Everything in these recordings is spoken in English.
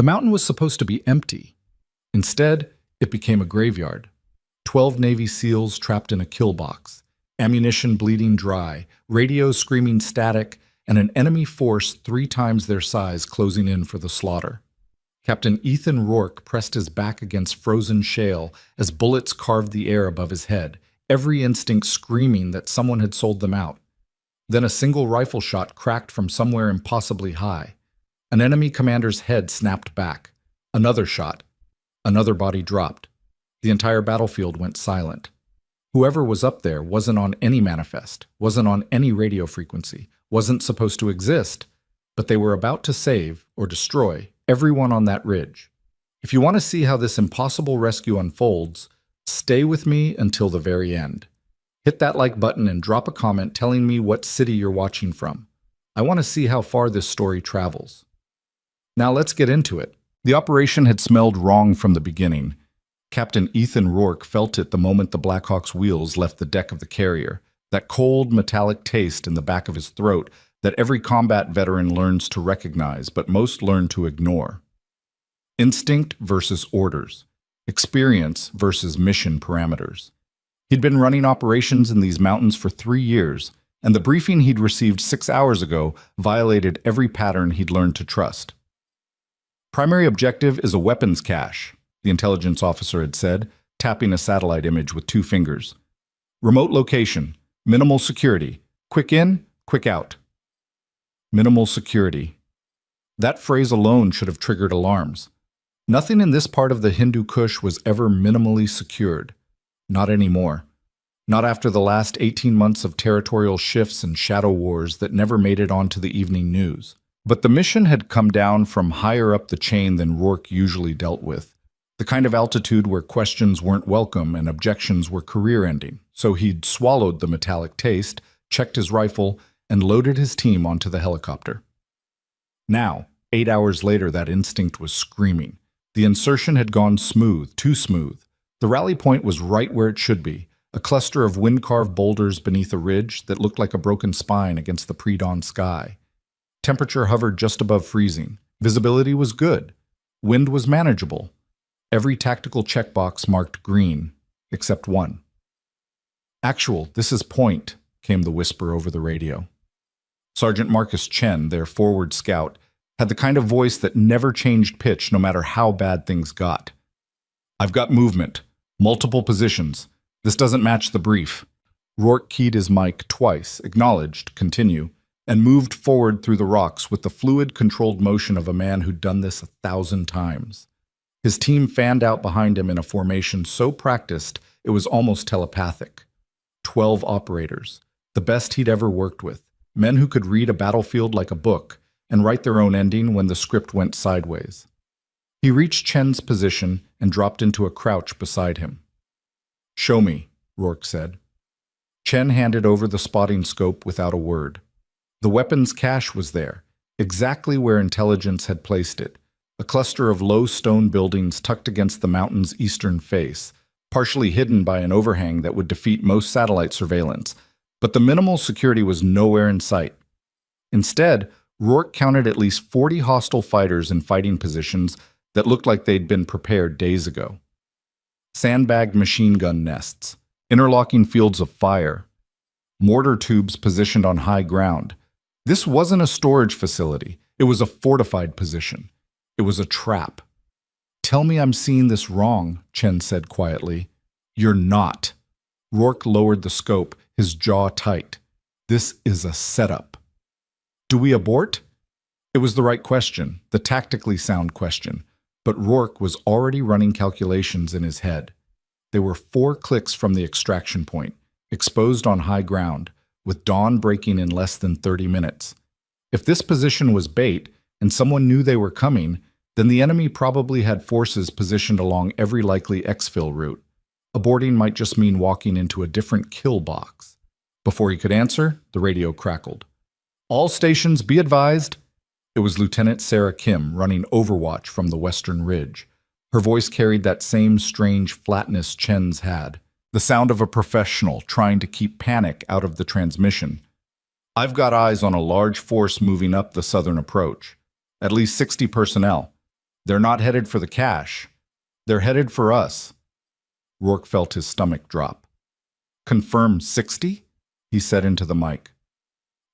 The mountain was supposed to be empty. Instead, it became a graveyard. 12 Navy SEALs trapped in a kill box, ammunition bleeding dry, radios screaming static, and an enemy force 3 times their size closing in for the slaughter. Captain Ethan Rourke pressed his back against frozen shale as bullets carved the air above his head, every instinct screaming that someone had sold them out. Then a single rifle shot cracked from somewhere impossibly high. An enemy commander's head snapped back. Another shot. Another body dropped. The entire battlefield went silent. Whoever was up there wasn't on any manifest, wasn't on any radio frequency, wasn't supposed to exist, but they were about to save or destroy everyone on that ridge. If you want to see how this impossible rescue unfolds, stay with me until the very end. Hit that like button and drop a comment telling me what city you're watching from. I want to see how far this story travels. Now let's get into it. The operation had smelled wrong from the beginning. Captain Ethan Rourke felt it the moment the Blackhawk's wheels left the deck of the carrier, that cold, metallic taste in the back of his throat that every combat veteran learns to recognize, but most learn to ignore. Instinct versus orders. Experience versus mission parameters. He'd been running operations in these mountains for 3 years, and the briefing he'd received 6 hours ago violated every pattern he'd learned to trust. Primary objective is a weapons cache, the intelligence officer had said, tapping a satellite image with 2 fingers. Remote location, minimal security, quick in, quick out. Minimal security. That phrase alone should have triggered alarms. Nothing in this part of the Hindu Kush was ever minimally secured. Not anymore. Not after the last 18 months of territorial shifts and shadow wars that never made it onto the evening news. But the mission had come down from higher up the chain than Rourke usually dealt with. The kind of altitude where questions weren't welcome and objections were career-ending. So he'd swallowed the metallic taste, checked his rifle, and loaded his team onto the helicopter. Now, 8 hours later, that instinct was screaming. The insertion had gone smooth, too smooth. The rally point was right where it should be, a cluster of wind-carved boulders beneath a ridge that looked like a broken spine against the pre-dawn sky. Temperature hovered just above freezing. Visibility was good. Wind was manageable. Every tactical checkbox marked green, except one. "Actual, this is point," came the whisper over the radio. Sergeant Marcus Chen, their forward scout, had the kind of voice that never changed pitch no matter how bad things got. "I've got movement. Multiple positions. This doesn't match the brief." Rourke keyed his mic twice, acknowledged, continue, and moved forward through the rocks with the fluid, controlled motion of a man who'd done this 1,000 times. His team fanned out behind him in a formation so practiced it was almost telepathic. 12 operators, the best he'd ever worked with, men who could read a battlefield like a book and write their own ending when the script went sideways. He reached Chen's position and dropped into a crouch beside him. "Show me," Rourke said. Chen handed over the spotting scope without a word. The weapons cache was there, exactly where intelligence had placed it, a cluster of low stone buildings tucked against the mountain's eastern face, partially hidden by an overhang that would defeat most satellite surveillance, but the minimal security was nowhere in sight. Instead, Rourke counted at least 40 hostile fighters in fighting positions that looked like they'd been prepared days ago. Sandbagged machine gun nests, interlocking fields of fire, mortar tubes positioned on high ground. This wasn't a storage facility. It was a fortified position. It was a trap. "Tell me I'm seeing this wrong," Chen said quietly. "You're not." Rourke lowered the scope, his jaw tight. "This is a setup." "Do we abort?" It was the right question, the tactically sound question, but Rourke was already running calculations in his head. There were 4 clicks from the extraction point, exposed on high ground, with dawn breaking in less than 30 minutes. If this position was bait, and someone knew they were coming, then the enemy probably had forces positioned along every likely exfil route. Aborting might just mean walking into a different kill box. Before he could answer, the radio crackled. "All stations, be advised." It was Lieutenant Sarah Kim running overwatch from the western ridge. Her voice carried that same strange flatness Chen's had, the sound of a professional trying to keep panic out of the transmission. "I've got eyes on a large force moving up the southern approach. At least 60 personnel. They're not headed for the cache. They're headed for us. Rourke felt his stomach drop. Confirm 60? He said into the mic.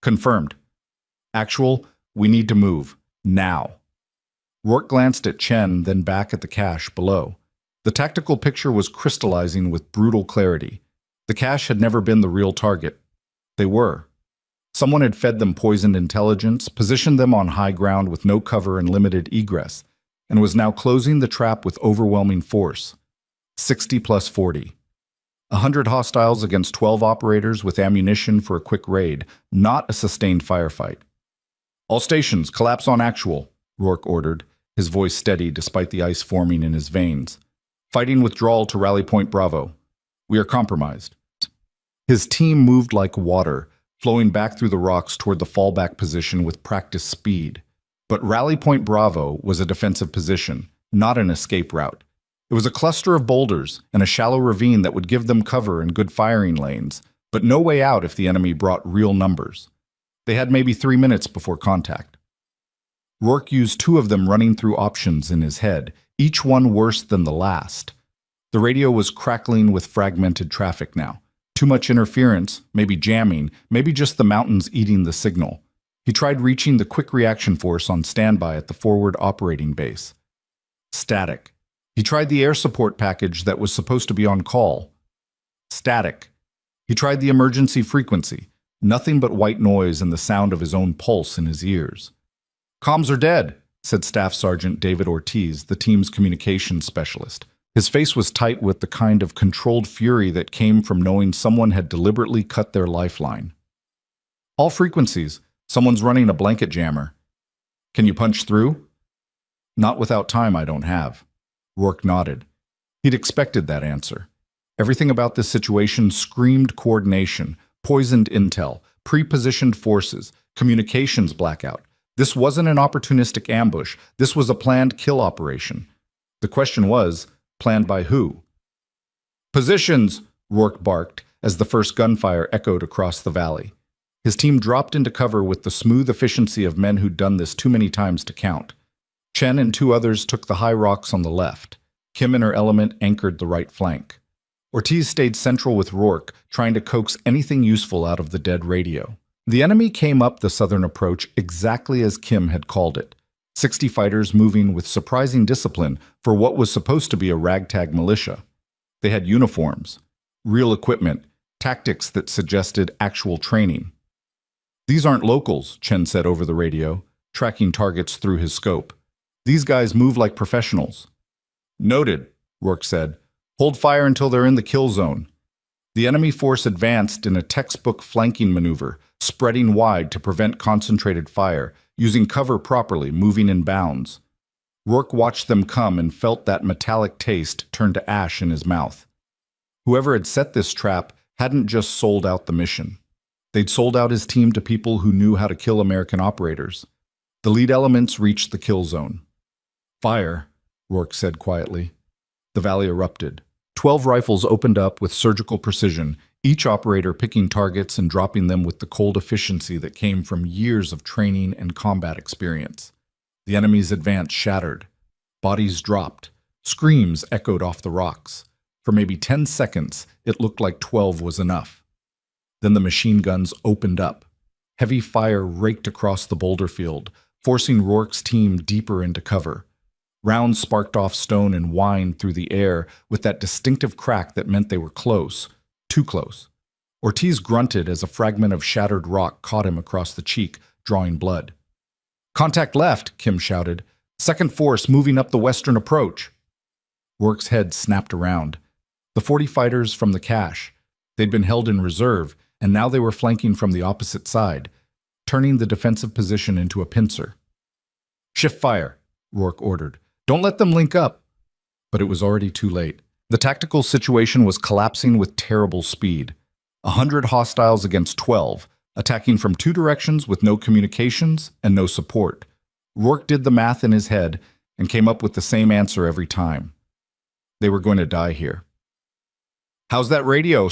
Confirmed. Actual, we need to move. Now. Rourke glanced at Chen, then back at the cache below. The tactical picture was crystallizing with brutal clarity. The cache had never been the real target. They were. Someone had fed them poisoned intelligence, positioned them on high ground with no cover and limited egress, and was now closing the trap with overwhelming force. 60 plus 40. 100 hostiles against 12 operators with ammunition for a quick raid, not a sustained firefight. All stations, collapse on actual, Rourke ordered, his voice steady despite the ice forming in his veins. Fighting withdrawal to Rally Point Bravo. We are compromised. His team moved like water, flowing back through the rocks toward the fallback position with practiced speed. But Rally Point Bravo was a defensive position, not an escape route. It was a cluster of boulders and a shallow ravine that would give them cover and good firing lanes, but no way out if the enemy brought real numbers. They had maybe 3 minutes before contact. Rourke used 2 of them running through options in his head, each one worse than the last. The radio was crackling with fragmented traffic now. Too much interference, maybe jamming, maybe just the mountains eating the signal. He tried reaching the quick reaction force on standby at the forward operating base. Static. He tried the air support package that was supposed to be on call. Static. He tried the emergency frequency. Nothing but white noise and the sound of his own pulse in his ears. Comms are dead, said Staff Sergeant David Ortiz, the team's communications specialist. His face was tight with the kind of controlled fury that came from knowing someone had deliberately cut their lifeline. All frequencies. Someone's running a blanket jammer. Can you punch through? Not without time I don't have. Rourke nodded. He'd expected that answer. Everything about this situation screamed coordination, poisoned intel, pre-positioned forces, communications blackout. This wasn't an opportunistic ambush. This was a planned kill operation. The question was, planned by who? Positions, Rourke barked as the first gunfire echoed across the valley. His team dropped into cover with the smooth efficiency of men who'd done this too many times to count. Chen and 2 others took the high rocks on the left. Kim and her element anchored the right flank. Ortiz stayed central with Rourke, trying to coax anything useful out of the dead radio. The enemy came up the southern approach exactly as Kim had called it. 60 fighters moving with surprising discipline for what was supposed to be a ragtag militia. They had uniforms, real equipment, tactics that suggested actual training. These aren't locals, Chen said over the radio, tracking targets through his scope. These guys move like professionals. Noted, Rourke said. Hold fire until they're in the kill zone. The enemy force advanced in a textbook flanking maneuver, spreading wide to prevent concentrated fire, using cover properly, moving in bounds. Rourke watched them come and felt that metallic taste turn to ash in his mouth. Whoever had set this trap hadn't just sold out the mission. They'd sold out his team to people who knew how to kill American operators. The lead elements reached the kill zone. Fire, Rourke said quietly. The valley erupted. 12 rifles opened up with surgical precision, each operator picking targets and dropping them with the cold efficiency that came from years of training and combat experience. The enemy's advance shattered. Bodies dropped. Screams echoed off the rocks. For maybe 10 seconds, it looked like 12 was enough. Then the machine guns opened up. Heavy fire raked across the boulder field, forcing Rourke's team deeper into cover. Rounds sparked off stone and whined through the air with that distinctive crack that meant they were close, too close. Ortiz grunted as a fragment of shattered rock caught him across the cheek, drawing blood. Contact left, Kim shouted. Second force moving up the western approach. Rourke's head snapped around. The 40 fighters from the cache. They'd been held in reserve, and now they were flanking from the opposite side, turning the defensive position into a pincer. Shift fire, Rourke ordered. Don't let them link up. But it was already too late. The tactical situation was collapsing with terrible speed. 100 hostiles against 12, attacking from 2 directions with no communications and no support. Rourke did the math in his head and came up with the same answer every time. They were going to die here. How's that radio,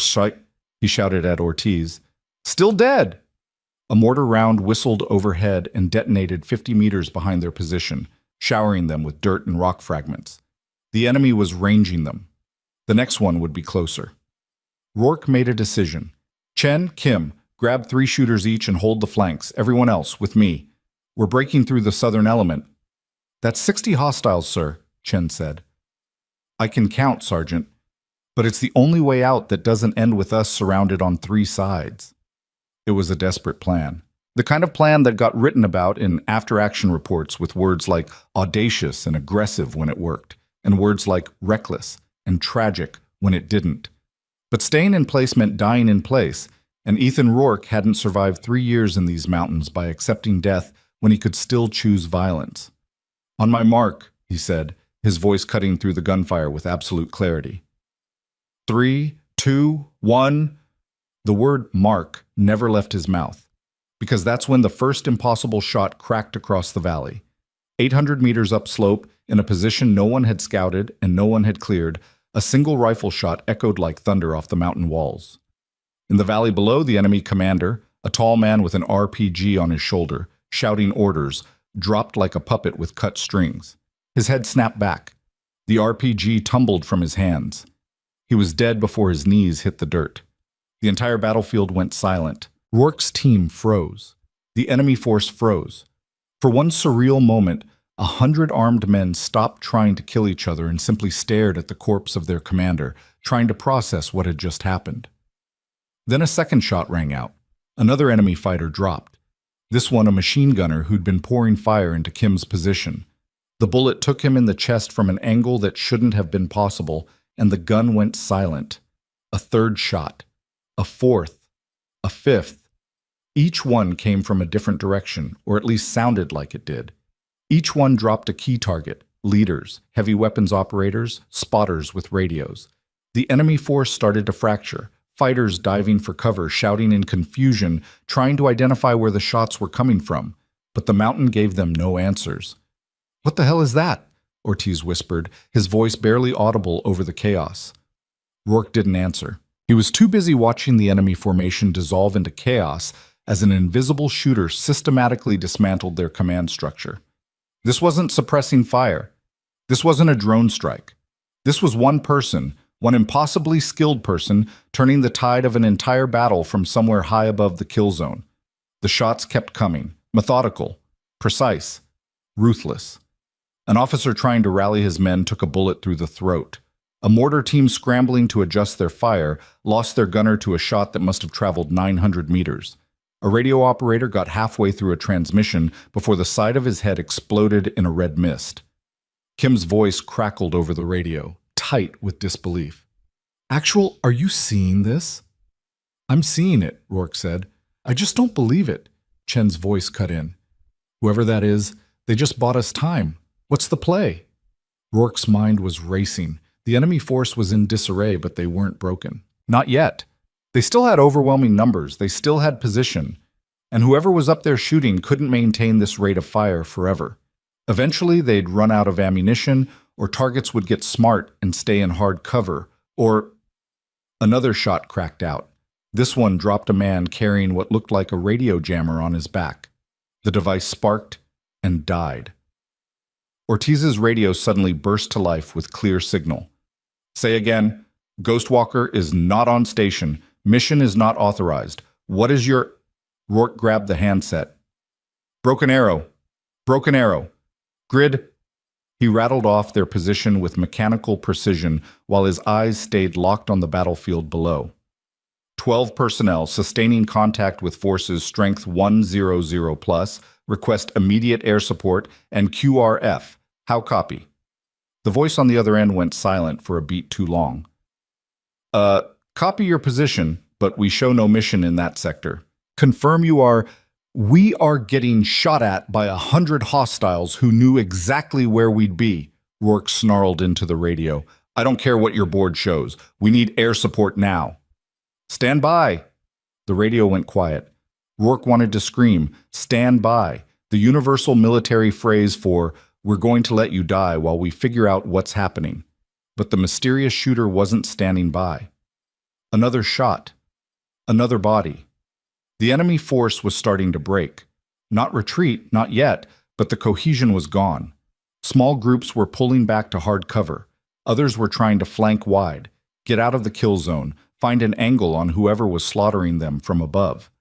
he shouted at Ortiz. Still dead. A mortar round whistled overhead and detonated 50 meters behind their position, showering them with dirt and rock fragments. The enemy was ranging them. The next one would be closer. Rourke made a decision. Chen, Kim, grab 3 shooters each and hold the flanks. Everyone else, with me. We're breaking through the southern element. That's 60 hostiles, sir, Chen said. I can count, Sergeant. But it's the only way out that doesn't end with us surrounded on 3 sides. It was a desperate plan. The kind of plan that got written about in after-action reports with words like audacious and aggressive when it worked, and words like reckless and tragic when it didn't. But staying in place meant dying in place, and Ethan Rourke hadn't survived 3 years in these mountains by accepting death when he could still choose violence. On my mark, he said, his voice cutting through the gunfire with absolute clarity. 3, 2, 1. The word mark never left his mouth, because that's when the first impossible shot cracked across the valley. 800 meters upslope, in a position no one had scouted and no one had cleared, a single rifle shot echoed like thunder off the mountain walls. In the valley below, the enemy commander, a tall man with an RPG on his shoulder, shouting orders, dropped like a puppet with cut strings. His head snapped back. The RPG tumbled from his hands. He was dead before his knees hit the dirt. The entire battlefield went silent. Rourke's team froze. The enemy force froze. For one surreal moment, 100 armed men stopped trying to kill each other and simply stared at the corpse of their commander, trying to process what had just happened. Then a second shot rang out. Another enemy fighter dropped. This one a machine gunner who'd been pouring fire into Kim's position. The bullet took him in the chest from an angle that shouldn't have been possible, and the gun went silent. A third shot. A fourth. A fifth. Each one came from a different direction, or at least sounded like it did. Each one dropped a key target, leaders, heavy weapons operators, spotters with radios. The enemy force started to fracture, fighters diving for cover, shouting in confusion, trying to identify where the shots were coming from, but the mountain gave them no answers. "What the hell is that?" Ortiz whispered, his voice barely audible over the chaos. Rourke didn't answer. He was too busy watching the enemy formation dissolve into chaos as an invisible shooter systematically dismantled their command structure. This wasn't suppressing fire. This wasn't a drone strike. This was one person, one impossibly skilled person, turning the tide of an entire battle from somewhere high above the kill zone. The shots kept coming, methodical, precise, ruthless. An officer trying to rally his men took a bullet through the throat. A mortar team scrambling to adjust their fire lost their gunner to a shot that must have traveled 900 meters. A radio operator got halfway through a transmission before the side of his head exploded in a red mist. Kim's voice crackled over the radio, tight with disbelief. "Actual, are you seeing this?" "I'm seeing it," Rourke said. "I just don't believe it." Chen's voice cut in. "Whoever that is, they just bought us time. What's the play?" Rourke's mind was racing. The enemy force was in disarray, but they weren't broken. Not yet. They still had overwhelming numbers, they still had position, and whoever was up there shooting couldn't maintain this rate of fire forever. Eventually, they'd run out of ammunition, or targets would get smart and stay in hard cover, or... Another shot cracked out. This one dropped a man carrying what looked like a radio jammer on his back. The device sparked and died. Ortiz's radio suddenly burst to life with clear signal. "Say again, Ghostwalker is not on station. Mission is not authorized. What is your..." Rourke grabbed the handset. "Broken arrow. Broken arrow. Grid..." He rattled off their position with mechanical precision while his eyes stayed locked on the battlefield below. 12 personnel sustaining contact with forces strength 100 plus, request immediate air support, and QRF. How copy? The voice on the other end went silent for a beat too long. Copy your position, but we show no mission in that sector. Confirm you are... We are getting shot at by 100 hostiles who knew exactly where we'd be, Rourke snarled into the radio. "I don't care what your board shows. We need air support now." "Stand by." The radio went quiet. Rourke wanted to scream, "Stand by," the universal military phrase for, "We're going to let you die while we figure out what's happening." But the mysterious shooter wasn't standing by. Another shot. Another body. The enemy force was starting to break. Not retreat, not yet, but the cohesion was gone. Small groups were pulling back to hard cover. Others were trying to flank wide, get out of the kill zone, find an angle on whoever was slaughtering them from above.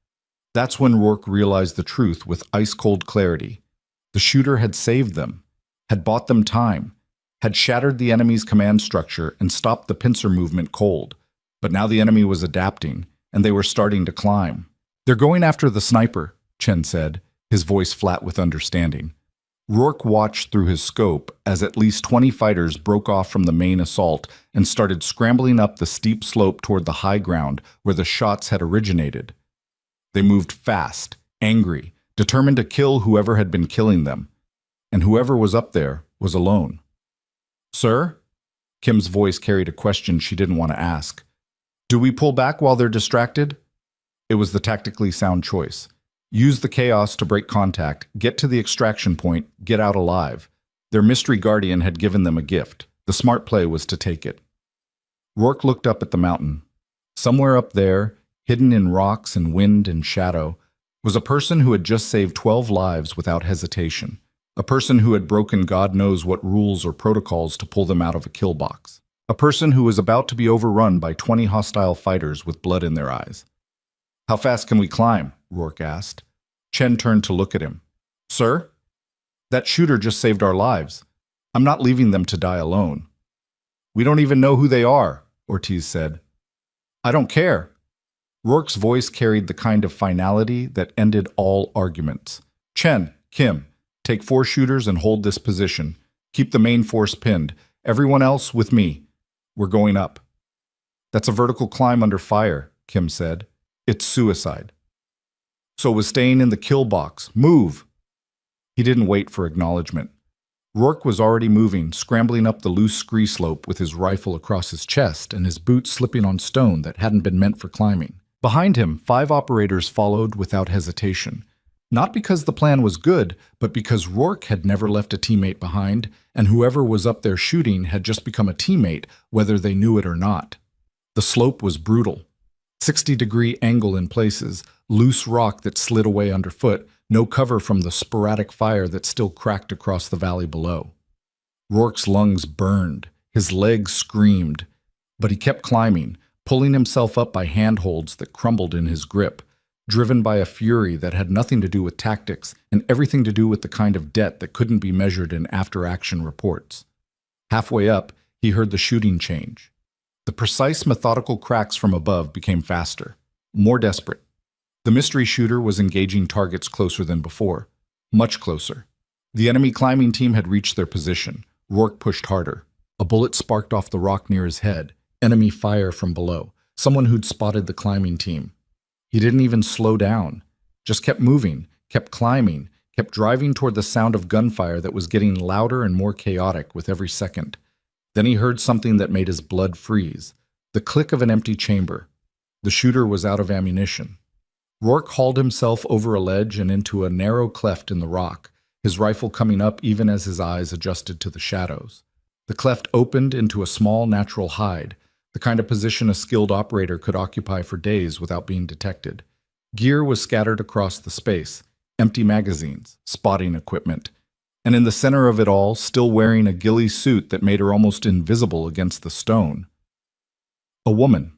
That's when Rourke realized the truth with ice-cold clarity. The shooter had saved them, had bought them time, had shattered the enemy's command structure and stopped the pincer movement cold. But now the enemy was adapting, and they were starting to climb. "They're going after the sniper," Chen said, his voice flat with understanding. Rourke watched through his scope as at least 20 fighters broke off from the main assault and started scrambling up the steep slope toward the high ground where the shots had originated. They moved fast, angry, determined to kill whoever had been killing them. And whoever was up there was alone. "Sir?" Kim's voice carried a question she didn't want to ask. "Do we pull back while they're distracted?" It was the tactically sound choice. Use the chaos to break contact, get to the extraction point, get out alive. Their mystery guardian had given them a gift. The smart play was to take it. Rourke looked up at the mountain. Somewhere up there, hidden in rocks and wind and shadow, was a person who had just saved 12 lives without hesitation. A person who had broken God knows what rules or protocols to pull them out of a kill box. A person who was about to be overrun by 20 hostile fighters with blood in their eyes. "How fast can we climb?" Rourke asked. Chen turned to look at him. "Sir? That shooter just saved our lives. I'm not leaving them to die alone." "We don't even know who they are," Ortiz said. "I don't care." Rourke's voice carried the kind of finality that ended all arguments. "Chen, Kim, take 4 shooters and hold this position. Keep the main force pinned. Everyone else with me. We're going up." "That's a vertical climb under fire," Kim said. "It's suicide." "So was staying in the kill box. Move!" He didn't wait for acknowledgement. Rourke was already moving, scrambling up the loose scree slope with his rifle across his chest and his boots slipping on stone that hadn't been meant for climbing. Behind him, 5 operators followed without hesitation. Not because the plan was good, but because Rourke had never left a teammate behind, and whoever was up there shooting had just become a teammate, whether they knew it or not. The slope was brutal. 60-degree angle in places, loose rock that slid away underfoot, no cover from the sporadic fire that still cracked across the valley below. Rourke's lungs burned, his legs screamed, but he kept climbing, pulling himself up by handholds that crumbled in his grip, driven by a fury that had nothing to do with tactics and everything to do with the kind of debt that couldn't be measured in after-action reports. Halfway up, he heard the shooting change. The precise, methodical cracks from above became faster, more desperate. The mystery shooter was engaging targets closer than before, much closer. The enemy climbing team had reached their position. Rourke pushed harder. A bullet sparked off the rock near his head. Enemy fire from below. Someone who'd spotted the climbing team. He didn't even slow down. Just kept moving, kept climbing, kept driving toward the sound of gunfire that was getting louder and more chaotic with every second. Then he heard something that made his blood freeze. The click of an empty chamber. The shooter was out of ammunition. Rourke hauled himself over a ledge and into a narrow cleft in the rock, his rifle coming up even as his eyes adjusted to the shadows. The cleft opened into a small natural hide, the kind of position a skilled operator could occupy for days without being detected. Gear was scattered across the space, empty magazines, spotting equipment, and in the center of it all, still wearing a ghillie suit that made her almost invisible against the stone. A woman.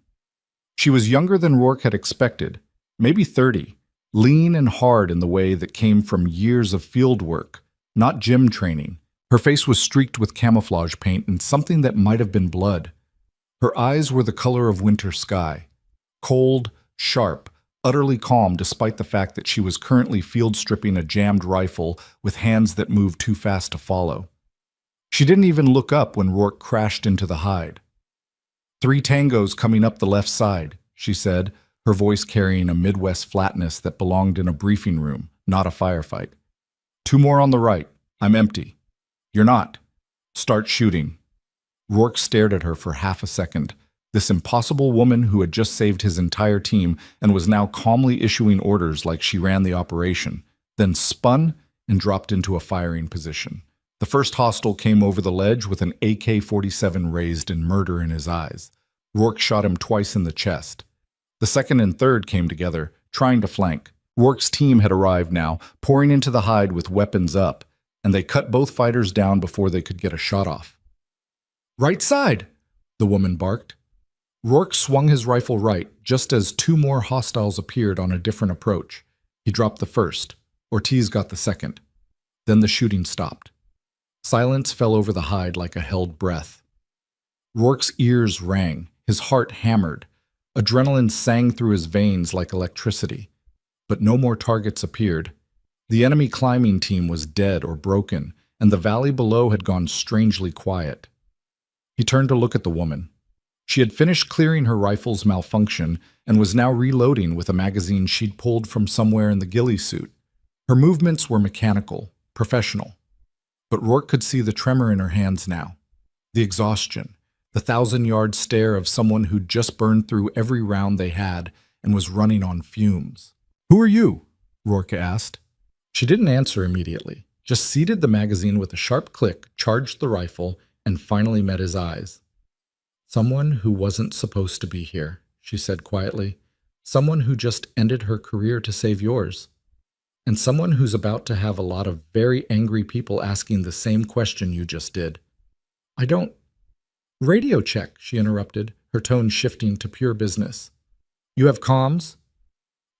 She was younger than Rourke had expected, maybe 30, lean and hard in the way that came from years of field work, not gym training. Her face was streaked with camouflage paint and something that might have been blood. Her eyes were the color of winter sky, cold, sharp, utterly calm despite the fact that she was currently field stripping a jammed rifle with hands that moved too fast to follow. She didn't even look up when Rourke crashed into the hide. 3 tangos coming up the left side, she said, her voice carrying a Midwest flatness that belonged in a briefing room, not a firefight. 2 more on the right. I'm empty. You're not. Start shooting. Rourke stared at her for half a second. This impossible woman who had just saved his entire team and was now calmly issuing orders like she ran the operation, then spun and dropped into a firing position. The first hostile came over the ledge with an AK-47 raised in murder in his eyes. Rourke shot him twice in the chest. The second and third came together, trying to flank. Rourke's team had arrived now, pouring into the hide with weapons up. and they cut both fighters down before they could get a shot off. "Right side!" the woman barked. Rourke swung his rifle right just as two more hostiles appeared on a different approach. He dropped the first. Ortiz got the second. Then the shooting stopped. Silence fell over the hide like a held breath. Rourke's ears rang, his heart hammered. Adrenaline sang through his veins like electricity. But no more targets appeared. The enemy climbing team was dead or broken, and the valley below had gone strangely quiet. He turned to look at the woman. She had finished clearing her rifle's malfunction and was now reloading with a magazine she'd pulled from somewhere in the ghillie suit. Her movements were mechanical, professional. But Rourke could see the tremor in her hands now. The exhaustion, the 1,000-yard stare of someone who'd just burned through every round they had and was running on fumes. "Who are you?" Rourke asked. She didn't answer immediately, just seated the magazine with a sharp click, charged the rifle, and finally met his eyes. "Someone who wasn't supposed to be here," she said quietly. "Someone who just ended her career to save yours. And someone who's about to have a lot of very angry people asking the same question you just did." "I don't—" "Radio check," she interrupted, her tone shifting to pure business. "You have comms?"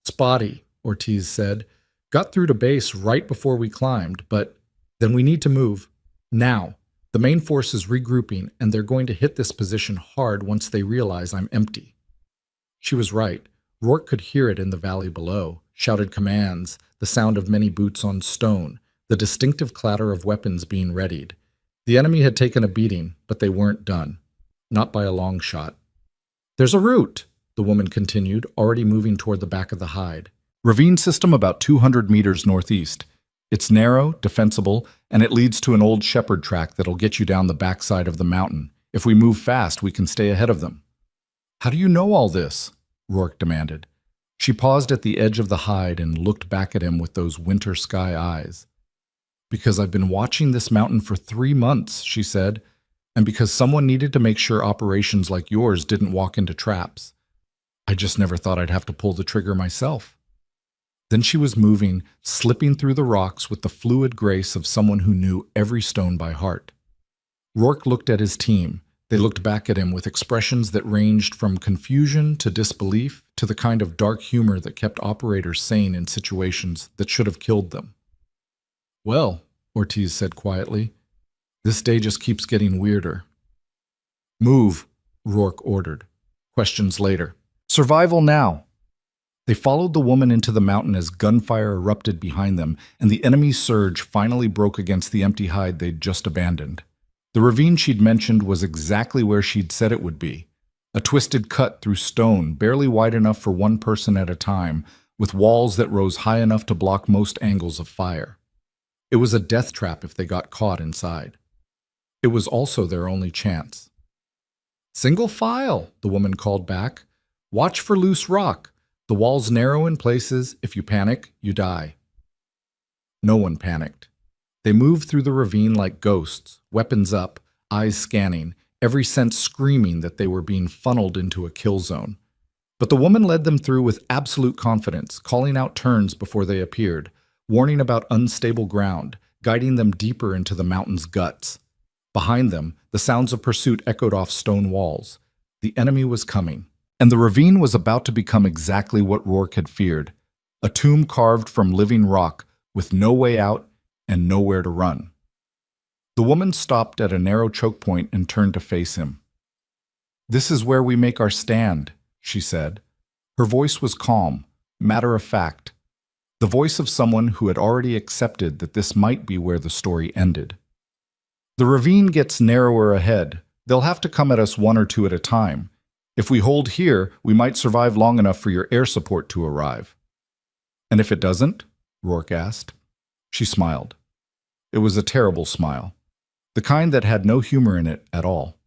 "Spotty," Ortiz said. "Got through to base right before we climbed, but then we need to move. Now. The main force is regrouping, and they're going to hit this position hard once they realize I'm empty." She was right. Rourke could hear it in the valley below. Shouted commands, the sound of many boots on stone, the distinctive clatter of weapons being readied. The enemy had taken a beating, but they weren't done. Not by a long shot. "There's a route," the woman continued, already moving toward the back of the hide. "Ravine system about 200 meters northeast. It's narrow, defensible, and it leads to an old shepherd track that'll get you down the backside of the mountain. If we move fast, we can stay ahead of them." "How do you know all this?" Rourke demanded. She paused at the edge of the hide and looked back at him with those winter sky eyes. "Because I've been watching this mountain for 3 months," she said, "and because someone needed to make sure operations like yours didn't walk into traps. I just never thought I'd have to pull the trigger myself." Then she was moving, slipping through the rocks with the fluid grace of someone who knew every stone by heart. Rourke looked at his team. They looked back at him with expressions that ranged from confusion to disbelief to the kind of dark humor that kept operators sane in situations that should have killed them. "Well," Ortiz said quietly, "this day just keeps getting weirder." "Move," Rourke ordered. "Questions later. Survival now." They followed the woman into the mountain as gunfire erupted behind them, and the enemy's surge finally broke against the empty hide they'd just abandoned. The ravine she'd mentioned was exactly where she'd said it would be. A twisted cut through stone, barely wide enough for one person at a time, with walls that rose high enough to block most angles of fire. It was a death trap if they got caught inside. It was also their only chance. "Single file," the woman called back. "Watch for loose rock. The walls narrow in places. If you panic, you die." No one panicked. They moved through the ravine like ghosts, weapons up, eyes scanning, every sense screaming that they were being funneled into a kill zone. But the woman led them through with absolute confidence, calling out turns before they appeared, warning about unstable ground, guiding them deeper into the mountain's guts. Behind them, the sounds of pursuit echoed off stone walls. The enemy was coming. And the ravine was about to become exactly what Rourke had feared, a tomb carved from living rock with no way out and nowhere to run. The woman stopped at a narrow choke point and turned to face him. "This is where we make our stand," she said. Her voice was calm, matter-of-fact, the voice of someone who had already accepted that this might be where the story ended. "The ravine gets narrower ahead. They'll have to come at us one or two at a time. If we hold here, we might survive long enough for your air support to arrive." "And if it doesn't?" Rourke asked. She smiled. It was a terrible smile, the kind that had no humor in it at all.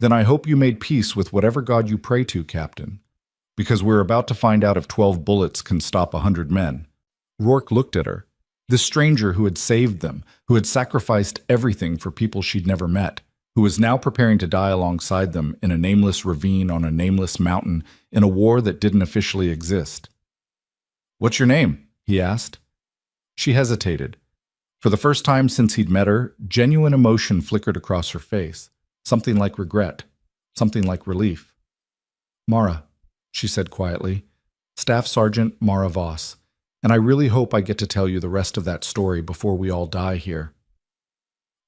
"Then I hope you made peace with whatever god you pray to, Captain, because we're about to find out if 12 bullets can stop 100 men." Rourke looked at her, this stranger who had saved them, who had sacrificed everything for people she'd never met, who was now preparing to die alongside them in a nameless ravine on a nameless mountain in a war that didn't officially exist. "What's your name?" he asked. She hesitated. For the first time since he'd met her, genuine emotion flickered across her face. Something like regret. Something like relief. "Mara," she said quietly. "Staff Sergeant Mara Voss. And I really hope I get to tell you the rest of that story before we all die here."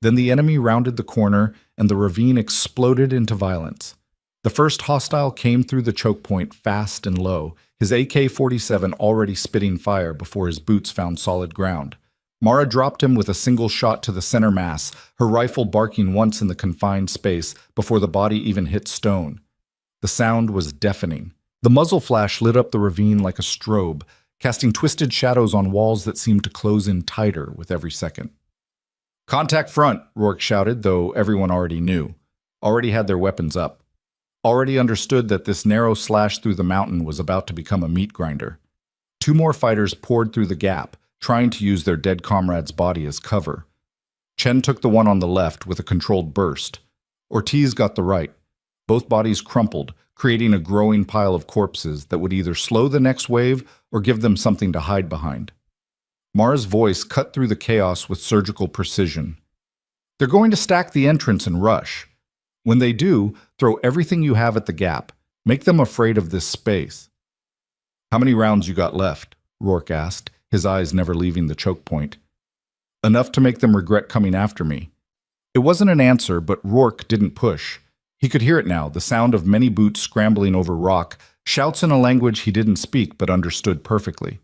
Then the enemy rounded the corner and the ravine exploded into violence. The first hostile came through the choke point fast and low, his AK-47 already spitting fire before his boots found solid ground. Mara dropped him with a single shot to the center mass, her rifle barking once in the confined space before the body even hit stone. The sound was deafening. The muzzle flash lit up the ravine like a strobe, casting twisted shadows on walls that seemed to close in tighter with every second. "Contact front," Rourke shouted, though everyone already knew. Already had their weapons up. Already understood that this narrow slash through the mountain was about to become a meat grinder. Two more fighters poured through the gap, trying to use their dead comrade's body as cover. Chen took the one on the left with a controlled burst. Ortiz got the right. Both bodies crumpled, creating a growing pile of corpses that would either slow the next wave or give them something to hide behind. Mara's voice cut through the chaos with surgical precision. "They're going to stack the entrance and rush. When they do, throw everything you have at the gap. Make them afraid of this space." "How many rounds you got left?" Rourke asked, his eyes never leaving the choke point. "Enough to make them regret coming after me." It wasn't an answer, but Rourke didn't push. He could hear it now, the sound of many boots scrambling over rock, shouts in a language he didn't speak but understood perfectly.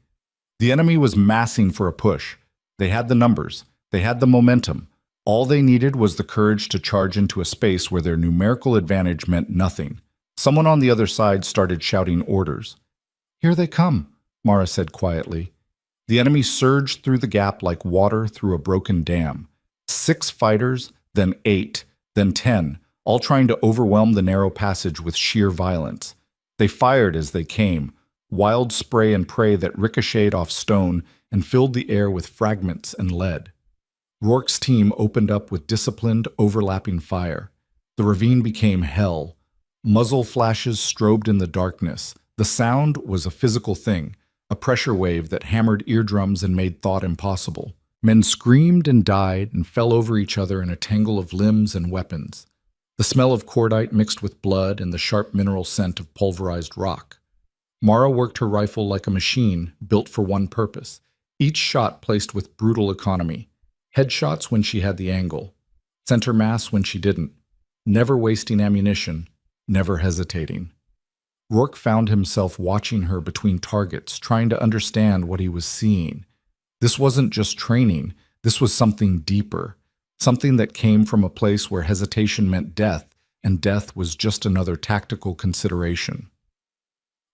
The enemy was massing for a push. They had the numbers. They had the momentum. All they needed was the courage to charge into a space where their numerical advantage meant nothing. Someone on the other side started shouting orders. "Here they come," Mara said quietly. The enemy surged through the gap like water through a broken dam. 6 fighters, then 8, then 10, all trying to overwhelm the narrow passage with sheer violence. They fired as they came, wild spray and pray that ricocheted off stone and filled the air with fragments and lead. Rourke's team opened up with disciplined, overlapping fire. The ravine became hell. Muzzle flashes strobed in the darkness. The sound was a physical thing, a pressure wave that hammered eardrums and made thought impossible. Men screamed and died and fell over each other in a tangle of limbs and weapons. The smell of cordite mixed with blood and the sharp mineral scent of pulverized rock. Mara worked her rifle like a machine built for one purpose, each shot placed with brutal economy. Headshots when she had the angle, center mass when she didn't, never wasting ammunition, never hesitating. Rourke found himself watching her between targets, trying to understand what he was seeing. This wasn't just training, this was something deeper, something that came from a place where hesitation meant death, and death was just another tactical consideration.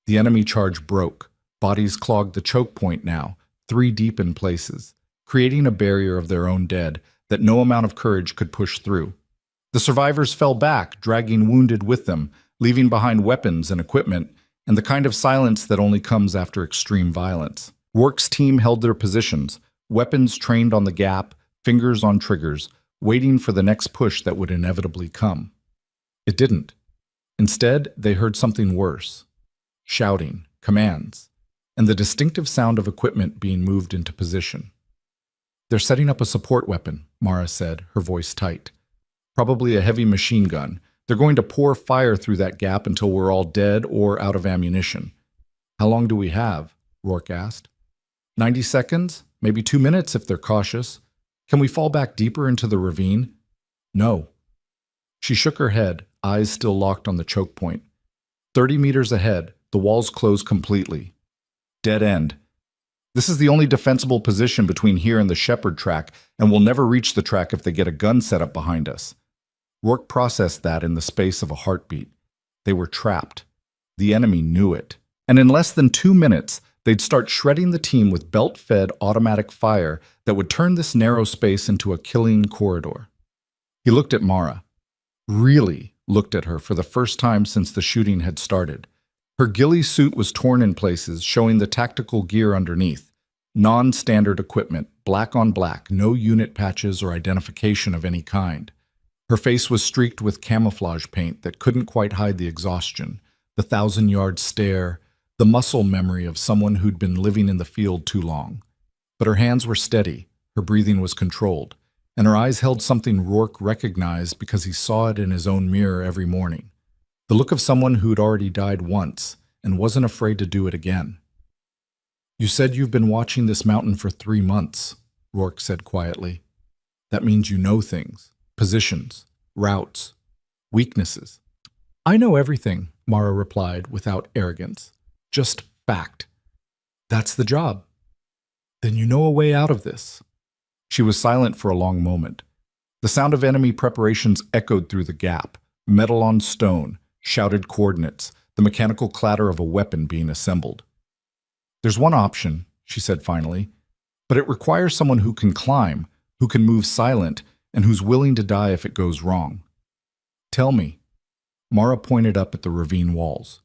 The enemy charge broke. Bodies clogged the choke point now, 3 deep in places, creating a barrier of their own dead that no amount of courage could push through. The survivors fell back, dragging wounded with them, leaving behind weapons and equipment, and the kind of silence that only comes after extreme violence. Rourke's team held their positions, weapons trained on the gap, fingers on triggers, waiting for the next push that would inevitably come. It didn't. Instead, they heard something worse. Shouting, commands, and the distinctive sound of equipment being moved into position. "They're setting up a support weapon," Mara said, her voice tight. "Probably a heavy machine gun. They're going to pour fire through that gap until we're all dead or out of ammunition." "How long do we have?" Rourke asked. 90 seconds, maybe 2 minutes if they're cautious. Can we fall back deeper into the ravine?" "No." She shook her head, eyes still locked on the choke point. 30 meters ahead, the walls close completely. Dead end. This is the only defensible position between here and the shepherd track, and we'll never reach the track if they get a gun set up behind us. Rourke processed that in the space of a heartbeat. They were trapped. The enemy knew it. And in less than 2 minutes, they'd start shredding the team with belt-fed automatic fire that would turn this narrow space into a killing corridor. He looked at Mara. Really looked at her for the first time since the shooting had started. Her ghillie suit was torn in places, showing the tactical gear underneath. Non-standard equipment, black on black, no unit patches or identification of any kind. Her face was streaked with camouflage paint that couldn't quite hide the exhaustion, the 1,000-yard stare, the muscle memory of someone who'd been living in the field too long. But her hands were steady, Her breathing was controlled, and her eyes held something Rourke recognized because he saw it in his own mirror every morning. The look of someone who'd already died once and wasn't afraid to do it again. "You said you've been watching this mountain for 3 months," Rourke said quietly. "That means you know things, positions, routes, weaknesses." "I know everything," Mara replied without arrogance. "Just fact." "That's the job." "Then you know a way out of this." She was silent for a long moment. The sound of enemy preparations echoed through the gap, metal on stone, shouted coordinates, the mechanical clatter of a weapon being assembled. "There's one option," she said finally, "but it requires someone who can climb, who can move silent, and who's willing to die if it goes wrong." "Tell me." Mara pointed up at the ravine walls.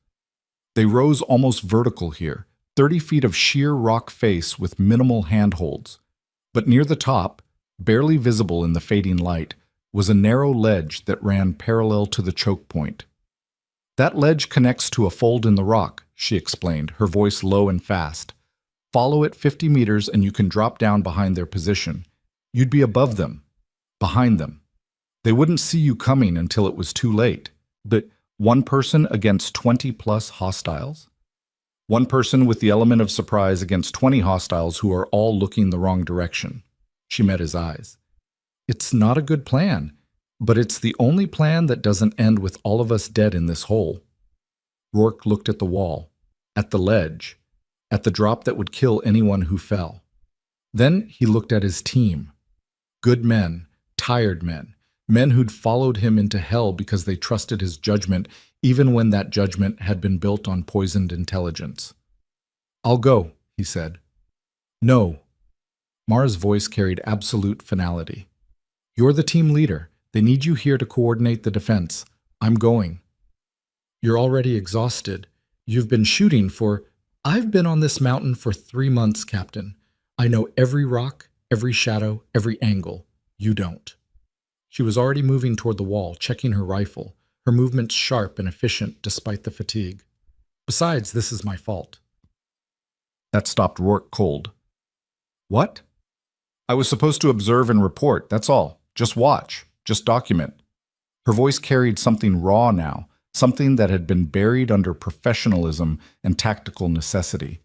They rose almost vertical here, 30 feet of sheer rock face with minimal handholds. But near the top, barely visible in the fading light, was a narrow ledge that ran parallel to the choke point. "That ledge connects to a fold in the rock," she explained, her voice low and fast. "Follow it 50 meters and you can drop down behind their position. You'd be above them, behind them. They wouldn't see you coming until it was too late. But one person against 20+ hostiles? One person with the element of surprise against 20 hostiles who are all looking the wrong direction." She met his eyes. "It's not a good plan, but it's the only plan that doesn't end with all of us dead in this hole." Rourke looked at the wall, at the ledge, at the drop that would kill anyone who fell. Then he looked at his team. Good men, tired men, men who'd followed him into hell because they trusted his judgment, even when that judgment had been built on poisoned intelligence. "I'll go," he said. "No." Mara's voice carried absolute finality. "You're the team leader. They need you here to coordinate the defense. I'm going." "You're already exhausted. You've been shooting for—" "I've been on this mountain for 3 months, Captain. I know every rock, every shadow, every angle. You don't." She was already moving toward the wall, checking her rifle, her movements sharp and efficient despite the fatigue. "Besides, this is my fault." That stopped Rourke cold. "What?" "I was supposed to observe and report, that's all. Just watch, just document." Her voice carried something raw now, something that had been buried under professionalism and tactical necessity.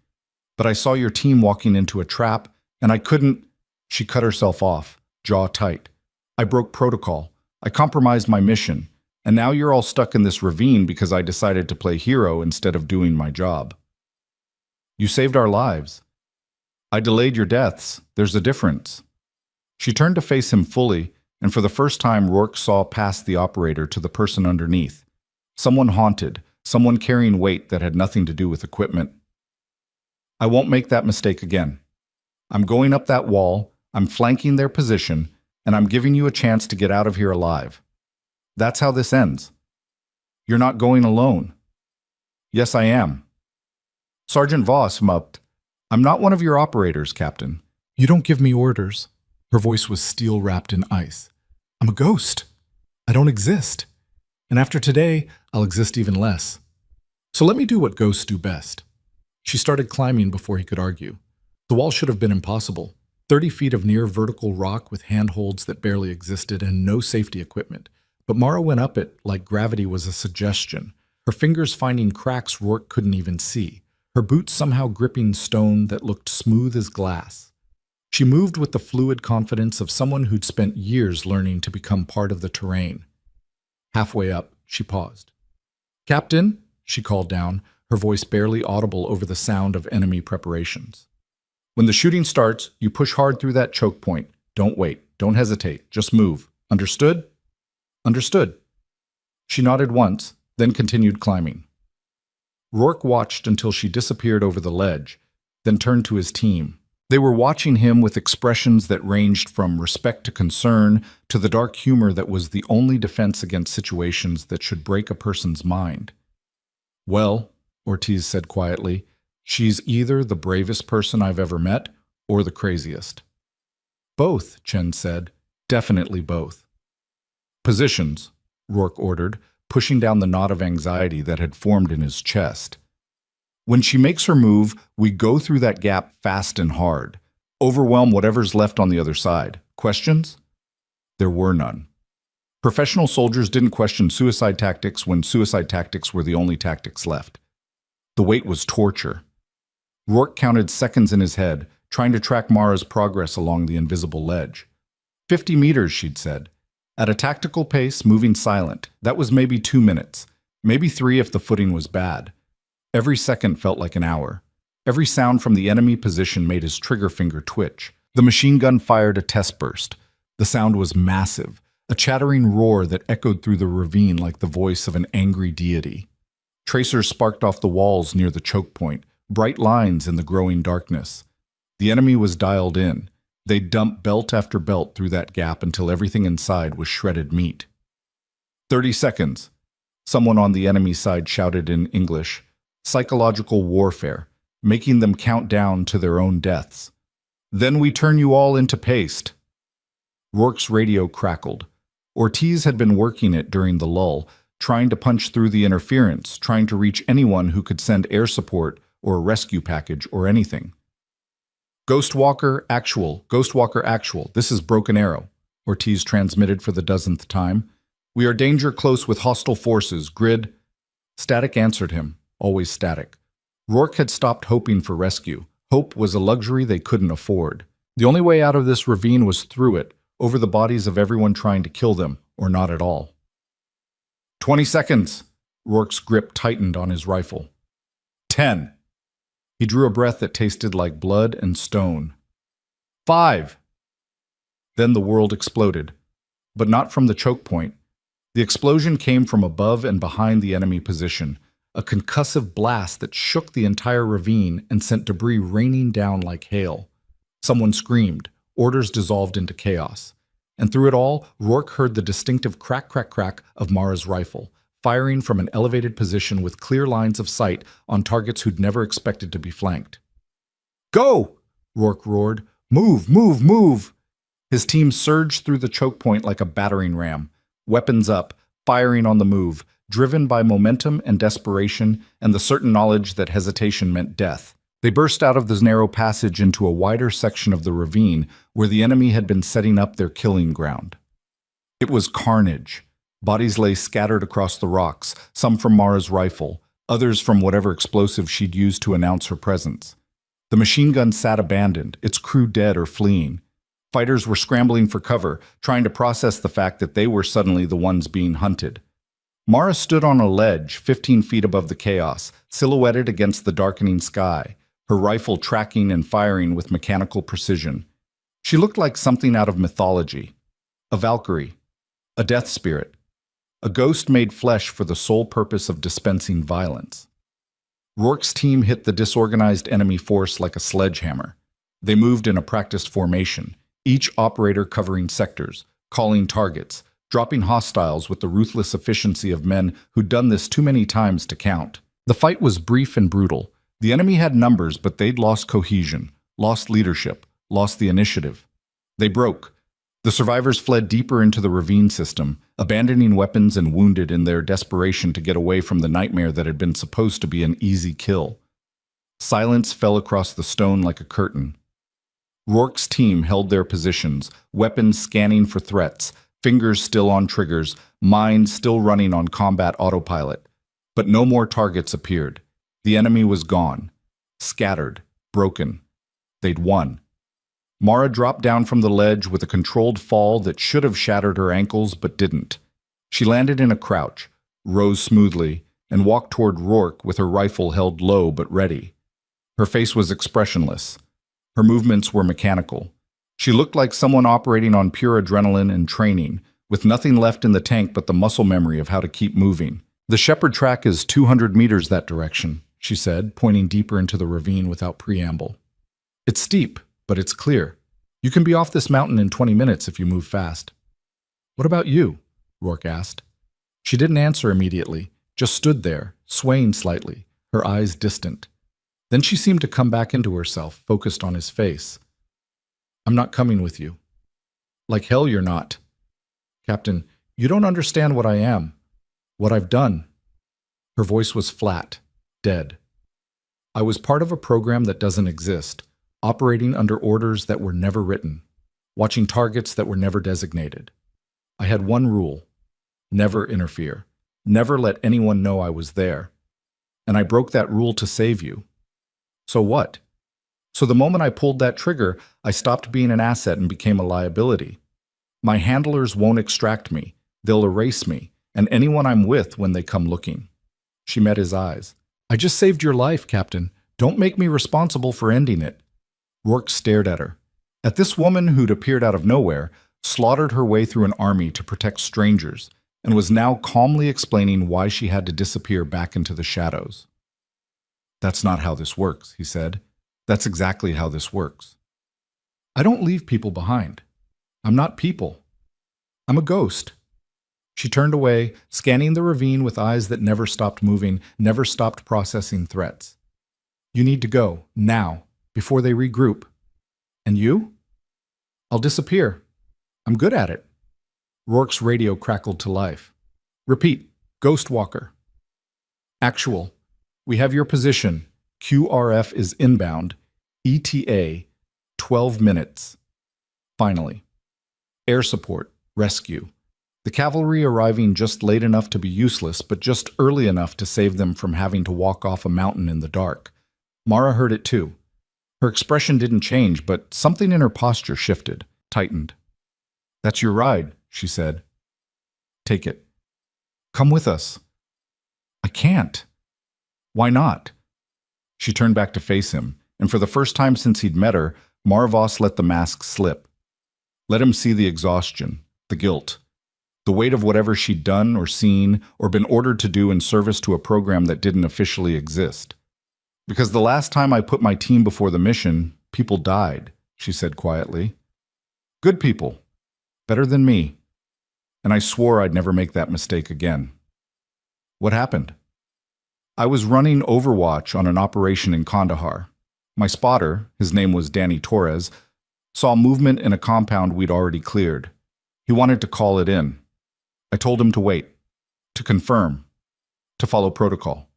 "But I saw your team walking into a trap, and I couldn't—" She cut herself off, jaw tight. "I broke protocol. I compromised my mission. And now you're all stuck in this ravine because I decided to play hero instead of doing my job. You saved our lives. I delayed your deaths. There's a difference." She turned to face him fully, and for the first time Rourke saw past the operator to the person underneath. Someone haunted, someone carrying weight that had nothing to do with equipment. "I won't make that mistake again. I'm going up that wall, I'm flanking their position, and I'm giving you a chance to get out of here alive. That's how this ends. You're not going alone." "Yes, I am." "Sergeant Voss mupped. I'm not one of your operators, Captain." "You don't give me orders." Her voice was steel wrapped in ice. "I'm a ghost. I don't exist. And after today, I'll exist even less. So let me do what ghosts do best." She started climbing before he could argue. The wall should have been impossible. 30 feet of near vertical rock with handholds that barely existed and no safety equipment. But Mara went up it like gravity was a suggestion, her fingers finding cracks Rourke couldn't even see, her boots somehow gripping stone that looked smooth as glass. She moved with the fluid confidence of someone who'd spent years learning to become part of the terrain. Halfway up, she paused. "Captain," she called down, her voice barely audible over the sound of enemy preparations. "When the shooting starts, you push hard through that choke point. Don't wait. Don't hesitate. Just move. Understood?" "Understood." She nodded once, then continued climbing. Rourke watched until she disappeared over the ledge, then turned to his team. They were watching him with expressions that ranged from respect to concern to the dark humor that was the only defense against situations that should break a person's mind. "Well," Ortiz said quietly, "she's either the bravest person I've ever met or the craziest." "Both," Chen said. "Definitely both." "Positions," Rourke ordered, pushing down the knot of anxiety that had formed in his chest. "When she makes her move, we go through that gap fast and hard. Overwhelm whatever's left on the other side. Questions? There were none. Professional soldiers didn't question suicide tactics when suicide tactics were the only tactics left. The wait was torture. Rourke counted seconds in his head, trying to track Mara's progress along the invisible ledge. 50 meters, she'd said. At a tactical pace, moving silent. That was maybe 2 minutes. Maybe 3 if the footing was bad. Every second felt like an hour. Every sound from the enemy position made his trigger finger twitch. The machine gun fired a test burst. The sound was massive, a chattering roar that echoed through the ravine like the voice of an angry deity. Tracers sparked off the walls near the choke point, bright lines in the growing darkness. The enemy was dialed in. They'd dump belt after belt through that gap until everything inside was shredded meat. 30 seconds. Someone on the enemy side shouted in English. Psychological warfare, making them count down to their own deaths. Then we turn you all into paste. Rourke's radio crackled. Ortiz had been working it during the lull, trying to punch through the interference, trying to reach anyone who could send air support or a rescue package or anything. Ghostwalker actual, this is Broken Arrow, Ortiz transmitted for the dozenth time. We are danger close with hostile forces, grid. Static answered him, always static. Rourke had stopped hoping for rescue. Hope was a luxury they couldn't afford. The only way out of this ravine was through it, over the bodies of everyone trying to kill them, or not at all. 20 seconds. Rourke's grip tightened on his rifle. 10. He drew a breath that tasted like blood and stone. 5. Then the world exploded, but not from the choke point. The explosion came from above and behind the enemy position, a concussive blast that shook the entire ravine and sent debris raining down like hail. Someone screamed, orders dissolved into chaos. And through it all, Rourke heard the distinctive crack, crack, crack of Mara's rifle, firing from an elevated position with clear lines of sight on targets who'd never expected to be flanked. Go! Rourke roared. Move, move, move! His team surged through the choke point like a battering ram, weapons up, firing on the move, driven by momentum and desperation and the certain knowledge that hesitation meant death. They burst out of this narrow passage into a wider section of the ravine where the enemy had been setting up their killing ground. It was carnage. Bodies lay scattered across the rocks, some from Mara's rifle, others from whatever explosive she'd used to announce her presence. The machine gun sat abandoned, its crew dead or fleeing. Fighters were scrambling for cover, trying to process the fact that they were suddenly the ones being hunted. Mara stood on a ledge 15 feet above the chaos, silhouetted against the darkening sky, her rifle tracking and firing with mechanical precision. She looked like something out of mythology. A Valkyrie, a death spirit, a ghost made flesh for the sole purpose of dispensing violence. Rourke's team hit the disorganized enemy force like a sledgehammer. They moved in a practiced formation, each operator covering sectors, calling targets, dropping hostiles with the ruthless efficiency of men who'd done this too many times to count. The fight was brief and brutal. The enemy had numbers, but they'd lost cohesion, lost leadership, lost the initiative. They broke. The survivors fled deeper into the ravine system, abandoning weapons and wounded in their desperation to get away from the nightmare that had been supposed to be an easy kill. Silence fell across the stone like a curtain. Rourke's team held their positions, weapons scanning for threats, fingers still on triggers, minds still running on combat autopilot. But no more targets appeared. The enemy was gone, scattered, broken. They'd won. Mara dropped down from the ledge with a controlled fall that should have shattered her ankles but didn't. She landed in a crouch, rose smoothly, and walked toward Rourke with her rifle held low but ready. Her face was expressionless. Her movements were mechanical. She looked like someone operating on pure adrenaline and training, with nothing left in the tank but the muscle memory of how to keep moving. The shepherd track is 200 meters that direction, she said, pointing deeper into the ravine without preamble. It's steep, but it's clear. You can be off this mountain in 20 minutes if you move fast. What about you? Rourke asked. She didn't answer immediately, just stood there, swaying slightly, her eyes distant. Then she seemed to come back into herself, focused on his face. I'm not coming with you. Like hell you're not. Captain, you don't understand what I am, what I've done. Her voice was flat, dead. I was part of a program that doesn't exist, operating under orders that were never written, watching targets that were never designated. I had one rule: never interfere, never let anyone know I was there. And I broke that rule to save you. So what? So the moment I pulled that trigger, I stopped being an asset and became a liability. My handlers won't extract me. They'll erase me, and anyone I'm with when they come looking. She met his eyes. I just saved your life, Captain. Don't make me responsible for ending it. Rourke stared at her. At this woman who'd appeared out of nowhere, slaughtered her way through an army to protect strangers, and was now calmly explaining why she had to disappear back into the shadows. That's not how this works, he said. That's exactly how this works. I don't leave people behind. I'm not people. I'm a ghost. She turned away, scanning the ravine with eyes that never stopped moving, never stopped processing threats. You need to go, now, before they regroup. And you? I'll disappear. I'm good at it. Rourke's radio crackled to life. Repeat, Ghost Walker. Actual, we have your position. QRF is inbound. ETA, 12 minutes. Finally. Air support, rescue. The cavalry arriving just late enough to be useless, but just early enough to save them from having to walk off a mountain in the dark. Mara heard it too. Her expression didn't change, but something in her posture shifted, tightened. That's your ride, she said. Take it. Come with us. I can't. Why not? She turned back to face him, and for the first time since he'd met her, Marvos let the mask slip. Let him see the exhaustion, the guilt, the weight of whatever she'd done or seen or been ordered to do in service to a program that didn't officially exist. Because the last time I put my team before the mission, people died, she said quietly. Good people. Better than me. And I swore I'd never make that mistake again. What happened? I was running Overwatch on an operation in Kandahar. My spotter, his name was Danny Torres, saw movement in a compound we'd already cleared. He wanted to call it in. I told him to wait, to confirm, to follow protocol.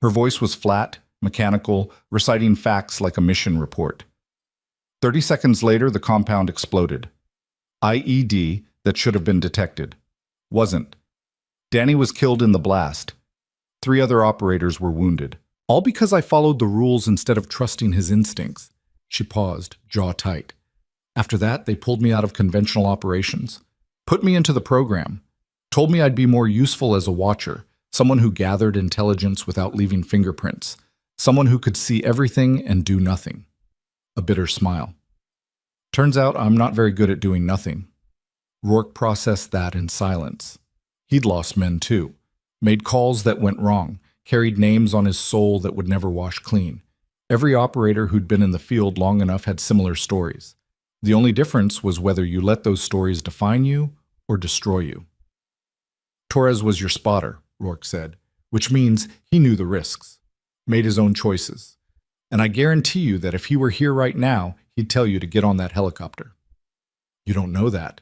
Her voice was flat, mechanical, reciting facts like a mission report. 30 seconds later, the compound exploded. IED that should have been detected. Wasn't. Danny was killed in the blast. 3 other operators were wounded. All because I followed the rules instead of trusting his instincts. She paused, jaw tight. After that, they pulled me out of conventional operations. Put me into the program. Told me I'd be more useful as a watcher, someone who gathered intelligence without leaving fingerprints, someone who could see everything and do nothing. A bitter smile. Turns out I'm not very good at doing nothing. Rourke processed that in silence. He'd lost men too. Made calls that went wrong, carried names on his soul that would never wash clean. Every operator who'd been in the field long enough had similar stories. The only difference was whether you let those stories define you or destroy you. Torres was your spotter, Rourke said, which means he knew the risks, made his own choices. And I guarantee you that if he were here right now, he'd tell you to get on that helicopter. You don't know that.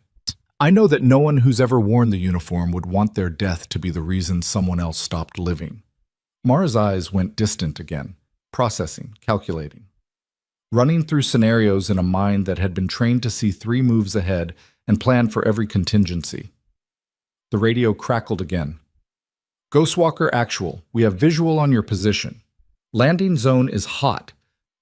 I know that no one who's ever worn the uniform would want their death to be the reason someone else stopped living. Mara's eyes went distant again, processing, calculating. Running through scenarios in a mind that had been trained to see 3 moves ahead and plan for every contingency. The radio crackled again. Ghostwalker Actual, we have visual on your position. Landing zone is hot.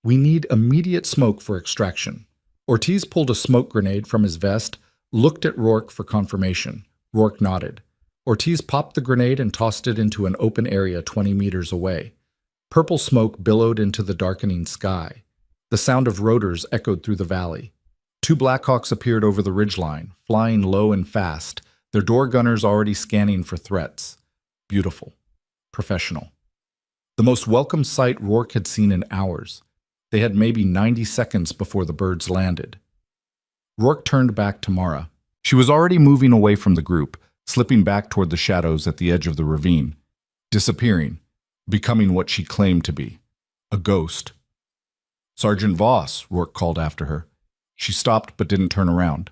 We need immediate smoke for extraction. Ortiz pulled a smoke grenade from his vest, looked at Rourke for confirmation. Rourke nodded. Ortiz popped the grenade and tossed it into an open area 20 meters away. Purple smoke billowed into the darkening sky. The sound of rotors echoed through the valley. 2 Blackhawks appeared over the ridgeline, flying low and fast, their door gunners already scanning for threats. Beautiful. Professional. The most welcome sight Rourke had seen in hours. They had maybe 90 seconds before the birds landed. Rourke turned back to Mara. She was already moving away from the group, slipping back toward the shadows at the edge of the ravine, disappearing, becoming what she claimed to be, a ghost. Sergeant Voss, Rourke called after her. She stopped but didn't turn around.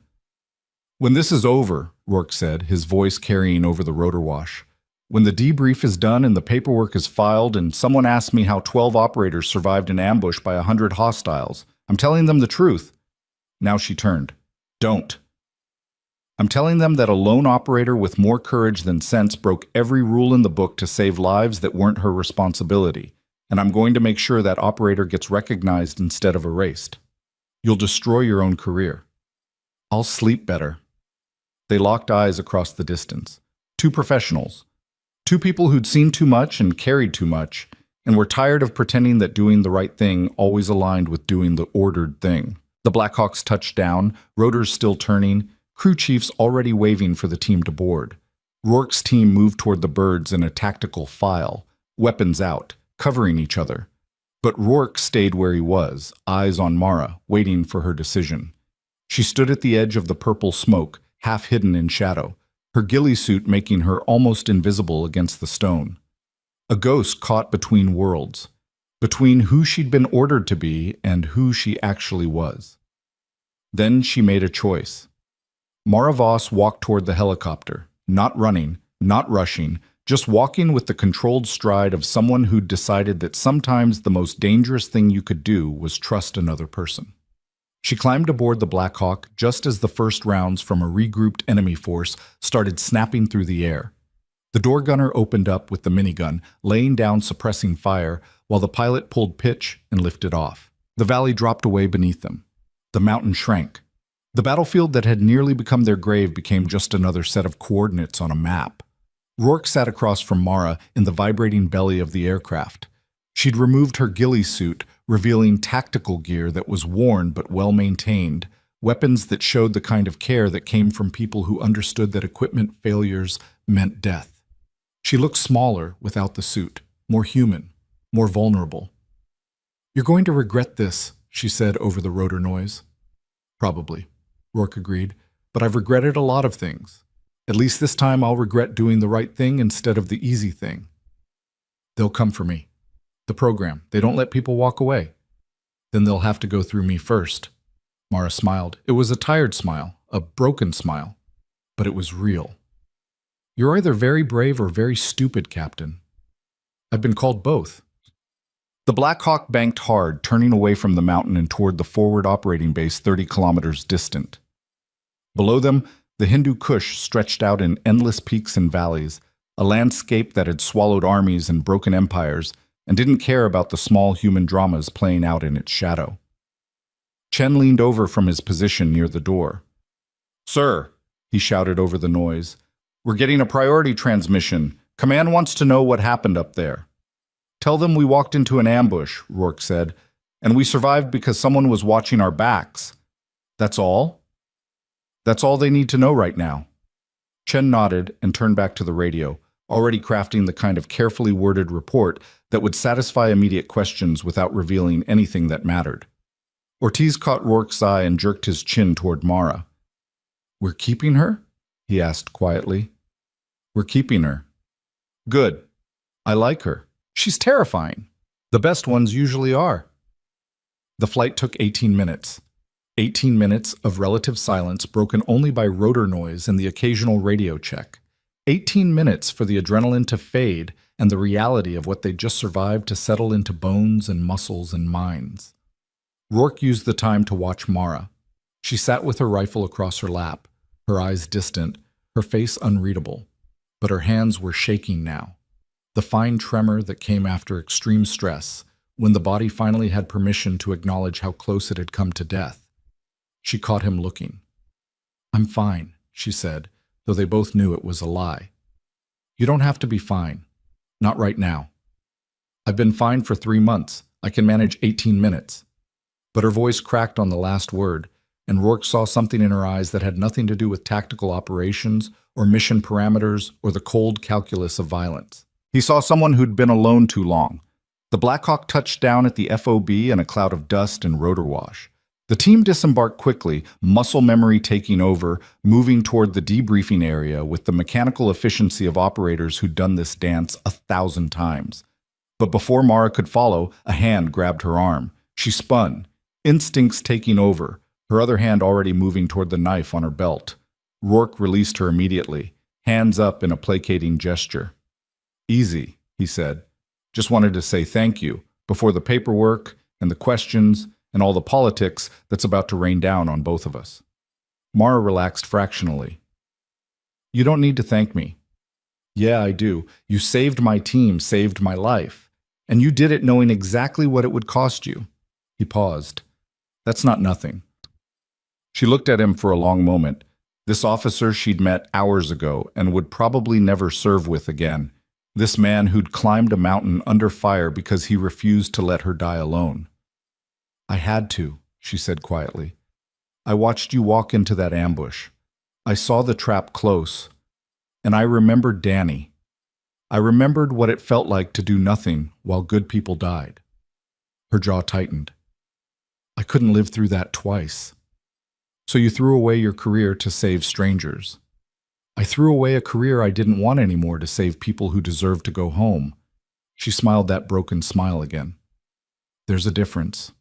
When this is over, Rourke said, his voice carrying over the rotor wash, When the debrief is done and the paperwork is filed and someone asks me how 12 operators survived an ambush by 100 hostiles, I'm telling them the truth. Now she turned. Don't. I'm telling them that a lone operator with more courage than sense broke every rule in the book to save lives that weren't her responsibility, and I'm going to make sure that operator gets recognized instead of erased. You'll destroy your own career. I'll sleep better. They locked eyes across the distance. Two professionals. Two people who'd seen too much and carried too much, and were tired of pretending that doing the right thing always aligned with doing the ordered thing. The Blackhawks touched down, rotors still turning, crew chiefs already waving for the team to board. Rourke's team moved toward the birds in a tactical file, weapons out, covering each other. But Rourke stayed where he was, eyes on Mara, waiting for her decision. She stood at the edge of the purple smoke, half hidden in shadow, her ghillie suit making her almost invisible against the stone. A ghost caught between worlds, between who she'd been ordered to be and who she actually was. Then she made a choice. Mara Voss walked toward the helicopter, not running, not rushing, just walking with the controlled stride of someone who'd decided that sometimes the most dangerous thing you could do was trust another person. She climbed aboard the Black Hawk just as the first rounds from a regrouped enemy force started snapping through the air. The door gunner opened up with the minigun, laying down suppressing fire, while the pilot pulled pitch and lifted off. The valley dropped away beneath them. The mountain shrank. The battlefield that had nearly become their grave became just another set of coordinates on a map. Rourke sat across from Mara in the vibrating belly of the aircraft. She'd removed her ghillie suit, revealing tactical gear that was worn but well-maintained, weapons that showed the kind of care that came from people who understood that equipment failures meant death. She looked smaller without the suit, more human, more vulnerable. "You're going to regret this," she said over the rotor noise. "Probably," Rourke agreed, "but I've regretted a lot of things. At least this time I'll regret doing the right thing instead of the easy thing. They'll come for me. The program, they don't let people walk away. Then they'll have to go through me first." Mara smiled. It was a tired smile, a broken smile, but it was real. "You're either very brave or very stupid, Captain." "I've been called both." The Black Hawk banked hard, turning away from the mountain and toward the forward operating base 30 kilometers distant. Below them, the Hindu Kush stretched out in endless peaks and valleys, a landscape that had swallowed armies and broken empires and didn't care about the small human dramas playing out in its shadow. Chen leaned over from his position near the door. "Sir," he shouted over the noise, "we're getting a priority transmission. Command wants to know what happened up there." "Tell them we walked into an ambush," Rourke said, "and we survived because someone was watching our backs. That's all? That's all they need to know right now." Chen nodded and turned back to the radio, already crafting the kind of carefully worded report that would satisfy immediate questions without revealing anything that mattered. Ortiz caught Rourke's eye and jerked his chin toward Mara. "We're keeping her?" he asked quietly. "We're keeping her." "Good. I like her. She's terrifying. The best ones usually are." The flight took 18 minutes. 18 minutes of relative silence broken only by rotor noise and the occasional radio check. 18 minutes for the adrenaline to fade and the reality of what they'd just survived to settle into bones and muscles and minds. Rourke used the time to watch Mara. She sat with her rifle across her lap, her eyes distant, her face unreadable. But her hands were shaking now. The fine tremor that came after extreme stress, when the body finally had permission to acknowledge how close it had come to death. She caught him looking. "I'm fine," she said, though they both knew it was a lie. "You don't have to be fine. Not right now. I've been fine for 3 months. I can manage 18 minutes. But her voice cracked on the last word, and Rourke saw something in her eyes that had nothing to do with tactical operations or mission parameters or the cold calculus of violence. He saw someone who'd been alone too long. The Black Hawk touched down at the FOB in a cloud of dust and rotor wash. The team disembarked quickly, muscle memory taking over, moving toward the debriefing area with the mechanical efficiency of operators who'd done this dance 1,000 times. But before Mara could follow, a hand grabbed her arm. She spun, instincts taking over, her other hand already moving toward the knife on her belt. Rourke released her immediately, hands up in a placating gesture. Easy, he said. Just wanted to say thank you before the paperwork and the questions and all the politics that's about to rain down on both of us. Mara relaxed fractionally. You don't need to thank me. Yeah, I do. You saved my team, saved my life. And you did it knowing exactly what it would cost you. He paused. That's not nothing. She looked at him for a long moment. This officer she'd met hours ago and would probably never serve with again. This man who'd climbed a mountain under fire because he refused to let her die alone. I had to, she said quietly. I watched you walk into that ambush. I saw the trap close. And I remembered Danny. I remembered what it felt like to do nothing while good people died. Her jaw tightened. I couldn't live through that twice. So you threw away your career to save strangers. I threw away a career I didn't want anymore to save people who deserved to go home. She smiled that broken smile again. There's a difference.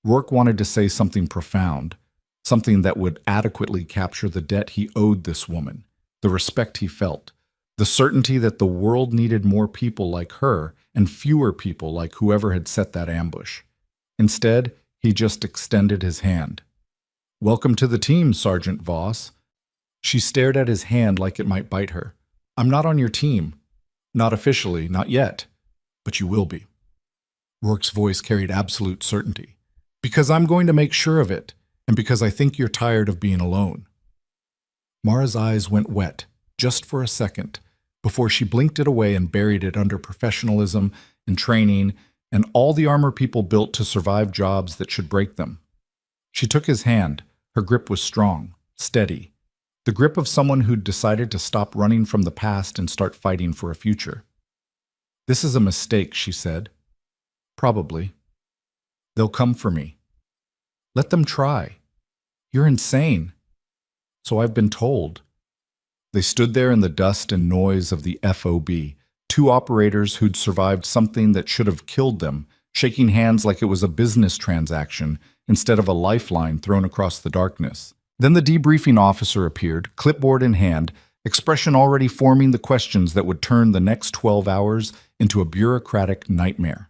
Rourke wanted to say something profound, something that would adequately capture the debt he owed this woman, the respect he felt, the certainty that the world needed more people like her and fewer people like whoever had set that ambush. Instead, he just extended his hand. Welcome to the team, Sergeant Voss. She stared at his hand like it might bite her. I'm not on your team. Not officially, not yet. But you will be. Rourke's voice carried absolute certainty. Because I'm going to make sure of it, and because I think you're tired of being alone. Mara's eyes went wet, just for a second, before she blinked it away and buried it under professionalism and training and all the armor people built to survive jobs that should break them. She took his hand. Her grip was strong, steady. The grip of someone who'd decided to stop running from the past and start fighting for a future. This is a mistake, she said. Probably. They'll come for me. Let them try. You're insane. So I've been told. They stood there in the dust and noise of the FOB, two operators who'd survived something that should have killed them, shaking hands like it was a business transaction instead of a lifeline thrown across the darkness. Then the debriefing officer appeared, clipboard in hand, expression already forming the questions that would turn the next 12 hours into a bureaucratic nightmare.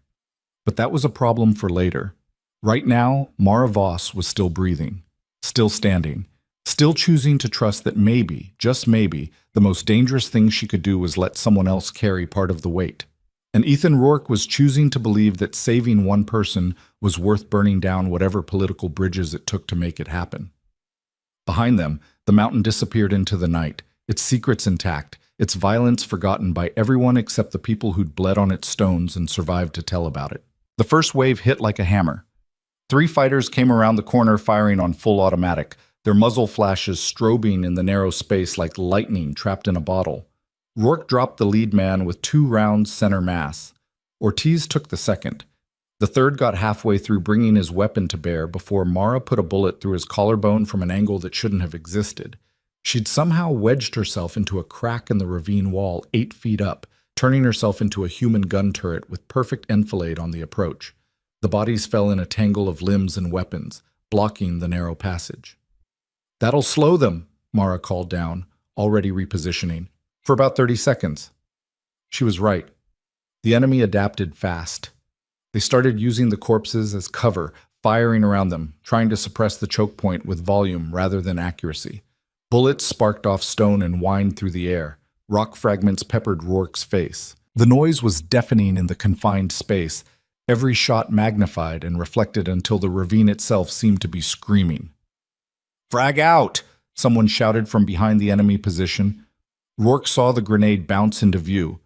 But that was a problem for later. Right now, Mara Voss was still breathing, still standing, still choosing to trust that maybe, just maybe, the most dangerous thing she could do was let someone else carry part of the weight. And Ethan Rourke was choosing to believe that saving one person was worth burning down whatever political bridges it took to make it happen. Behind them, the mountain disappeared into the night, its secrets intact, its violence forgotten by everyone except the people who'd bled on its stones and survived to tell about it. The first wave hit like a hammer. 3 fighters came around the corner firing on full automatic, their muzzle flashes strobing in the narrow space like lightning trapped in a bottle. Rourke dropped the lead man with 2 rounds center mass. Ortiz took the second. The third got halfway through bringing his weapon to bear before Mara put a bullet through his collarbone from an angle that shouldn't have existed. She'd somehow wedged herself into a crack in the ravine wall 8 feet up, turning herself into a human gun turret with perfect enfilade on the approach. The bodies fell in a tangle of limbs and weapons, blocking the narrow passage. That'll slow them, Mara called down, already repositioning. For about 30 seconds. She was right. The enemy adapted fast. They started using the corpses as cover, firing around them, trying to suppress the choke point with volume rather than accuracy. Bullets sparked off stone and whined through the air. Rock fragments peppered Rourke's face. The noise was deafening in the confined space, every shot magnified and reflected until the ravine itself seemed to be screaming. Frag out! Someone shouted from behind the enemy position. Rourke saw the grenade bounce into view,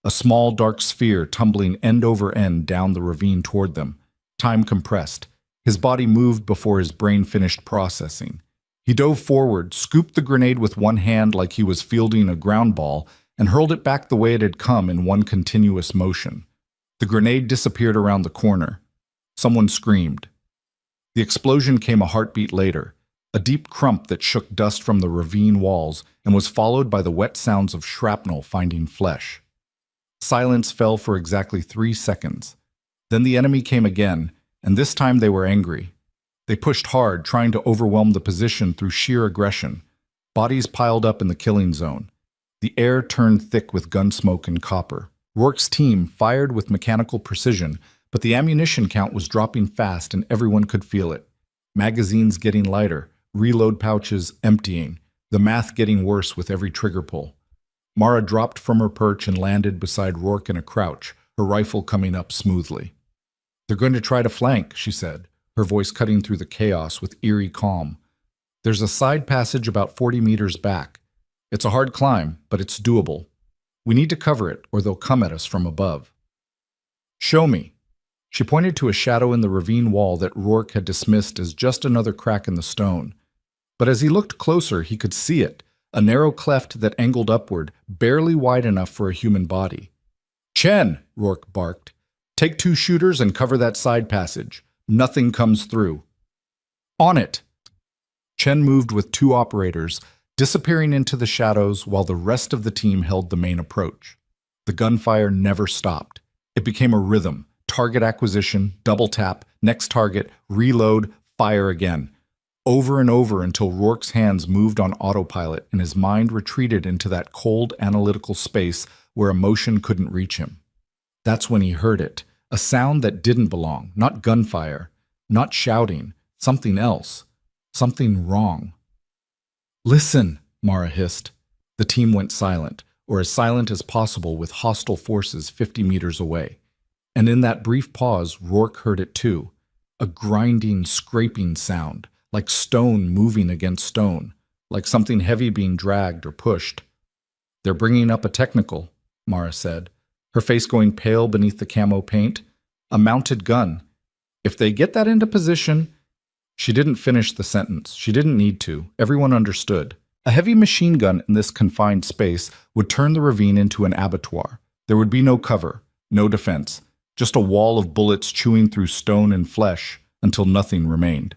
a small dark sphere tumbling end over end down the ravine toward them. Time compressed. His body moved before his brain finished processing. He dove forward, scooped the grenade with one hand like he was fielding a ground ball, and hurled it back the way it had come in one continuous motion. The grenade disappeared around the corner. Someone screamed. The explosion came a heartbeat later, a deep crump that shook dust from the ravine walls and was followed by the wet sounds of shrapnel finding flesh. Silence fell for exactly 3 seconds. Then the enemy came again, and this time they were angry. They pushed hard, trying to overwhelm the position through sheer aggression. Bodies piled up in the killing zone. The air turned thick with gun smoke and copper. Rourke's team fired with mechanical precision, but the ammunition count was dropping fast and everyone could feel it. Magazines getting lighter, reload pouches emptying, the math getting worse with every trigger pull. Mara dropped from her perch and landed beside Rourke in a crouch, her rifle coming up smoothly. "They're going to try to flank," she said, her voice cutting through the chaos with eerie calm. "There's a side passage about 40 meters back. It's a hard climb, but it's doable. We need to cover it, or they'll come at us from above." "Show me." She pointed to a shadow in the ravine wall that Rourke had dismissed as just another crack in the stone. But as he looked closer, he could see it, a narrow cleft that angled upward, barely wide enough for a human body. "Chen," Rourke barked, "take 2 shooters and cover that side passage. Nothing comes through." "On it!" Chen moved with 2 operators, disappearing into the shadows while the rest of the team held the main approach. The gunfire never stopped. It became a rhythm: target acquisition, double tap, next target, reload, fire again. Over and over until Rourke's hands moved on autopilot and his mind retreated into that cold, analytical space where emotion couldn't reach him. That's when he heard it, a sound that didn't belong, not gunfire, not shouting, something else, something wrong. "Listen," Mara hissed. The team went silent, or as silent as possible with hostile forces 50 meters away. And in that brief pause, Rourke heard it too, a grinding, scraping sound, like stone moving against stone, like something heavy being dragged or pushed. "They're bringing up a technical," Mara said, her face going pale beneath the camo paint. "A mounted gun. If they get that into position—" She didn't finish the sentence. She didn't need to. Everyone understood. A heavy machine gun in this confined space would turn the ravine into an abattoir. There would be no cover, no defense, just a wall of bullets chewing through stone and flesh until nothing remained.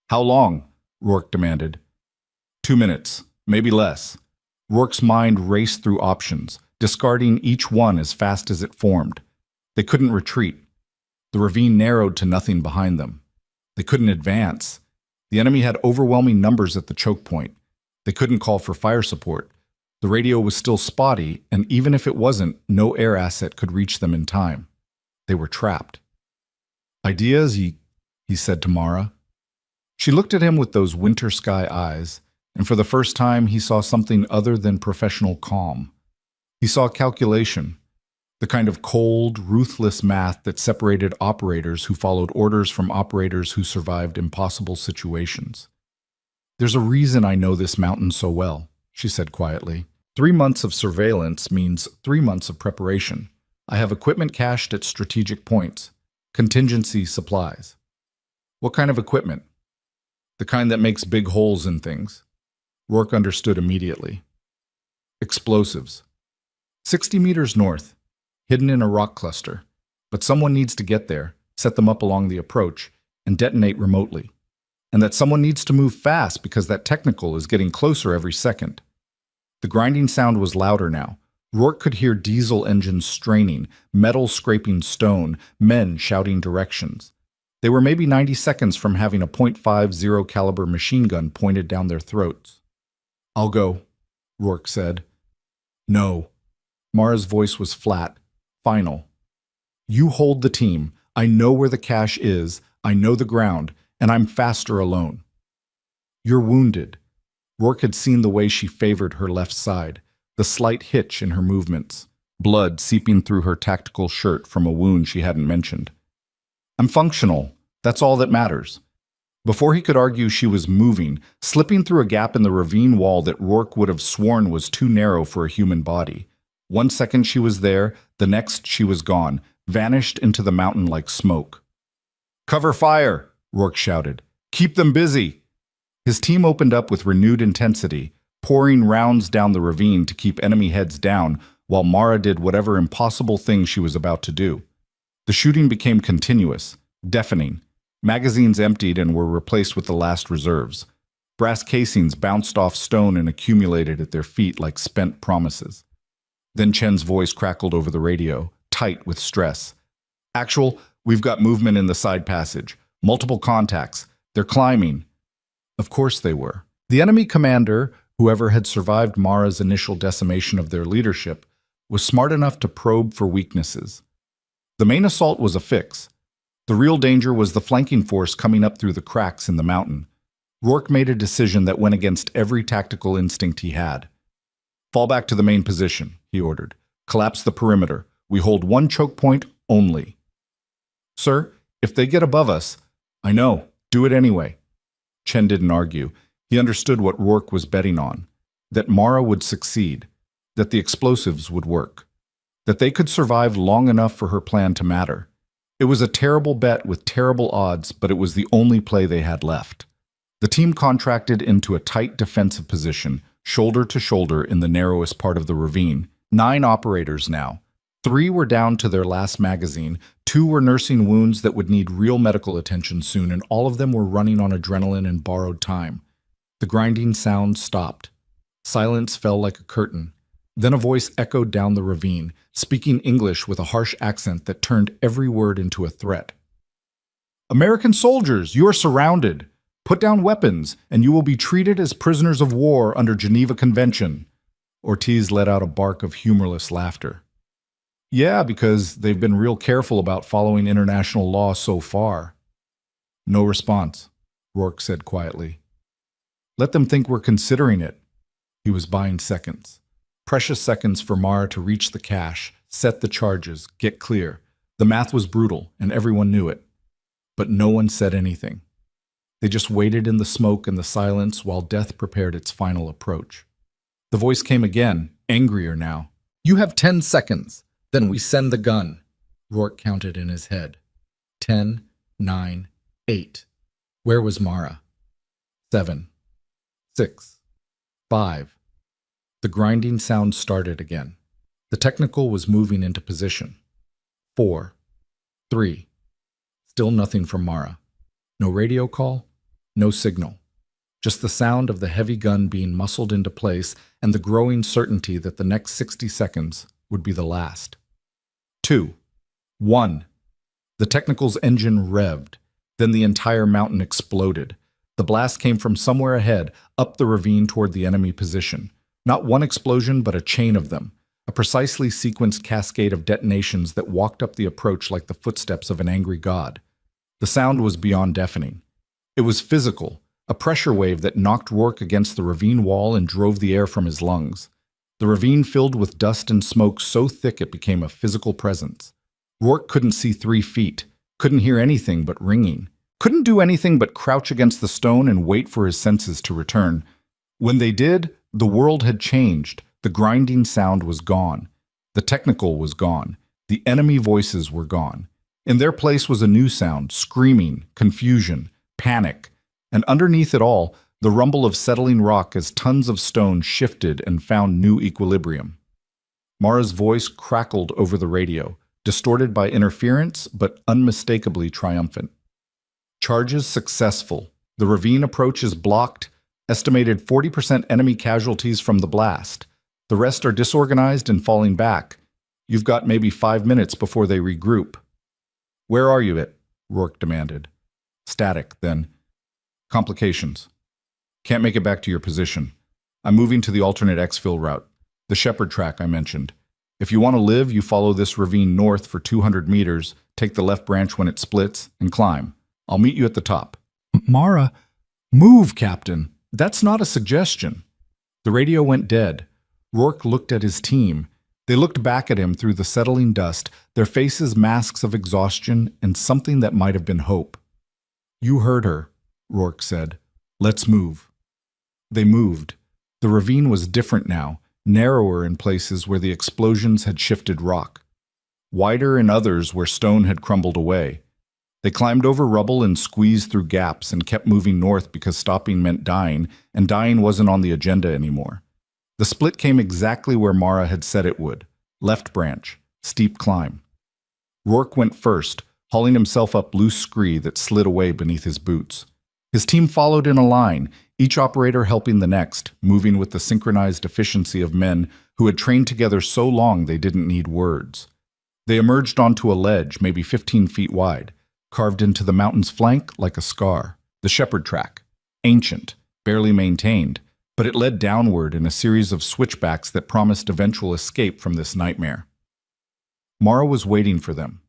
"How long?" Rourke demanded. 2 minutes, maybe less. Rourke's mind raced through options, discarding each one as fast as it formed. They couldn't retreat. The ravine narrowed to nothing behind them. They couldn't advance. The enemy had overwhelming numbers at the choke point. They couldn't call for fire support. The radio was still spotty, and even if it wasn't, no air asset could reach them in time. They were trapped. "Ideas, he said to Mara. She looked at him with those winter sky eyes, and for the first time he saw something other than professional calm. He saw calculation, the kind of cold, ruthless math that separated operators who followed orders from operators who survived impossible situations. "There's a reason I know this mountain so well," she said quietly. 3 months of surveillance means 3 months of preparation. I have equipment cached at strategic points, contingency supplies." "What kind of equipment?" "The kind that makes big holes in things." Rourke understood immediately. "Explosives. 60 meters north, hidden in a rock cluster. But someone needs to get there, set them up along the approach, and detonate remotely. And that someone needs to move fast because that technical is getting closer every second." The grinding sound was louder now. Rourke could hear diesel engines straining, metal scraping stone, men shouting directions. They were maybe 90 seconds from having a .50 caliber machine gun pointed down their throats. "I'll go," Rourke said. "No." Mara's voice was flat, final. "You hold the team. I know where the cache is, I know the ground, and I'm faster alone." "You're wounded." Rourke had seen the way she favored her left side, the slight hitch in her movements, blood seeping through her tactical shirt from a wound she hadn't mentioned. "I'm functional. That's all that matters." Before he could argue, she was moving, slipping through a gap in the ravine wall that Rourke would have sworn was too narrow for a human body. 1 second she was there, the next she was gone, vanished into the mountain like smoke. "Cover fire!" Rourke shouted. "Keep them busy!" His team opened up with renewed intensity, pouring rounds down the ravine to keep enemy heads down while Mara did whatever impossible thing she was about to do. The shooting became continuous, deafening. Magazines emptied and were replaced with the last reserves. Brass casings bounced off stone and accumulated at their feet like spent promises. Then Chen's voice crackled over the radio, tight with stress. "Actual, we've got movement in the side passage. Multiple contacts. They're climbing." Of course they were. The enemy commander, Whoever had survived Mara's initial decimation of their leadership was smart enough to probe for weaknesses. The main assault was a fix. The real danger was the flanking force coming up through the cracks in the mountain. Rourke made a decision that went against every tactical instinct he had. "Fall back to the main position," he ordered. "Collapse the perimeter. We hold one choke point only." "Sir, if they get above us—" "I know. Do it anyway." Chen didn't argue. He understood what Rourke was betting on. That Mara would succeed. That the explosives would work. That they could survive long enough for her plan to matter. It was a terrible bet with terrible odds, but it was the only play they had left. The team contracted into a tight defensive position, shoulder to shoulder in the narrowest part of the ravine. 9 operators now. 3 were down to their last magazine, 2 were nursing wounds that would need real medical attention soon, and all of them were running on adrenaline and borrowed time. The grinding sound stopped. Silence fell like a curtain. Then a voice echoed down the ravine, speaking English with a harsh accent that turned every word into a threat. "American soldiers, you are surrounded. Put down weapons, and you will be treated as prisoners of war under Geneva Convention." Ortiz let out a bark of humorless laughter. "Yeah, because they've been real careful about following international law so far." No response, Rourke said quietly. "Let them think we're considering it." He was buying seconds. Precious seconds for Mara to reach the cache, set the charges, get clear. The math was brutal, and everyone knew it. But no one said anything. They just waited in the smoke and the silence while death prepared its final approach. The voice came again, angrier now. "You have 10 seconds. Then we send the gun." Rourke counted in his head. 10, 9, 8. Where was Mara? 7, 6, 5. The grinding sound started again. The technical was moving into position. 4, 3. Still nothing from Mara. No radio call, no signal. Just the sound of the heavy gun being muscled into place and the growing certainty that the next 60 seconds would be the last. 2, 1. The technical's engine revved. Then the entire mountain exploded. The blast came from somewhere ahead, up the ravine toward the enemy position. Not one explosion, but a chain of them. A precisely sequenced cascade of detonations that walked up the approach like the footsteps of an angry god. The sound was beyond deafening. It was physical, a pressure wave that knocked Rourke against the ravine wall and drove the air from his lungs. The ravine filled with dust and smoke so thick it became a physical presence. Rourke couldn't see 3 feet, couldn't hear anything but ringing, couldn't do anything but crouch against the stone and wait for his senses to return. When they did, the world had changed. The grinding sound was gone. The technical was gone. The enemy voices were gone. In their place was a new sound, screaming, confusion, panic, and underneath it all, the rumble of settling rock as tons of stone shifted and found new equilibrium. Mara's voice crackled over the radio, distorted by interference, but unmistakably triumphant. "Charges successful. The ravine approach is blocked. Estimated 40% enemy casualties from the blast. The rest are disorganized and falling back. You've got maybe 5 minutes before they regroup." "Where are you at?" Rourke demanded. Static, then. "Complications. Can't make it back to your position. I'm moving to the alternate exfil route, the shepherd track I mentioned. If you want to live, you follow this ravine north for 200 meters, take the left branch when it splits, and climb. I'll meet you at the top." "Mara, move, Captain. That's not a suggestion." The radio went dead. Rourke looked at his team. They looked back at him through the settling dust, their faces masks of exhaustion and something that might have been hope. "You heard her," Rourke said. "Let's move." They moved. The ravine was different now, narrower in places where the explosions had shifted rock, wider in others where stone had crumbled away. They climbed over rubble and squeezed through gaps and kept moving north because stopping meant dying, and dying wasn't on the agenda anymore. The split came exactly where Mara had said it would. Left branch, steep climb. Rourke went first, hauling himself up loose scree that slid away beneath his boots. His team followed in a line, each operator helping the next, moving with the synchronized efficiency of men who had trained together so long they didn't need words. They emerged onto a ledge, maybe 15 feet wide, carved into the mountain's flank like a scar. The shepherd track, ancient, barely maintained, but it led downward in a series of switchbacks that promised eventual escape from this nightmare. Mara was waiting for them.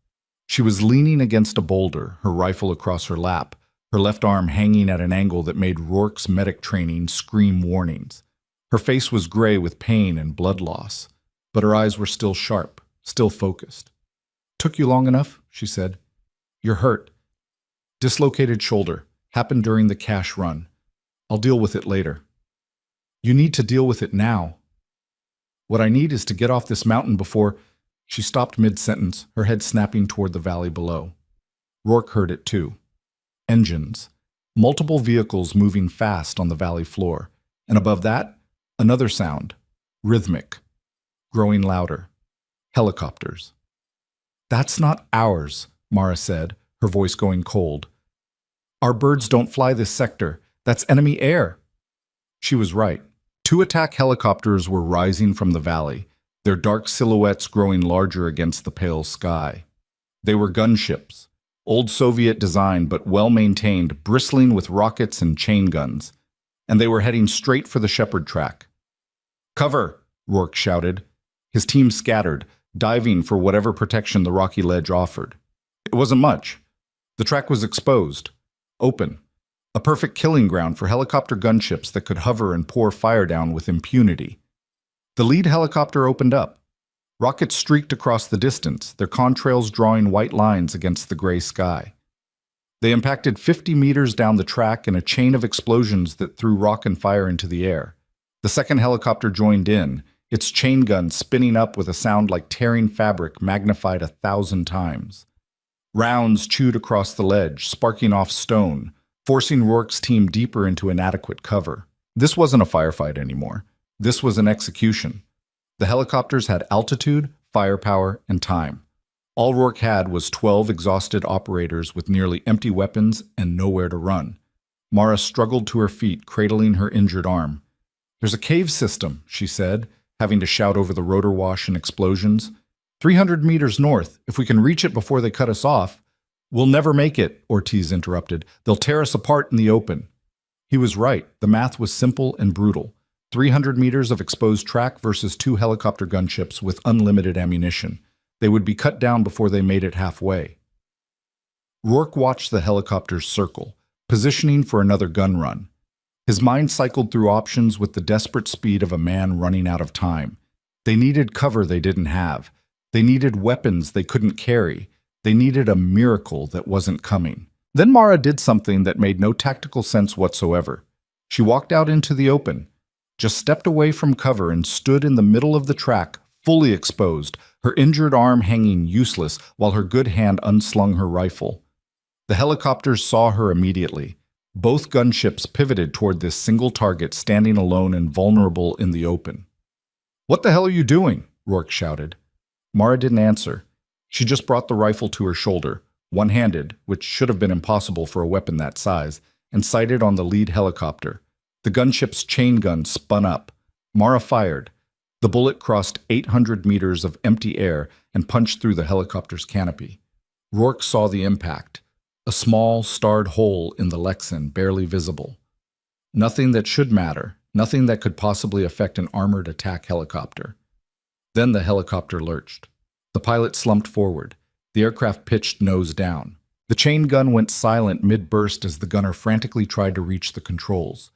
She was leaning against a boulder, her rifle across her lap, her left arm hanging at an angle that made Rourke's medic training scream warnings. Her face was gray with pain and blood loss, but her eyes were still sharp, still focused. "Took you long enough?" she said. "You're hurt. Dislocated shoulder. Happened during the cash run. I'll deal with it later." "You need to deal with it now." "What I need is to get off this mountain before—" She stopped mid-sentence, her head snapping toward the valley below. Rourke heard it too. Engines. Multiple vehicles moving fast on the valley floor. And above that, another sound. Rhythmic. Growing louder. Helicopters. "That's not ours," Mara said, her voice going cold. "Our birds don't fly this sector. That's enemy air." She was right. 2 attack helicopters were rising from the valley, their dark silhouettes growing larger against the pale sky. They were gunships, old Soviet design but well-maintained, bristling with rockets and chain guns, and they were heading straight for the shepherd track. "Cover!" Rourke shouted. His team scattered, diving for whatever protection the rocky ledge offered. It wasn't much. The track was exposed, open, a perfect killing ground for helicopter gunships that could hover and pour fire down with impunity. The lead helicopter opened up. Rockets streaked across the distance, their contrails drawing white lines against the gray sky. They impacted 50 meters down the track in a chain of explosions that threw rock and fire into the air. The second helicopter joined in, its chain gun spinning up with a sound like tearing fabric magnified 1,000 times. Rounds chewed across the ledge, sparking off stone, forcing Rourke's team deeper into inadequate cover. This wasn't a firefight anymore. This was an execution. The helicopters had altitude, firepower, and time. All Rourke had was 12 exhausted operators with nearly empty weapons and nowhere to run. Mara struggled to her feet, cradling her injured arm. "There's a cave system," she said, having to shout over the rotor wash and explosions. 300 meters north. If we can reach it before they cut us off." "We'll never make it," Ortiz interrupted. "They'll tear us apart in the open." He was right. The math was simple and brutal. 300 meters of exposed track versus 2 helicopter gunships with unlimited ammunition. They would be cut down before they made it halfway. Rourke watched the helicopters circle, positioning for another gun run. His mind cycled through options with the desperate speed of a man running out of time. They needed cover they didn't have. They needed weapons they couldn't carry. They needed a miracle that wasn't coming. Then Mara did something that made no tactical sense whatsoever. She walked out into the open, just stepped away from cover and stood in the middle of the track, fully exposed, her injured arm hanging useless while her good hand unslung her rifle. The helicopters saw her immediately. Both gunships pivoted toward this single target standing alone and vulnerable in the open. "What the hell are you doing?" Rourke shouted. Mara didn't answer. She just brought the rifle to her shoulder, one-handed, which should have been impossible for a weapon that size, and sighted on the lead helicopter. The gunship's chain gun spun up. Mara fired. The bullet crossed 800 meters of empty air and punched through the helicopter's canopy. Rourke saw the impact. A small, starred hole in the Lexan, barely visible. Nothing that should matter, nothing that could possibly affect an armored attack helicopter. Then the helicopter lurched. The pilot slumped forward. The aircraft pitched nose down. The chain gun went silent mid-burst as the gunner frantically tried to reach the controls.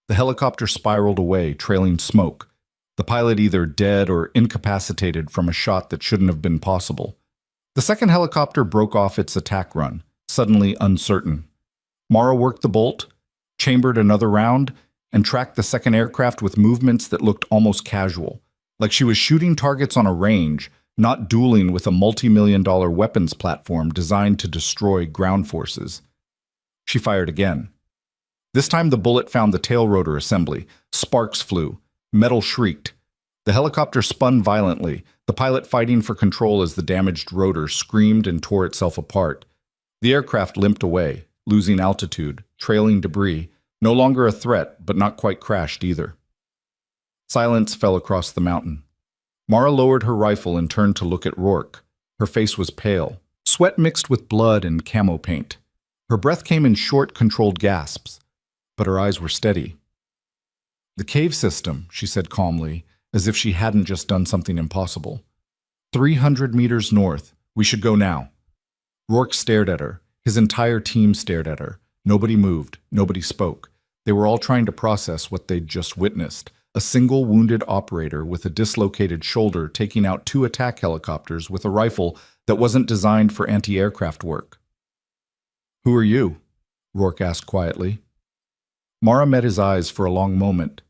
The helicopter spiraled away, trailing smoke. The pilot either dead or incapacitated from a shot that shouldn't have been possible. The second helicopter broke off its attack run, suddenly uncertain. Mara worked the bolt, chambered another round, and tracked the second aircraft with movements that looked almost casual, like she was shooting targets on a range, not dueling with a multi-million-dollar weapons platform designed to destroy ground forces. She fired again. This time the bullet found the tail rotor assembly. Sparks flew. Metal shrieked. The helicopter spun violently, the pilot fighting for control as the damaged rotor screamed and tore itself apart. The aircraft limped away, losing altitude, trailing debris, no longer a threat, but not quite crashed either. Silence fell across the mountain. Mara lowered her rifle and turned to look at Rourke. Her face was pale, sweat mixed with blood and camo paint. Her breath came in short, controlled gasps, but her eyes were steady. The cave system, she said calmly, as if she hadn't just done something impossible. 300 meters north. We should go now. Rourke stared at her. His entire team stared at her. Nobody moved. Nobody spoke. They were all trying to process what they'd just witnessed. A single wounded operator with a dislocated shoulder taking out 2 attack helicopters with a rifle that wasn't designed for anti-aircraft work. "Who are you?" Rourke asked quietly. Mara met his eyes for a long moment.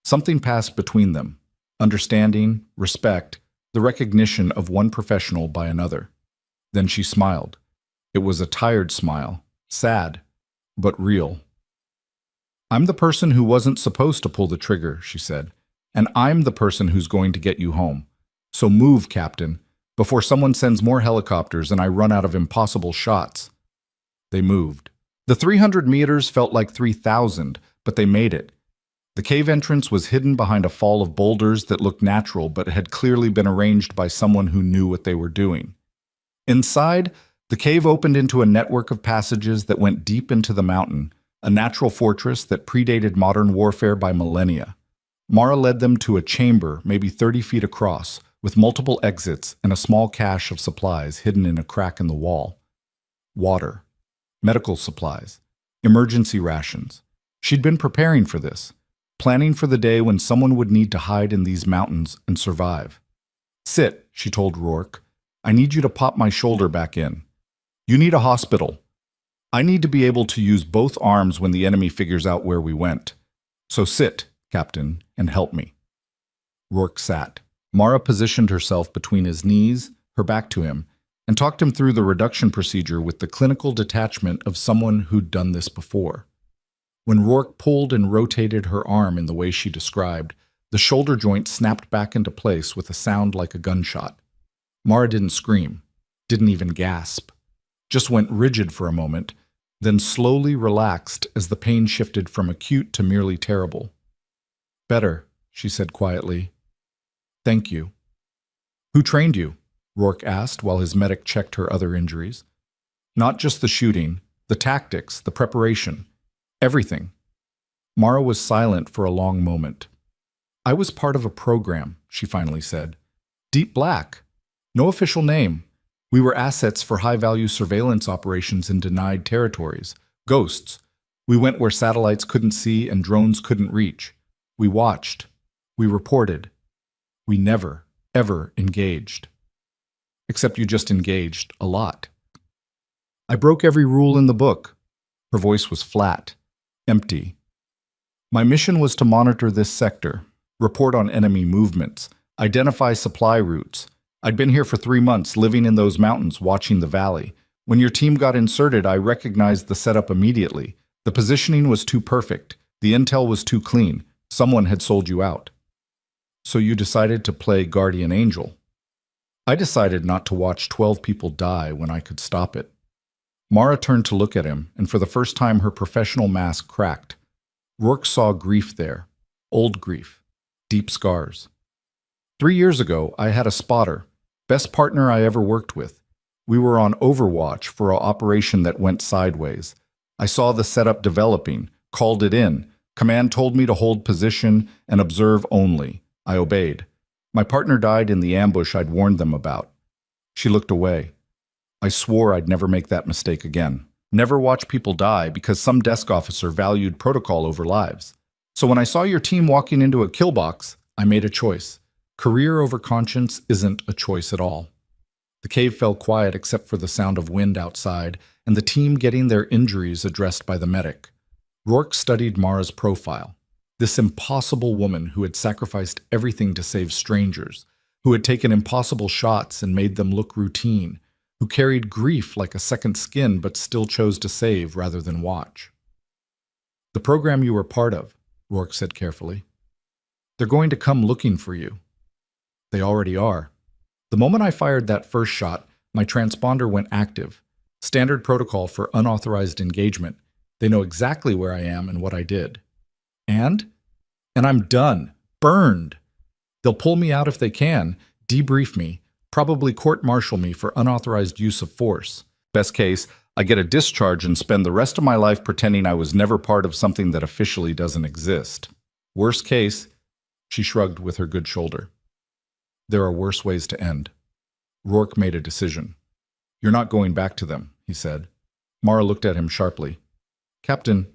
Something passed between them. Understanding, respect, the recognition of one professional by another. Then she smiled. It was a tired smile, sad, but real. "I'm the person who wasn't supposed to pull the trigger," she said, "and I'm the person who's going to get you home. So move, Captain, before someone sends more helicopters and I run out of impossible shots." They moved. The 300 meters felt like 3,000, but they made it. The cave entrance was hidden behind a fall of boulders that looked natural but had clearly been arranged by someone who knew what they were doing. Inside, the cave opened into a network of passages that went deep into the mountain, a natural fortress that predated modern warfare by millennia. Mara led them to a chamber maybe 30 feet across, with multiple exits and a small cache of supplies hidden in a crack in the wall. Water, medical supplies, emergency rations. She'd been preparing for this, planning for the day when someone would need to hide in these mountains and survive. "Sit," she told Rourke. "I need you to pop my shoulder back in. You need a hospital. I need to be able to use both arms when the enemy figures out where we went. So sit, Captain, and help me." Rourke sat. Mara positioned herself between his knees, her back to him, and talked him through the reduction procedure with the clinical detachment of someone who'd done this before. When Rourke pulled and rotated her arm in the way she described, the shoulder joint snapped back into place with a sound like a gunshot. Mara didn't scream, didn't even gasp, just went rigid for a moment, then slowly relaxed as the pain shifted from acute to merely terrible. "Better," she said quietly. "Thank you." "Who trained you?" Rourke asked while his medic checked her other injuries. "Not just the shooting, the tactics, the preparation, everything." Mara was silent for a long moment. "I was part of a program," she finally said. "Deep Black. No official name. We were assets for high-value surveillance operations in denied territories. Ghosts. We went where satellites couldn't see and drones couldn't reach. We watched. We reported. We never, ever engaged. Except you just engaged a lot. I broke every rule in the book." Her voice was flat, empty. "My mission was to monitor this sector, report on enemy movements, identify supply routes. I'd been here for 3 months, living in those mountains, watching the valley. When your team got inserted, I recognized the setup immediately. The positioning was too perfect. The intel was too clean. Someone had sold you out. So you decided to play guardian angel." "I decided not to watch 12 people die when I could stop it." Mara turned to look at him, and for the first time her professional mask cracked. Rourke saw grief there. Old grief. Deep scars. 3 years ago, I had a spotter. Best partner I ever worked with. We were on overwatch for an operation that went sideways. I saw the setup developing, called it in. Command told me to hold position and observe only. I obeyed. My partner died in the ambush I'd warned them about. She looked away. I swore I'd never make that mistake again. Never watch people die because some desk officer valued protocol over lives. So when I saw your team walking into a kill box, I made a choice. Career over conscience isn't a choice at all. The cave fell quiet except for the sound of wind outside and the team getting their injuries addressed by the medic. Rourke studied Mara's profile. This impossible woman who had sacrificed everything to save strangers, who had taken impossible shots and made them look routine, who carried grief like a second skin but still chose to save rather than watch. "The program you were part of," Rourke said carefully. "They're going to come looking for you. They already are. The moment I fired that first shot, my transponder went active. Standard protocol for unauthorized engagement. They know exactly where I am and what I did. And I'm done. Burned. They'll pull me out if they can, debrief me, probably court-martial me for unauthorized use of force. Best case, I get a discharge and spend the rest of my life pretending I was never part of something that officially doesn't exist." Worst case, she shrugged with her good shoulder. There are worse ways to end. Rourke made a decision. You're not going back to them, he said. Mara looked at him sharply. Captain,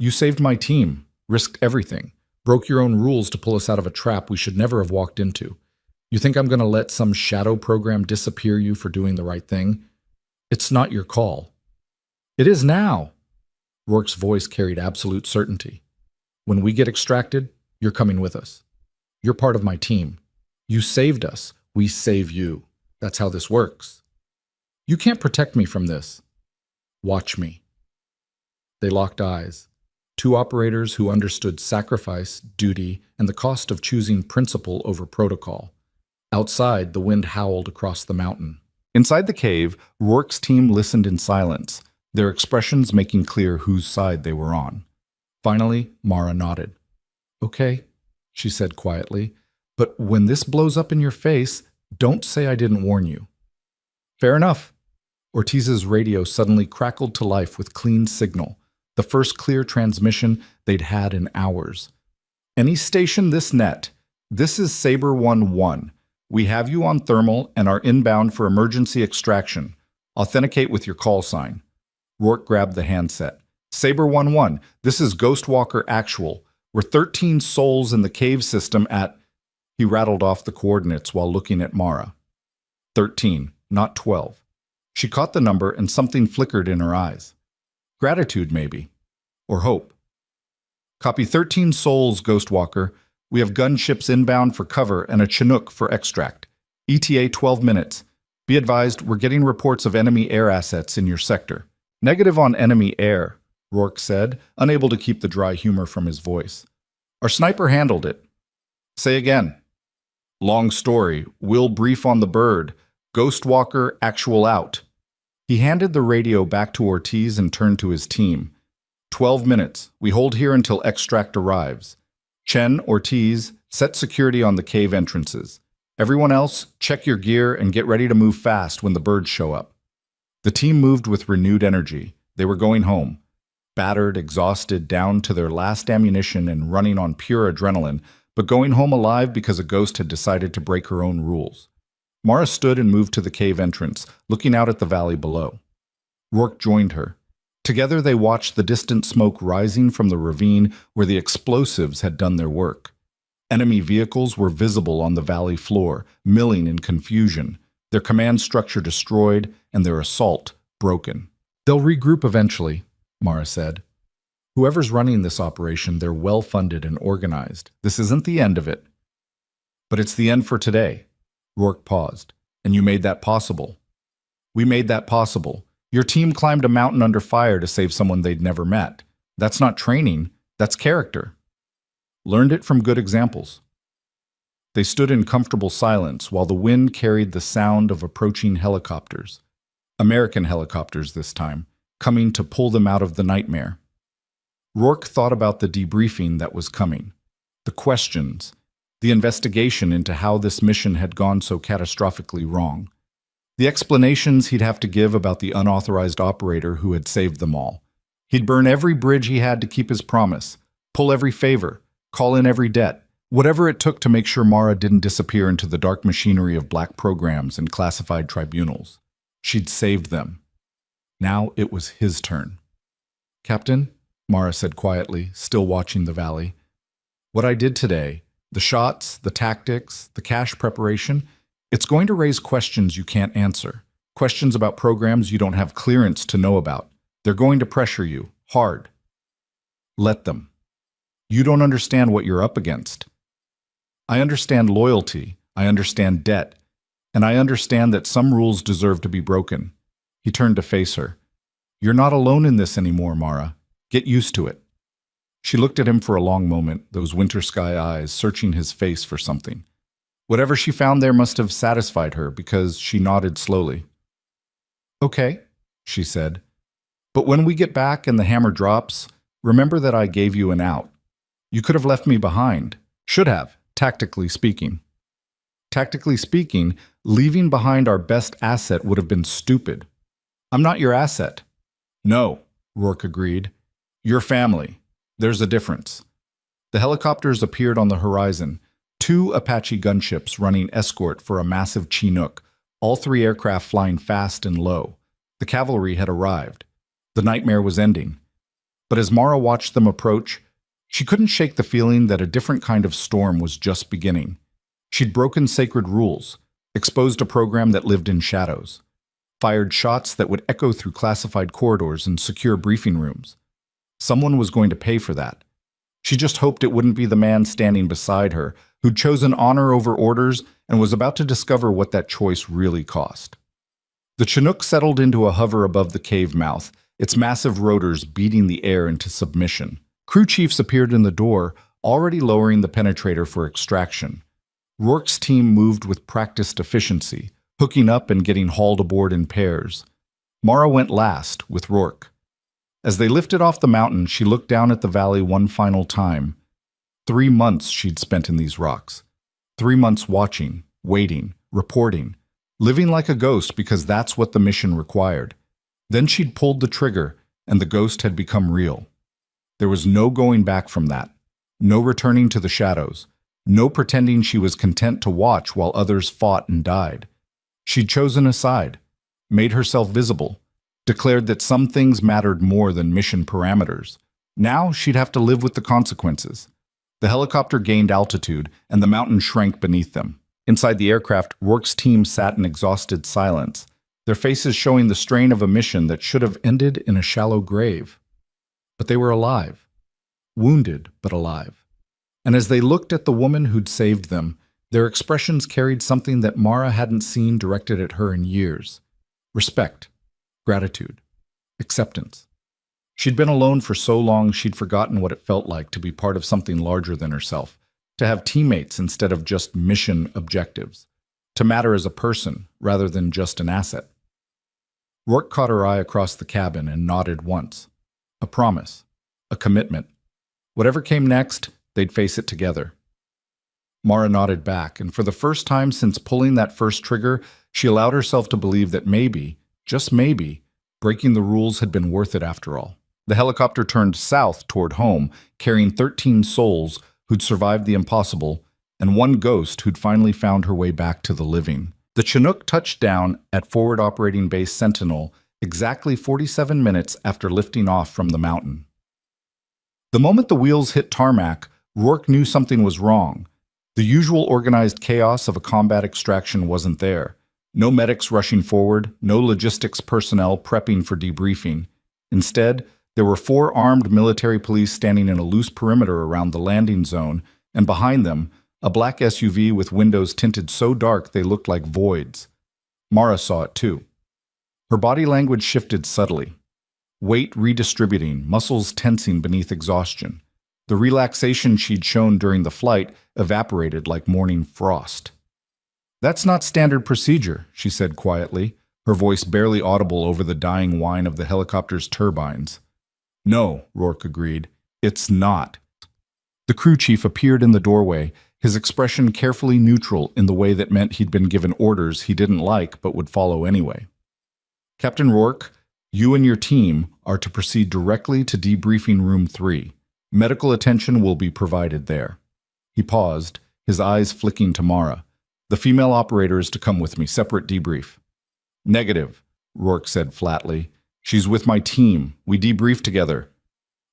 you saved my team, risked everything, broke your own rules to pull us out of a trap we should never have walked into. You think I'm going to let some shadow program disappear you for doing the right thing? It's not your call. It is now. Rourke's voice carried absolute certainty. When we get extracted, you're coming with us. You're part of my team. You saved us. We save you. That's how this works. You can't protect me from this. Watch me. They locked eyes. Two operators who understood sacrifice, duty, and the cost of choosing principle over protocol. Outside, the wind howled across the mountain. Inside the cave, Rourke's team listened in silence, their expressions making clear whose side they were on. Finally, Mara nodded. Okay, she said quietly, but when this blows up in your face, don't say I didn't warn you. Fair enough. Ortiz's radio suddenly crackled to life with clean signal, the first clear transmission they'd had in hours. Any station this net. This is Saber 1-1. We have you on thermal and are inbound for emergency extraction. Authenticate with your call sign. Rourke grabbed the handset. Saber 1-1, this is Ghostwalker Actual. We're 13 souls in the cave system at... He rattled off the coordinates while looking at Mara. 13, not 12. She caught the number and something flickered in her eyes. Gratitude, maybe. Or hope. Copy 13 souls, Ghostwalker. We have gunships inbound for cover and a Chinook for extract. ETA 12 minutes. Be advised, we're getting reports of enemy air assets in your sector. Negative on enemy air, Rourke said, unable to keep the dry humor from his voice. Our sniper handled it. Say again. Long story. We'll brief on the bird. Ghostwalker Actual out. He handed the radio back to Ortiz and turned to his team. 12 minutes. We hold here until extract arrives. Chen, Ortiz, set security on the cave entrances. Everyone else, check your gear and get ready to move fast when the birds show up. The team moved with renewed energy. They were going home. Battered, exhausted, down to their last ammunition and running on pure adrenaline, but going home alive because a ghost had decided to break her own rules. Mara stood and moved to the cave entrance, looking out at the valley below. Rourke joined her. Together they watched the distant smoke rising from the ravine where the explosives had done their work. Enemy vehicles were visible on the valley floor, milling in confusion, their command structure destroyed and their assault broken. They'll regroup eventually, Mara said. Whoever's running this operation, they're well-funded and organized. This isn't the end of it. But it's the end for today. Rourke paused. And you made that possible. We made that possible. Your team climbed a mountain under fire to save someone they'd never met. That's not training, that's character. Learned it from good examples. They stood in comfortable silence while the wind carried the sound of approaching helicopters. American helicopters this time, coming to pull them out of the nightmare. Rourke thought about the debriefing that was coming, the questions, the investigation into how this mission had gone so catastrophically wrong. The explanations he'd have to give about the unauthorized operator who had saved them all. He'd burn every bridge he had to keep his promise, pull every favor, call in every debt, whatever it took to make sure Mara didn't disappear into the dark machinery of black programs and classified tribunals. She'd saved them. Now it was his turn. Captain, Mara said quietly, still watching the valley, what I did today, the shots, the tactics, the cache preparation, it's going to raise questions you can't answer, questions about programs you don't have clearance to know about. They're going to pressure you, hard. Let them. You don't understand what you're up against. I understand loyalty, I understand debt, and I understand that some rules deserve to be broken. He turned to face her. You're not alone in this anymore, Mara. Get used to it. She looked at him for a long moment, those winter sky eyes searching his face for something. Whatever she found there must have satisfied her because she nodded slowly. Okay, she said. But when we get back and the hammer drops, remember that I gave you an out. You could have left me behind. Should have, tactically speaking. Tactically speaking, leaving behind our best asset would have been stupid. I'm not your asset. No, Rourke agreed. Your family. There's a difference. The helicopters appeared on the horizon, two Apache gunships running escort for a massive Chinook, all three aircraft flying fast and low. The cavalry had arrived. The nightmare was ending. But as Mara watched them approach, she couldn't shake the feeling that a different kind of storm was just beginning. She'd broken sacred rules, exposed a program that lived in shadows, fired shots that would echo through classified corridors and secure briefing rooms. Someone was going to pay for that. She just hoped it wouldn't be the man standing beside her, who'd chosen honor over orders and was about to discover what that choice really cost. The Chinook settled into a hover above the cave mouth, its massive rotors beating the air into submission. Crew chiefs appeared in the door, already lowering the penetrator for extraction. Rourke's team moved with practiced efficiency, hooking up and getting hauled aboard in pairs. Mara went last, with Rourke. As they lifted off the mountain, she looked down at the valley one final time. 3 months she'd spent in these rocks. 3 months watching, waiting, reporting, living like a ghost because that's what the mission required. Then she'd pulled the trigger, and the ghost had become real. There was no going back from that. No returning to the shadows. No pretending she was content to watch while others fought and died. She'd chosen a side, made herself visible, declared that some things mattered more than mission parameters. Now she'd have to live with the consequences. The helicopter gained altitude, and the mountain shrank beneath them. Inside the aircraft, Rourke's team sat in exhausted silence, their faces showing the strain of a mission that should have ended in a shallow grave. But they were alive. Wounded, but alive. And as they looked at the woman who'd saved them, their expressions carried something that Mara hadn't seen directed at her in years. Respect, gratitude, acceptance. She'd been alone for so long she'd forgotten what it felt like to be part of something larger than herself, to have teammates instead of just mission objectives, to matter as a person rather than just an asset. Rourke caught her eye across the cabin and nodded once. A promise, a commitment. Whatever came next, they'd face it together. Mara nodded back, and for the first time since pulling that first trigger, she allowed herself to believe that maybe, just maybe, breaking the rules had been worth it after all. The helicopter turned south toward home, carrying 13 souls who'd survived the impossible, and one ghost who'd finally found her way back to the living. The Chinook touched down at Forward Operating Base Sentinel exactly 47 minutes after lifting off from the mountain. The moment the wheels hit tarmac, Rourke knew something was wrong. The usual organized chaos of a combat extraction wasn't there. No medics rushing forward, no logistics personnel prepping for debriefing. Instead, there were 4 armed military police standing in a loose perimeter around the landing zone, and behind them, a black SUV with windows tinted so dark they looked like voids. Mara saw it too. Her body language shifted subtly. Weight redistributing, muscles tensing beneath exhaustion. The relaxation she'd shown during the flight evaporated like morning frost. "That's not standard procedure," she said quietly, her voice barely audible over the dying whine of the helicopter's turbines. "No," Rourke agreed, "it's not." The crew chief appeared in the doorway, his expression carefully neutral in the way that meant he'd been given orders he didn't like but would follow anyway. "Captain Rourke, you and your team are to proceed directly to debriefing room 3. Medical attention will be provided there." He paused, his eyes flicking to Mara. "The female operator is to come with me, separate debrief." "Negative," Rourke said flatly. "She's with my team. We debrief together."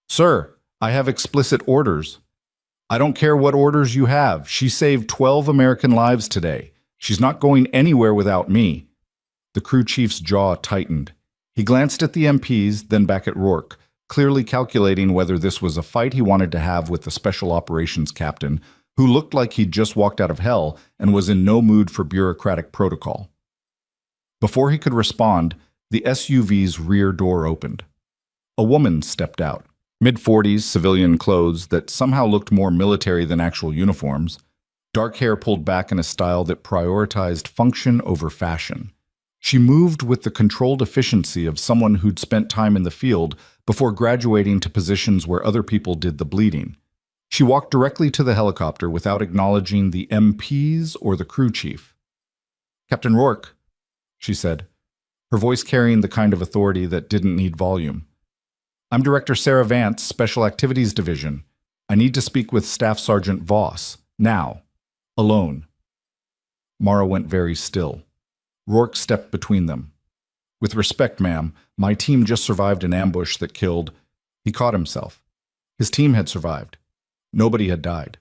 "Sir, I have explicit orders." "I don't care what orders you have. She saved 12 American lives today. She's not going anywhere without me." The crew chief's jaw tightened. He glanced at the MPs, then back at Rourke, clearly calculating whether this was a fight he wanted to have with the special operations captain, who looked like he'd just walked out of hell and was in no mood for bureaucratic protocol. Before he could respond, the SUV's rear door opened. A woman stepped out, mid-40s, civilian clothes that somehow looked more military than actual uniforms, dark hair pulled back in a style that prioritized function over fashion. She moved with the controlled efficiency of someone who'd spent time in the field before graduating to positions where other people did the bleeding. She walked directly to the helicopter without acknowledging the MPs or the crew chief. "Captain Rourke," she said, her voice carrying the kind of authority that didn't need volume. "I'm Director Sarah Vance, Special Activities Division. I need to speak with Staff Sergeant Voss. Now. Alone. Mara went very still. Rourke stepped between them. With respect, ma'am, my team just survived an ambush that killed... He caught himself. His team had survived. Nobody had died.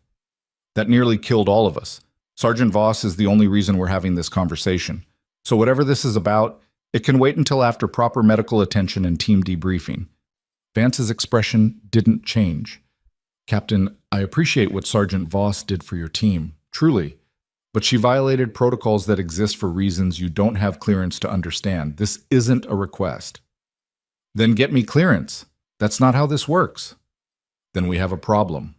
That nearly killed all of us. Sergeant Voss is the only reason we're having this conversation. So whatever this is about, it can wait until after proper medical attention and team debriefing. Vance's expression didn't change. Captain, I appreciate what Sergeant Voss did for your team, truly. But she violated protocols that exist for reasons you don't have clearance to understand. This isn't a request. Then get me clearance. That's not how this works. Then we have a problem.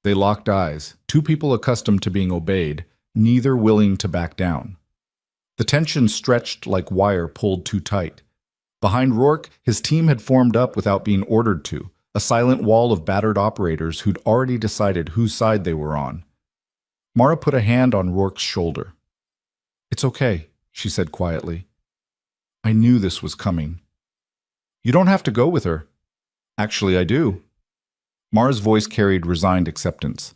They locked eyes, two people accustomed to being obeyed, neither willing to back down. The tension stretched like wire pulled too tight. Behind Rourke, his team had formed up without being ordered to, a silent wall of battered operators who'd already decided whose side they were on. Mara put a hand on Rourke's shoulder. It's okay, she said quietly. I knew this was coming. You don't have to go with her. Actually, I do. Mara's voice carried resigned acceptance.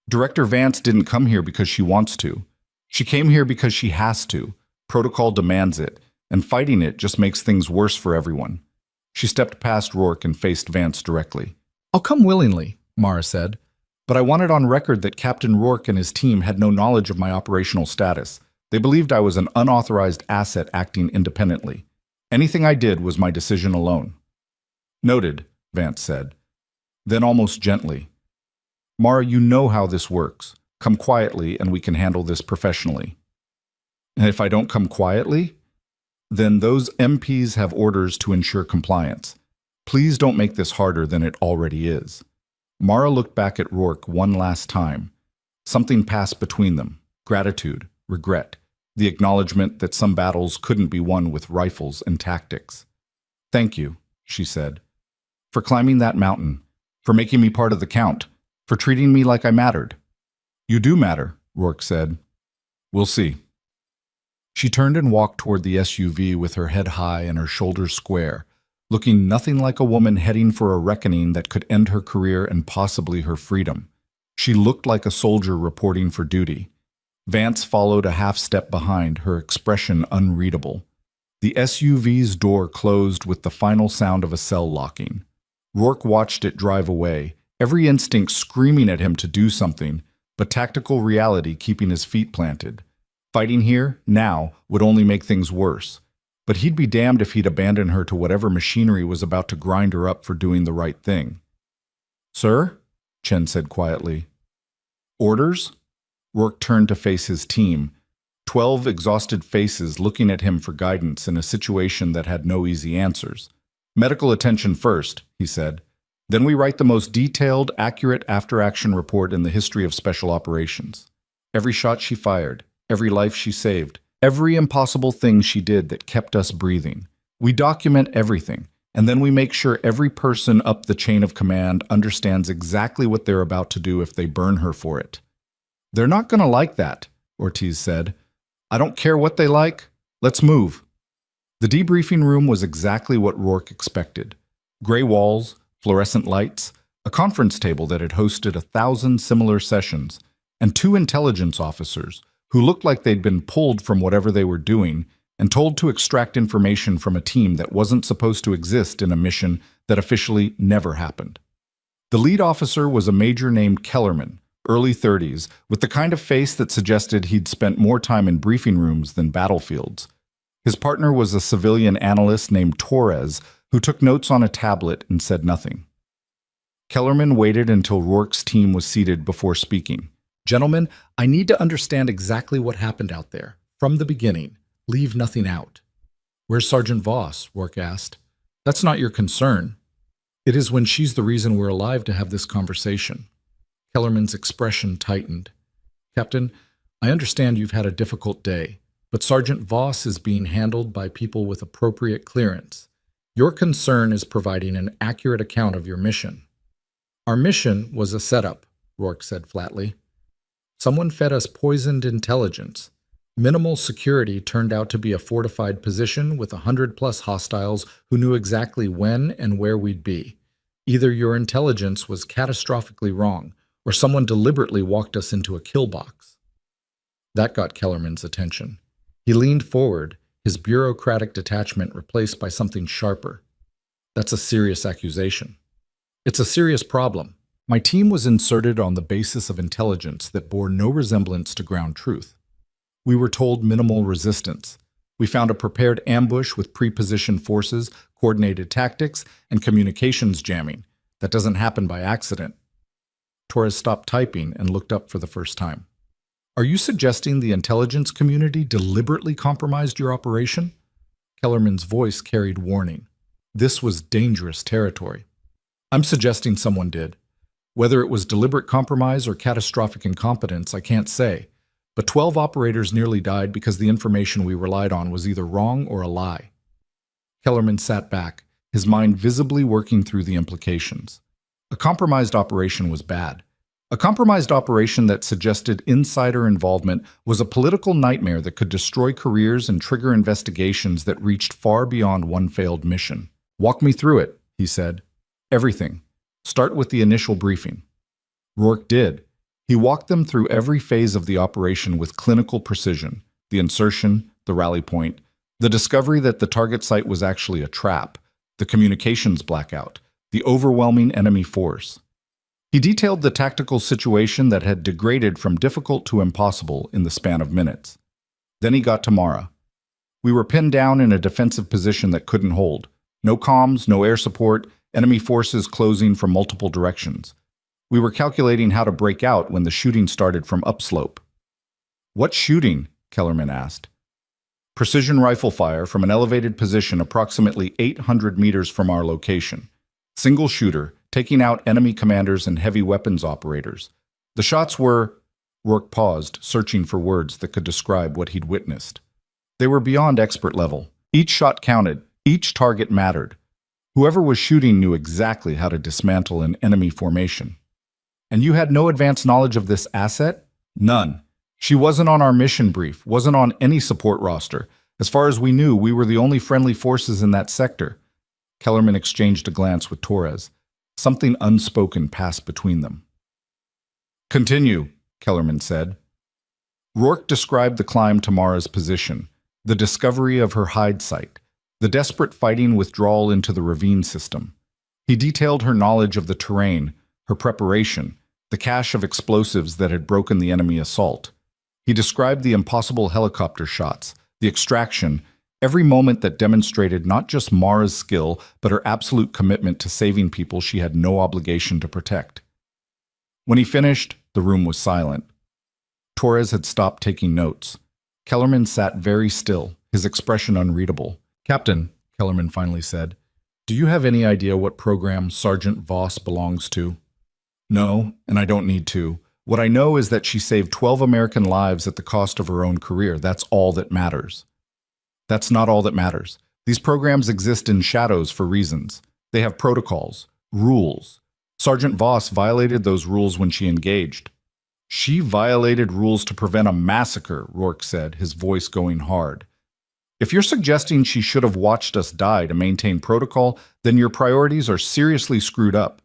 Director Vance didn't come here because she wants to. She came here because she has to. Protocol demands it, and fighting it just makes things worse for everyone. She stepped past Rourke and faced Vance directly. I'll come willingly, Mara said, but I wanted on record that Captain Rourke and his team had no knowledge of my operational status. They believed I was an unauthorized asset acting independently. Anything I did was my decision alone. Noted, Vance said. Then almost gently, Mara, you know how this works. Come quietly and we can handle this professionally. And if I don't come quietly, then those MPs have orders to ensure compliance. Please don't make this harder than it already is. Mara looked back at Rourke one last time. Something passed between them. Gratitude, regret, the acknowledgement that some battles couldn't be won with rifles and tactics. Thank you, she said, for climbing that mountain, for making me part of the count, for treating me like I mattered. You do matter, Rourke said. We'll see. She turned and walked toward the SUV with her head high and her shoulders square, looking nothing like a woman heading for a reckoning that could end her career and possibly her freedom. She looked like a soldier reporting for duty. Vance followed a half-step behind, her expression unreadable. The SUV's door closed with the final sound of a cell locking. Rourke watched it drive away, every instinct screaming at him to do something, but tactical reality keeping his feet planted. Fighting here, now, would only make things worse. But he'd be damned if he'd abandon her to whatever machinery was about to grind her up for doing the right thing. Sir? Chen said quietly. Orders? Rourke turned to face his team, 12 exhausted faces looking at him for guidance in a situation that had no easy answers. Medical attention first, he said. Then we write the most detailed, accurate after-action report in the history of special operations. Every shot she fired, every life she saved, every impossible thing she did that kept us breathing. We document everything, and then we make sure every person up the chain of command understands exactly what they're about to do if they burn her for it. They're not going to like that, Ortiz said. I don't care what they like. Let's move. The debriefing room was exactly what Rourke expected. Gray walls, fluorescent lights, a conference table that had hosted 1,000 similar sessions, and 2 intelligence officers who looked like they'd been pulled from whatever they were doing and told to extract information from a team that wasn't supposed to exist in a mission that officially never happened. The lead officer was a major named Kellerman, early 30s, with the kind of face that suggested he'd spent more time in briefing rooms than battlefields. His partner was a civilian analyst named Torres, who took notes on a tablet and said nothing. Kellerman waited until Rourke's team was seated before speaking. Gentlemen, I need to understand exactly what happened out there, from the beginning. Leave nothing out. Where's Sergeant Voss? Rourke asked. That's not your concern. It is when she's the reason we're alive to have this conversation. Kellerman's expression tightened. Captain, I understand you've had a difficult day, but Sergeant Voss is being handled by people with appropriate clearance. Your concern is providing an accurate account of your mission. Our mission was a setup, Rourke said flatly. Someone fed us poisoned intelligence. Minimal security turned out to be a fortified position with 100+ hostiles who knew exactly when and where we'd be. Either your intelligence was catastrophically wrong, or someone deliberately walked us into a kill box. That got Kellerman's attention. He leaned forward, his bureaucratic detachment replaced by something sharper. That's a serious accusation. It's a serious problem. My team was inserted on the basis of intelligence that bore no resemblance to ground truth. We were told minimal resistance. We found a prepared ambush with pre-positioned forces, coordinated tactics, and communications jamming. That doesn't happen by accident. Torres stopped typing and looked up for the first time. Are you suggesting the intelligence community deliberately compromised your operation? Kellerman's voice carried warning. This was dangerous territory. I'm suggesting someone did. Whether it was deliberate compromise or catastrophic incompetence, I can't say. But 12 operators nearly died because the information we relied on was either wrong or a lie. Kellerman sat back, his mind visibly working through the implications. A compromised operation was bad. A compromised operation that suggested insider involvement was a political nightmare that could destroy careers and trigger investigations that reached far beyond one failed mission. Walk me through it, he said. Everything. Start with the initial briefing. Rourke did. He walked them through every phase of the operation with clinical precision. The insertion, the rally point, the discovery that the target site was actually a trap, the communications blackout, the overwhelming enemy force. He detailed the tactical situation that had degraded from difficult to impossible in the span of minutes. Then he got to Mara. We were pinned down in a defensive position that couldn't hold. No comms, no air support, enemy forces closing from multiple directions. We were calculating how to break out when the shooting started from upslope. What shooting? Kellerman asked. Precision rifle fire from an elevated position approximately 800 meters from our location. Single shooter, taking out enemy commanders and heavy weapons operators. The shots were... Rourke paused, searching for words that could describe what he'd witnessed. They were beyond expert level. Each shot counted. Each target mattered. Whoever was shooting knew exactly how to dismantle an enemy formation. And you had no advanced knowledge of this asset? None. She wasn't on our mission brief, wasn't on any support roster. As far as we knew, we were the only friendly forces in that sector. Kellerman exchanged a glance with Torres. Something unspoken passed between them. Continue, Kellerman said. Rourke described the climb to Mara's position, the discovery of her hide site, the desperate fighting withdrawal into the ravine system. He detailed her knowledge of the terrain, her preparation, the cache of explosives that had broken the enemy assault. He described the impossible helicopter shots, the extraction, every moment that demonstrated not just Mara's skill, but her absolute commitment to saving people she had no obligation to protect. When he finished, the room was silent. Torres had stopped taking notes. Kellerman sat very still, his expression unreadable. Captain, Kellerman finally said, do you have any idea what program Sergeant Voss belongs to? No, and I don't need to. What I know is that she saved 12 American lives at the cost of her own career. That's all that matters. That's not all that matters. These programs exist in shadows for reasons. They have protocols, rules. Sergeant Voss violated those rules when she engaged. She violated rules to prevent a massacre, Rourke said, his voice going hard. If you're suggesting she should have watched us die to maintain protocol, then your priorities are seriously screwed up.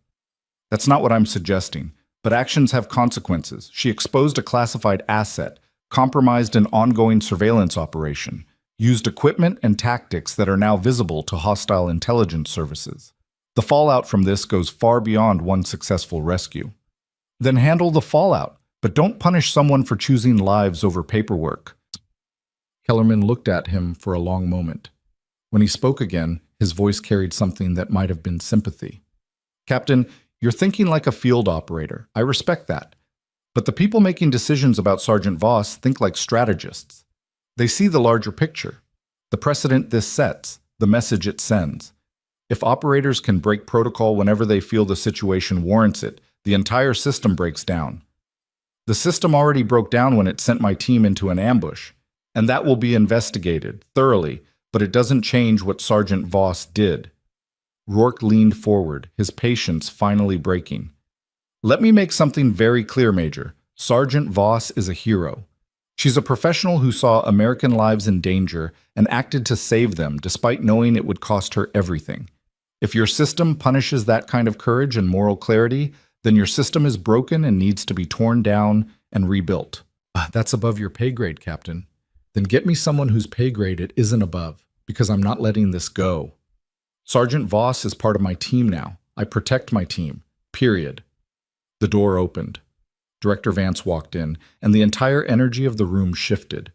That's not what I'm suggesting, but actions have consequences. She exposed a classified asset, compromised an ongoing surveillance operation, used equipment and tactics that are now visible to hostile intelligence services. The fallout from this goes far beyond one successful rescue. Then handle the fallout, but don't punish someone for choosing lives over paperwork. Kellerman looked at him for a long moment. When he spoke again, his voice carried something that might have been sympathy. Captain, you're thinking like a field operator. I respect that. But the people making decisions about Sergeant Voss think like strategists. They see the larger picture, the precedent this sets, the message it sends. If operators can break protocol whenever they feel the situation warrants it, the entire system breaks down. The system already broke down when it sent my team into an ambush, and that will be investigated thoroughly, but it doesn't change what Sergeant Voss did. Rourke leaned forward, his patience finally breaking. Let me make something very clear, Major. Sergeant Voss is a hero. She's a professional who saw American lives in danger and acted to save them despite knowing it would cost her everything. If your system punishes that kind of courage and moral clarity, then your system is broken and needs to be torn down and rebuilt. That's above your pay grade, Captain. Then get me someone whose pay grade it isn't above, because I'm not letting this go. Sergeant Voss is part of my team now. I protect my team. Period. The door opened. Director Vance walked in, and the entire energy of the room shifted.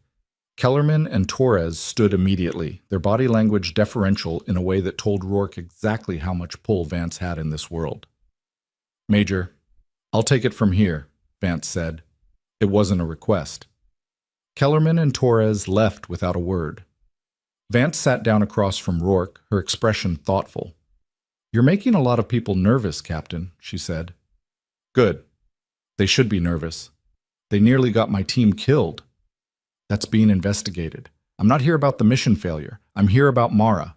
Kellerman and Torres stood immediately, their body language deferential in a way that told Rourke exactly how much pull Vance had in this world. "Major, I'll take it from here," Vance said. It wasn't a request. Kellerman and Torres left without a word. Vance sat down across from Rourke, her expression thoughtful. "You're making a lot of people nervous, Captain," she said. "Good. They should be nervous. They nearly got my team killed. That's being investigated. I'm not here about the mission failure. I'm here about Mara.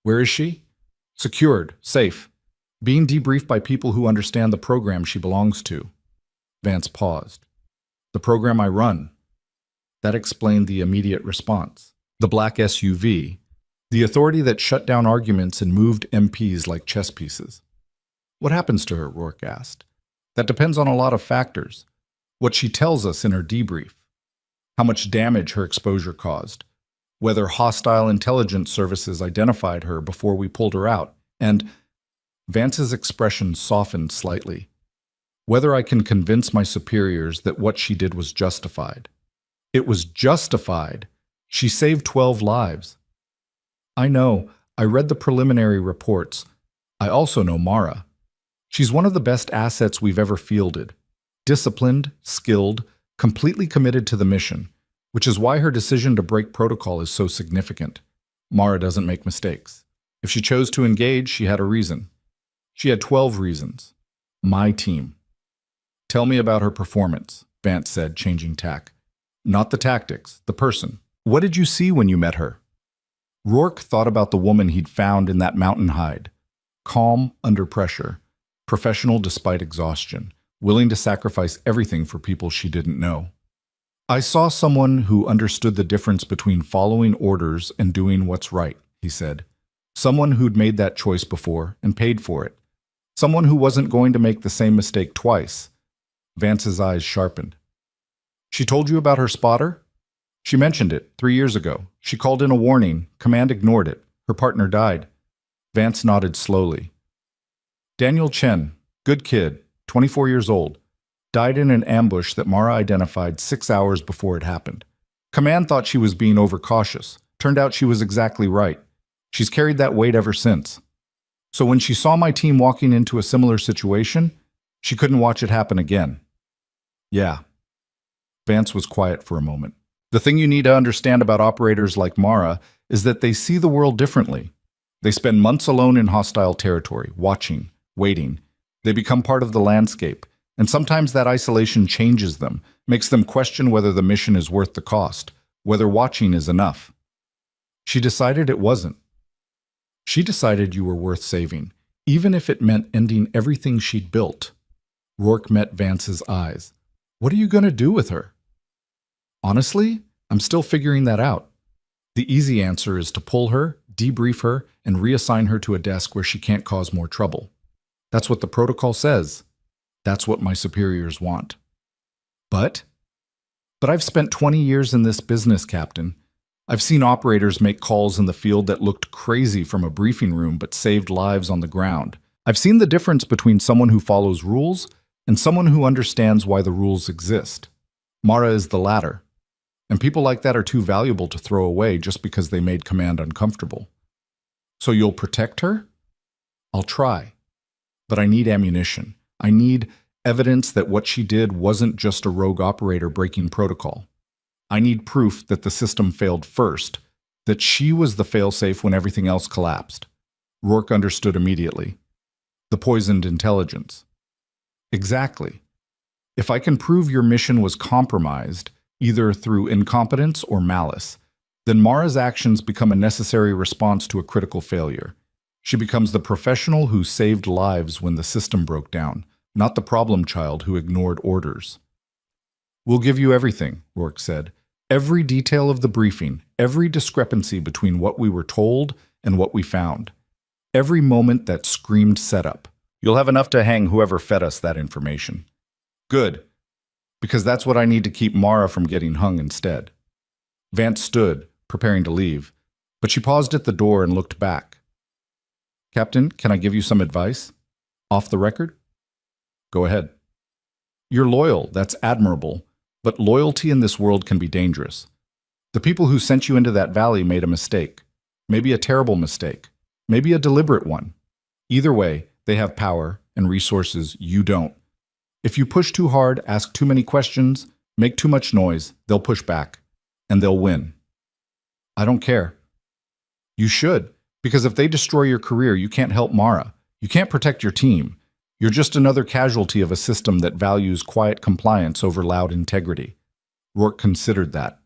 Where is she? Secured, safe, being debriefed by people who understand the program she belongs to." Vance paused. "The program I run." That explained the immediate response. The black SUV, the authority that shut down arguments and moved MPs like chess pieces. "What happens to her?" Rourke asked. "That depends on a lot of factors. What she tells us in her debrief. How much damage her exposure caused. Whether hostile intelligence services identified her before we pulled her out. And," Vance's expression softened slightly, "whether I can convince my superiors that what she did was justified." "It was justified. She saved 12 lives." "I know. I read the preliminary reports. I also know Mara. She's one of the best assets we've ever fielded. Disciplined, skilled, completely committed to the mission, which is why her decision to break protocol is so significant. Mara doesn't make mistakes. If she chose to engage, she had a reason. She had 12 reasons. My team." "Tell me about her performance," Vance said, changing tack. "Not the tactics, the person. What did you see when you met her?" Rourke thought about the woman he'd found in that mountain hide. Calm under pressure, professional despite exhaustion, willing to sacrifice everything for people she didn't know. "I saw someone who understood the difference between following orders and doing what's right," he said. "Someone who'd made that choice before and paid for it. Someone who wasn't going to make the same mistake twice." Vance's eyes sharpened. "She told you about her spotter?" "She mentioned it 3 years ago. She called in a warning. Command ignored it. Her partner died." Vance nodded slowly. "Daniel Chen, good kid, 24 years old, died in an ambush that Mara identified 6 hours before it happened. Command thought she was being overcautious. Turned out she was exactly right. She's carried that weight ever since. So when she saw my team walking into a similar situation, she couldn't watch it happen again." "Yeah." Vance was quiet for a moment. "The thing you need to understand about operators like Mara is that they see the world differently. They spend months alone in hostile territory, watching, waiting. They become part of the landscape, and sometimes that isolation changes them, makes them question whether the mission is worth the cost, whether watching is enough." "She decided it wasn't." "She decided you were worth saving, even if it meant ending everything she'd built." Rourke met Vance's eyes. "What are you going to do with her?" "Honestly, I'm still figuring that out. The easy answer is to pull her, debrief her, and reassign her to a desk where she can't cause more trouble. That's what the protocol says. That's what my superiors want." But I've spent 20 years in this business, Captain. I've seen operators make calls in the field that looked crazy from a briefing room but saved lives on the ground. I've seen the difference between someone who follows rules and someone who understands why the rules exist. Mara is the latter. And people like that are too valuable to throw away just because they made command uncomfortable. "So you'll protect her?" "I'll try. But I need ammunition. I need evidence that what she did wasn't just a rogue operator breaking protocol. I need proof that the system failed first, that she was the failsafe when everything else collapsed." Rourke understood immediately. "The poisoned intelligence." "Exactly. If I can prove your mission was compromised, either through incompetence or malice, then Mara's actions become a necessary response to a critical failure. She becomes the professional who saved lives when the system broke down, not the problem child who ignored orders." "We'll give you everything," Rourke said. "Every detail of the briefing, every discrepancy between what we were told and what we found. Every moment that screamed setup. You'll have enough to hang whoever fed us that information. Good, because that's what I need to keep Mara from getting hung instead. Vance stood, preparing to leave, but she paused at the door and looked back. Captain, can I give you some advice? Off the record? Go ahead. You're loyal, that's admirable, but loyalty in this world can be dangerous. The people who sent you into that valley made a mistake. Maybe a terrible mistake. Maybe a deliberate one. Either way, they have power and resources you don't. If you push too hard, ask too many questions, make too much noise, they'll push back, and they'll win. I don't care. You should, because if they destroy your career, you can't help Mara. You can't protect your team. You're just another casualty of a system that values quiet compliance over loud integrity. Rourke considered that.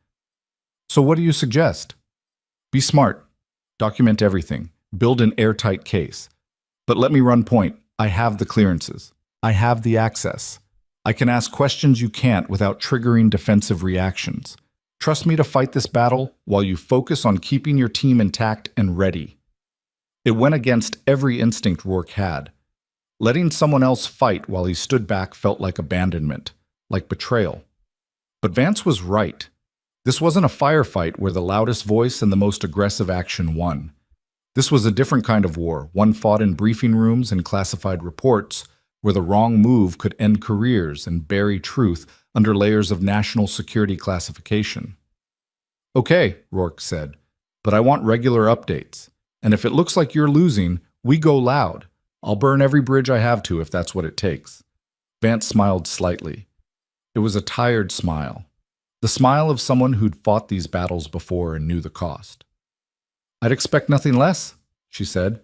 So what do you suggest? Be smart. Document everything. Build an airtight case. But let me run point. I have the clearances. I have the access. I can ask questions you can't without triggering defensive reactions. Trust me to fight this battle while you focus on keeping your team intact and ready. It went against every instinct Rourke had. Letting someone else fight while he stood back felt like abandonment, like betrayal. But Vance was right. This wasn't a firefight where the loudest voice and the most aggressive action won. This was a different kind of war, one fought in briefing rooms and classified reports, where the wrong move could end careers and bury truth under layers of national security classification. Okay, Rourke said, but I want regular updates. And if it looks like you're losing, we go loud. I'll burn every bridge I have to if that's what it takes. Vance smiled slightly. It was a tired smile. The smile of someone who'd fought these battles before and knew the cost. I'd expect nothing less, she said.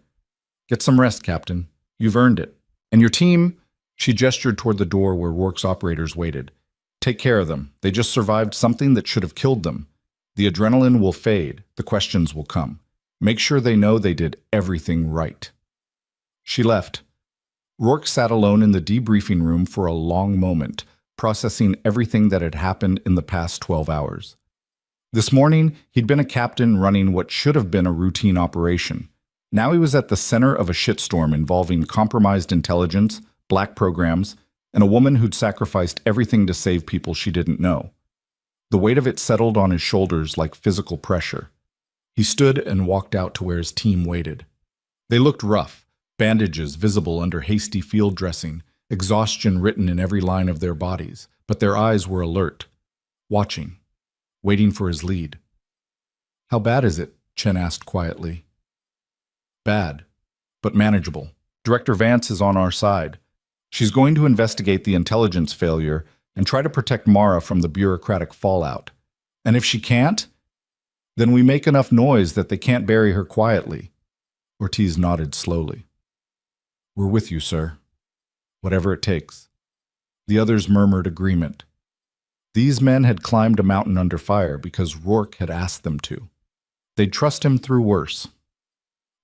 Get some rest, Captain. You've earned it. And your team, she gestured toward the door where Rourke's operators waited. Take care of them. They just survived something that should have killed them. The adrenaline will fade. The questions will come. Make sure they know they did everything right. She left. Rourke sat alone in the debriefing room for a long moment, processing everything that had happened in the past 12 hours. This morning, he'd been a captain running what should have been a routine operation. Now he was at the center of a shitstorm involving compromised intelligence, black programs, and a woman who'd sacrificed everything to save people she didn't know. The weight of it settled on his shoulders like physical pressure. He stood and walked out to where his team waited. They looked rough, bandages visible under hasty field dressing, exhaustion written in every line of their bodies, but their eyes were alert, watching, waiting for his lead. How bad is it? Chen asked quietly. Bad, but manageable. Director Vance is on our side. She's going to investigate the intelligence failure and try to protect Mara from the bureaucratic fallout. And if she can't, then we make enough noise that they can't bury her quietly. Ortiz nodded slowly. We're with you, sir. Whatever it takes. The others murmured agreement. These men had climbed a mountain under fire because Rourke had asked them to. They'd trust him through worse.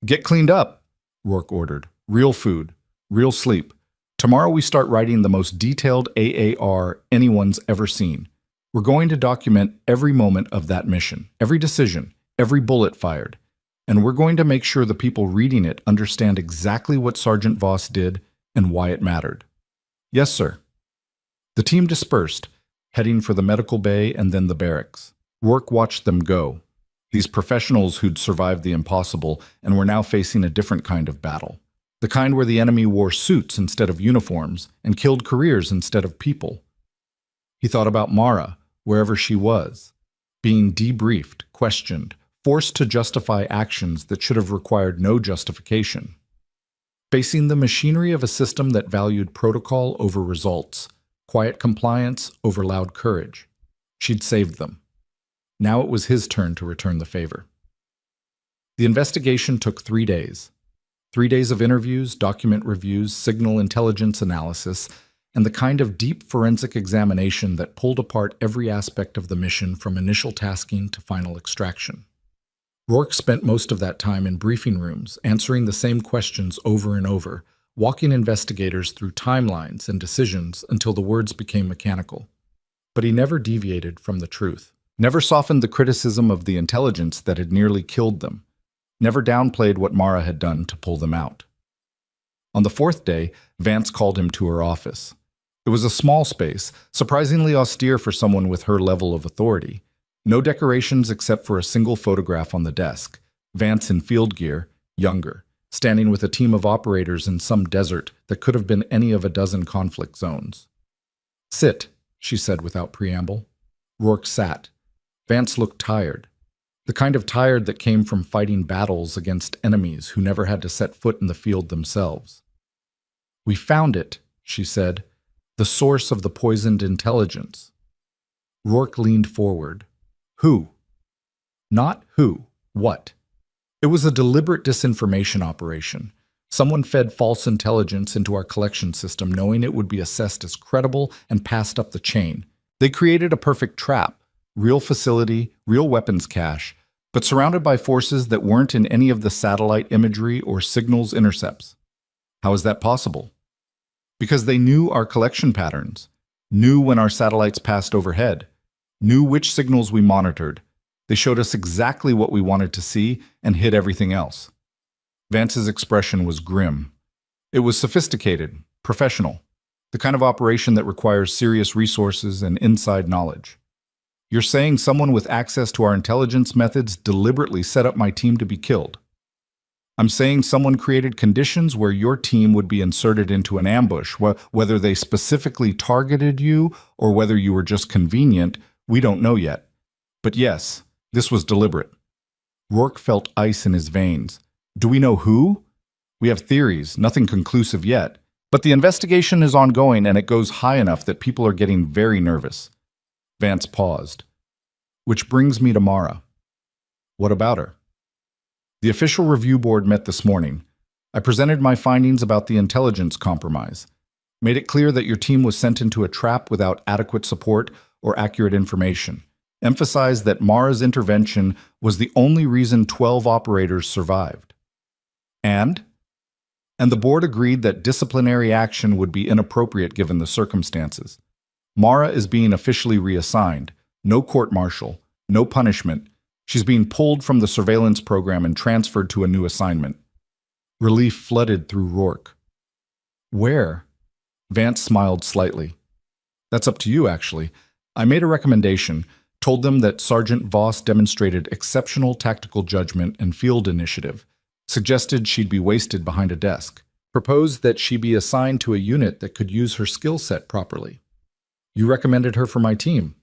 Get cleaned up, Rourke ordered. Real food, real sleep. Tomorrow we start writing the most detailed AAR anyone's ever seen. We're going to document every moment of that mission, every decision, every bullet fired. And we're going to make sure the people reading it understand exactly what Sergeant Voss did and why it mattered. Yes, sir. The team dispersed, heading for the medical bay and then the barracks. Rourke watched them go. These professionals who'd survived the impossible and were now facing a different kind of battle. The kind where the enemy wore suits instead of uniforms and killed careers instead of people. He thought about Mara, wherever she was, being debriefed, questioned, forced to justify actions that should have required no justification. Facing the machinery of a system that valued protocol over results, quiet compliance over loud courage. She'd saved them. Now it was his turn to return the favor. The investigation took 3 days. 3 days of interviews, document reviews, signal intelligence analysis, and the kind of deep forensic examination that pulled apart every aspect of the mission from initial tasking to final extraction. Rourke spent most of that time in briefing rooms, answering the same questions over and over, walking investigators through timelines and decisions until the words became mechanical. But he never deviated from the truth, never softened the criticism of the intelligence that had nearly killed them, never downplayed what Mara had done to pull them out. On the fourth day, Vance called him to her office. It was a small space, surprisingly austere for someone with her level of authority. No decorations except for a single photograph on the desk. Vance in field gear, younger, standing with a team of operators in some desert that could have been any of a dozen conflict zones. "Sit," she said without preamble. Rourke sat. Vance looked tired. The kind of tired that came from fighting battles against enemies who never had to set foot in the field themselves. "We found it," she said, "the source of the poisoned intelligence." Rourke leaned forward. "Who?" "Not who. What?" "It was a deliberate disinformation operation. Someone fed false intelligence into our collection system, knowing it would be assessed as credible and passed up the chain. They created a perfect trap, real facility, real weapons cache, but surrounded by forces that weren't in any of the satellite imagery or signals intercepts. How is that possible? Because they knew our collection patterns, knew when our satellites passed overhead, knew which signals we monitored. They showed us exactly what we wanted to see and hid everything else." Vance's expression was grim. It was sophisticated, professional, the kind of operation that requires serious resources and inside knowledge. "You're saying someone with access to our intelligence methods deliberately set up my team to be killed?" "I'm saying someone created conditions where your team would be inserted into an ambush. Whether they specifically targeted you or whether you were just convenient, we don't know yet. But yes, this was deliberate." Rourke felt ice in his veins. "Do we know who?" "We have theories, nothing conclusive yet. But the investigation is ongoing and it goes high enough that people are getting very nervous." Vance paused. "Which brings me to Mara." "What about her?" "The official review board met this morning. I presented my findings about the intelligence compromise. Made it clear that your team was sent into a trap without adequate support or accurate information. Emphasized that Mara's intervention was the only reason 12 operators survived. And the board agreed that disciplinary action would be inappropriate given the circumstances. Mara is being officially reassigned. No court-martial, no punishment. She's being pulled from the surveillance program and transferred to a new assignment." Relief flooded through Rourke. "Where?" Vance smiled slightly. "That's up to you, actually. I made a recommendation, told them that Sergeant Voss demonstrated exceptional tactical judgment and field initiative, suggested she'd be wasted behind a desk, proposed that she be assigned to a unit that could use her skill set properly. You recommended her for my team."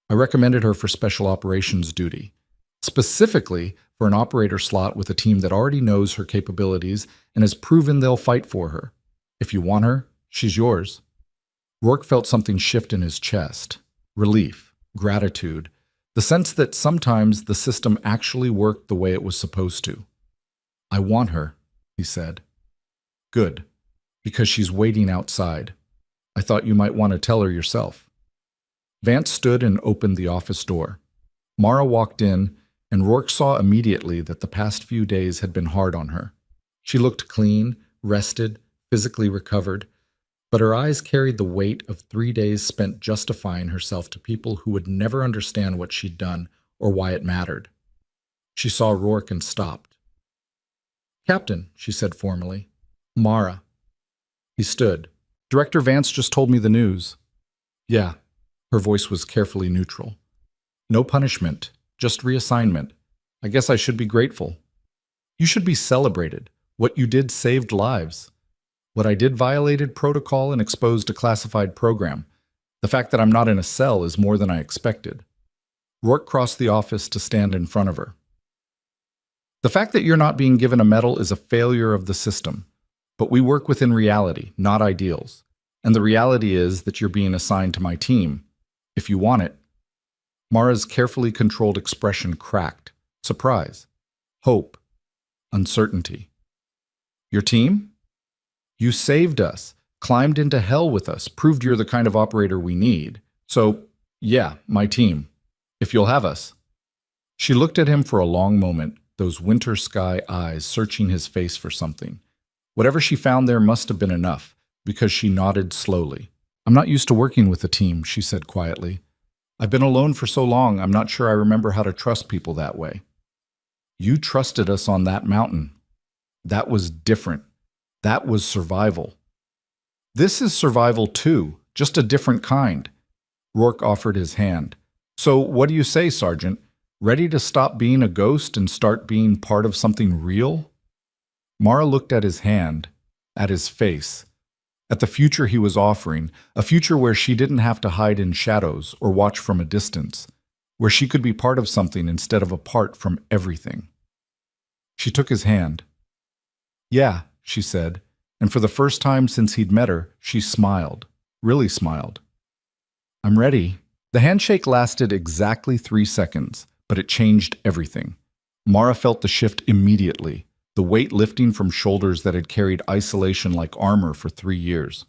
"I recommended her for special operations duty, specifically for an operator slot with a team that already knows her capabilities and has proven they'll fight for her. If you want her, she's yours." Rourke felt something shift in his chest. Relief, gratitude, the sense that sometimes the system actually worked the way it was supposed to. "I want her," he said. "Good, because she's waiting outside. I thought you might want to tell her yourself." Vance stood and opened the office door. Mara walked in, and Rourke saw immediately that the past few days had been hard on her. She looked clean, rested, physically recovered, but her eyes carried the weight of 3 days spent justifying herself to people who would never understand what she'd done or why it mattered. She saw Rourke and stopped. "Captain," she said formally. "Mara." He stood. "Director Vance just told me the news." "Yeah." Her voice was carefully neutral. "No punishment, just reassignment. I guess I should be grateful." "You should be celebrated. What you did saved lives. What I did violated protocol and exposed a classified program. The fact that I'm not in a cell is more than I expected." Rourke crossed the office to stand in front of her. "The fact that you're not being given a medal is a failure of the system. But we work within reality, not ideals. And the reality is that you're being assigned to my team. If you want it." Mara's carefully controlled expression cracked. Surprise. Hope. Uncertainty. "Your team? You saved us, climbed into hell with us, proved you're the kind of operator we need. So, yeah, my team. If you'll have us." She looked at him for a long moment, those winter sky eyes searching his face for something. Whatever she found there must have been enough, because she nodded slowly. "I'm not used to working with a team," she said quietly. "I've been alone for so long, I'm not sure I remember how to trust people that way." You trusted us on that mountain. That was different. That was survival. This is survival too, just a different kind. Rourke offered his hand. So what do you say, Sergeant? Ready to stop being a ghost and start being part of something real? Mara looked at his hand, at his face, at the future he was offering, a future where she didn't have to hide in shadows or watch from a distance, where she could be part of something instead of apart from everything. She took his hand. Yeah, she said, and for the first time since he'd met her, she smiled, really smiled. I'm ready. The handshake lasted exactly 3 seconds, but it changed everything. Mara felt the shift immediately, the weight lifting from shoulders that had carried isolation like armor for 3 years.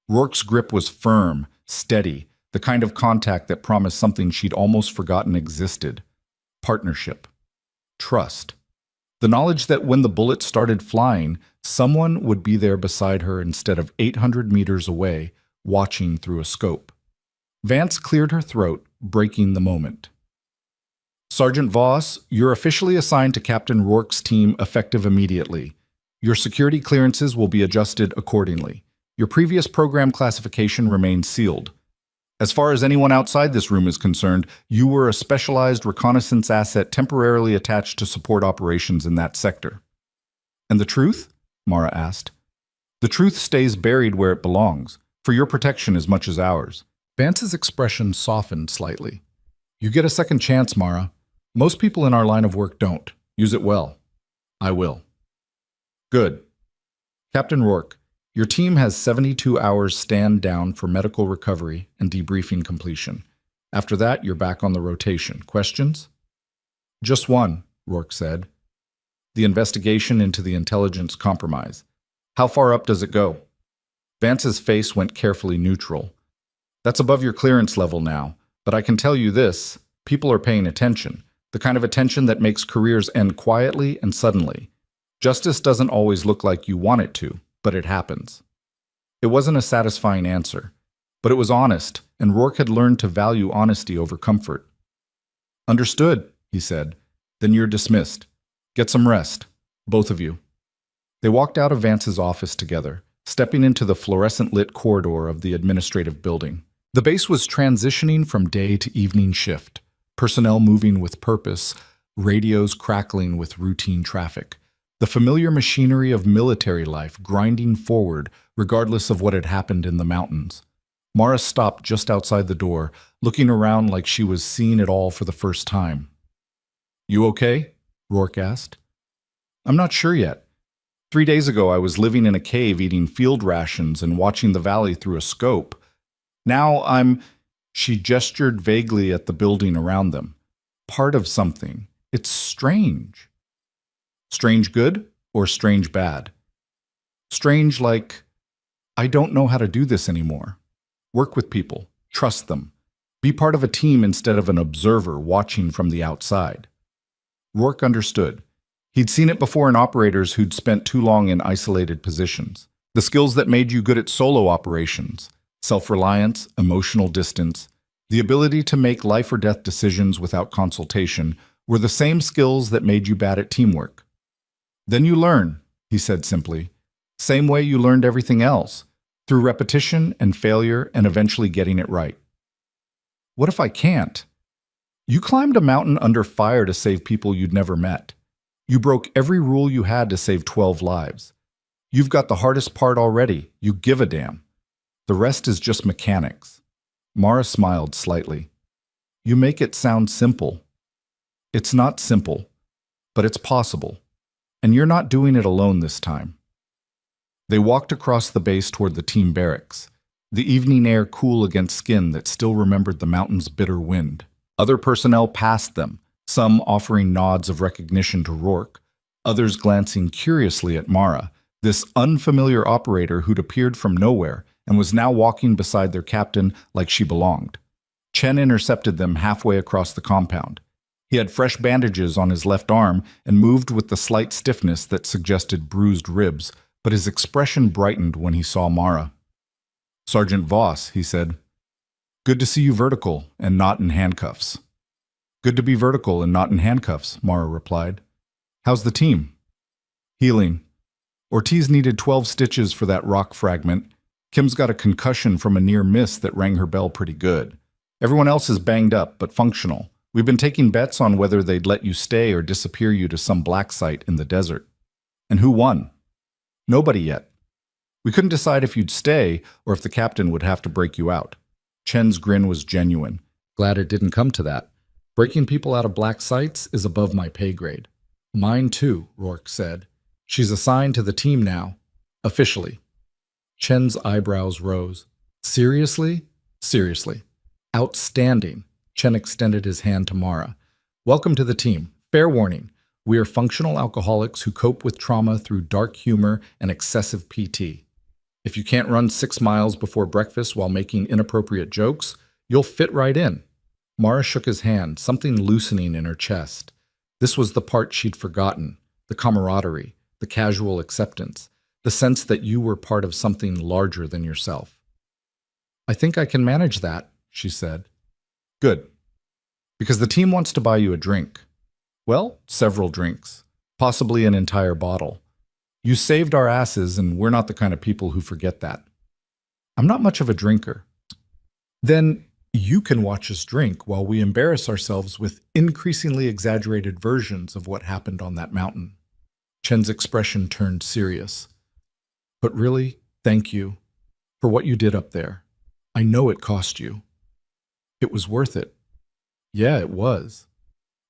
Rourke's grip was firm, steady, the kind of contact that promised something she'd almost forgotten existed. Partnership. Trust. The knowledge that when the bullets started flying, someone would be there beside her instead of 800 meters away, watching through a scope. Vance cleared her throat, breaking the moment. Sergeant Voss, you're officially assigned to Captain Rourke's team effective immediately. Your security clearances will be adjusted accordingly. Your previous program classification remains sealed. As far as anyone outside this room is concerned, you were a specialized reconnaissance asset temporarily attached to support operations in that sector. And the truth? Mara asked. The truth stays buried where it belongs, for your protection as much as ours. Vance's expression softened slightly. You get a second chance, Mara. Most people in our line of work don't. Use it well. I will. Good. Captain Rourke, your team has 72 hours stand down for medical recovery and debriefing completion. After that, you're back on the rotation. Questions? Just one, Rourke said. The investigation into the intelligence compromise. How far up does it go? Vance's face went carefully neutral. That's above your clearance level now, but I can tell you this, people are paying attention, the kind of attention that makes careers end quietly and suddenly. Justice doesn't always look like you want it to, but it happens. It wasn't a satisfying answer, but it was honest, and Rourke had learned to value honesty over comfort. Understood, he said. Then you're dismissed. Get some rest, both of you. They walked out of Vance's office together, stepping into the fluorescent-lit corridor of the administrative building. The base was transitioning from day to evening shift, personnel moving with purpose, radios crackling with routine traffic. The familiar machinery of military life grinding forward regardless of what had happened in the mountains. Mara stopped just outside the door, looking around like she was seeing it all for the first time. You okay? Rourke asked. I'm not sure yet. 3 days ago I was living in a cave eating field rations and watching the valley through a scope. Now I'm... She gestured vaguely at the building around them. Part of something. It's strange. Strange good or strange bad? Strange like, I don't know how to do this anymore. Work with people. Trust them. Be part of a team instead of an observer watching from the outside. Rourke understood. He'd seen it before in operators who'd spent too long in isolated positions. The skills that made you good at solo operations. Self-reliance, emotional distance, the ability to make life or death decisions without consultation were the same skills that made you bad at teamwork. Then you learn, he said simply, same way you learned everything else, through repetition and failure and eventually getting it right. What if I can't? You climbed a mountain under fire to save people you'd never met. You broke every rule you had to save 12 lives. You've got the hardest part already. You give a damn. The rest is just mechanics. Mara smiled slightly. You make it sound simple. It's not simple, but it's possible. And you're not doing it alone this time. They walked across the base toward the team barracks, the evening air cool against skin that still remembered the mountain's bitter wind. Other personnel passed them, some offering nods of recognition to Rourke, others glancing curiously at Mara, this unfamiliar operator who'd appeared from nowhere and was now walking beside their captain like she belonged. Chen intercepted them halfway across the compound. He had fresh bandages on his left arm and moved with the slight stiffness that suggested bruised ribs, but his expression brightened when he saw Mara. Sergeant Voss, he said. Good to see you vertical and not in handcuffs. Good to be vertical and not in handcuffs, Mara replied. How's the team? Healing. Ortiz needed 12 stitches for that rock fragment. Kim's got a concussion from a near miss that rang her bell pretty good. Everyone else is banged up, but functional. We've been taking bets on whether they'd let you stay or disappear you to some black site in the desert. And who won? Nobody yet. We couldn't decide if you'd stay or if the captain would have to break you out. Chen's grin was genuine. Glad it didn't come to that. Breaking people out of black sites is above my pay grade. Mine too, Rourke said. She's assigned to the team now. Officially. Chen's eyebrows rose. Seriously? Seriously. Outstanding. Chen extended his hand to Mara. Welcome to the team. Fair warning. We are functional alcoholics who cope with trauma through dark humor and excessive PT. If you can't run 6 miles before breakfast while making inappropriate jokes, you'll fit right in. Mara shook his hand, something loosening in her chest. This was the part she'd forgotten, the camaraderie, the casual acceptance, the sense that you were part of something larger than yourself. I think I can manage that, she said. Good. Because the team wants to buy you a drink. Well, several drinks. Possibly an entire bottle. You saved our asses, and we're not the kind of people who forget that. I'm not much of a drinker. Then you can watch us drink while we embarrass ourselves with increasingly exaggerated versions of what happened on that mountain. Chen's expression turned serious. But really, thank you for what you did up there. I know it cost you. It was worth it. Yeah, it was.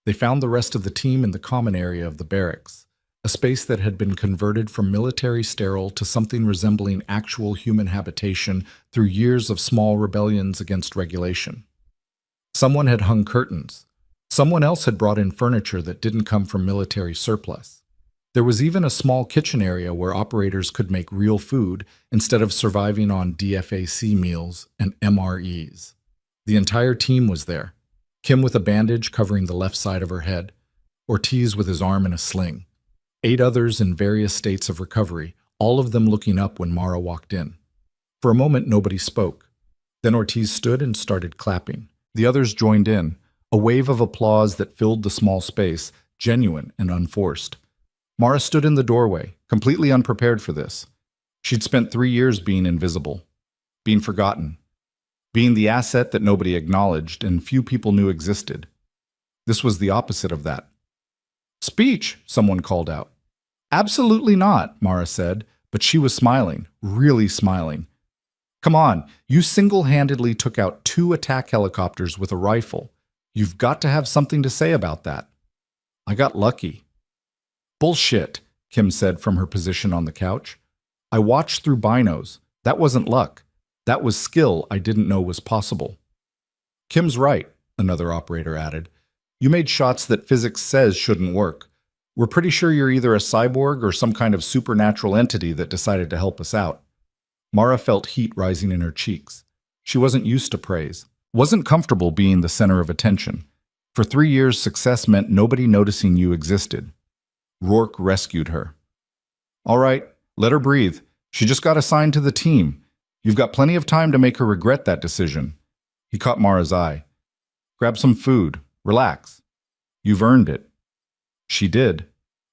They found the rest of the team in the common area of the barracks, a space that had been converted from military sterile to something resembling actual human habitation through years of small rebellions against regulation. Someone had hung curtains. Someone else had brought in furniture that didn't come from military surplus. There was even a small kitchen area where operators could make real food instead of surviving on DFAC meals and MREs. The entire team was there. Kim with a bandage covering the left side of her head, Ortiz with his arm in a sling. 8 others in various states of recovery, all of them looking up when Mara walked in. For a moment, nobody spoke. Then Ortiz stood and started clapping. The others joined in, a wave of applause that filled the small space, genuine and unforced. Mara stood in the doorway, completely unprepared for this. She'd spent 3 years being invisible, being forgotten, being the asset that nobody acknowledged and few people knew existed. This was the opposite of that. Speech, someone called out. Absolutely not, Mara said, but she was smiling, really smiling. Come on, you single-handedly took out 2 attack helicopters with a rifle. You've got to have something to say about that. I got lucky. Bullshit, Kim said from her position on the couch. I watched through binos. That wasn't luck. That was skill I didn't know was possible. Kim's right, another operator added. You made shots that physics says shouldn't work. We're pretty sure you're either a cyborg or some kind of supernatural entity that decided to help us out. Mara felt heat rising in her cheeks. She wasn't used to praise, wasn't comfortable being the center of attention. For 3 years, success meant nobody noticing you existed. Rourke rescued her. All right, let her breathe. She just got assigned to the team. You've got plenty of time to make her regret that decision. He caught Mara's eye. Grab some food. Relax. You've earned it. She did.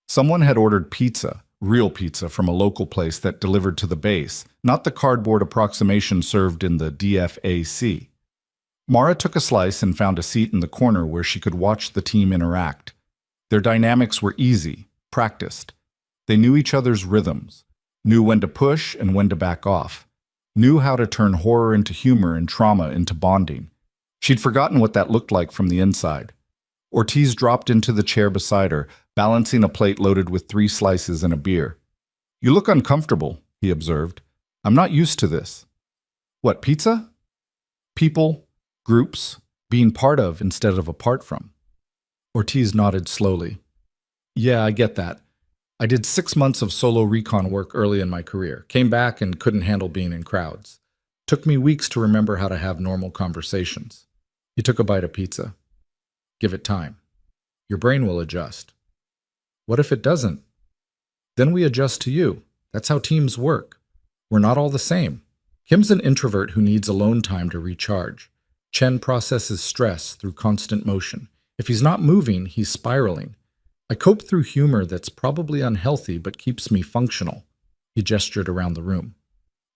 Someone had ordered pizza, real pizza from a local place that delivered to the base, not the cardboard approximation served in the DFAC. Mara took a slice and found a seat in the corner where she could watch the team interact. Their dynamics were easy, practiced. They knew each other's rhythms, knew when to push and when to back off, knew how to turn horror into humor and trauma into bonding. She'd forgotten what that looked like from the inside. Ortiz dropped into the chair beside her, balancing a plate loaded with 3 slices and a beer. You look uncomfortable, he observed. I'm not used to this. What, pizza? People, groups, being part of instead of apart from. Ortiz nodded slowly. Yeah, I get that. I did 6 months of solo recon work early in my career, came back and couldn't handle being in crowds. Took me weeks to remember how to have normal conversations. He took a bite of pizza. Give it time. Your brain will adjust. What if it doesn't? Then we adjust to you. That's how teams work. We're not all the same. Kim's an introvert who needs alone time to recharge. Chen processes stress through constant motion. If he's not moving, he's spiraling. I cope through humor that's probably unhealthy but keeps me functional. He gestured around the room.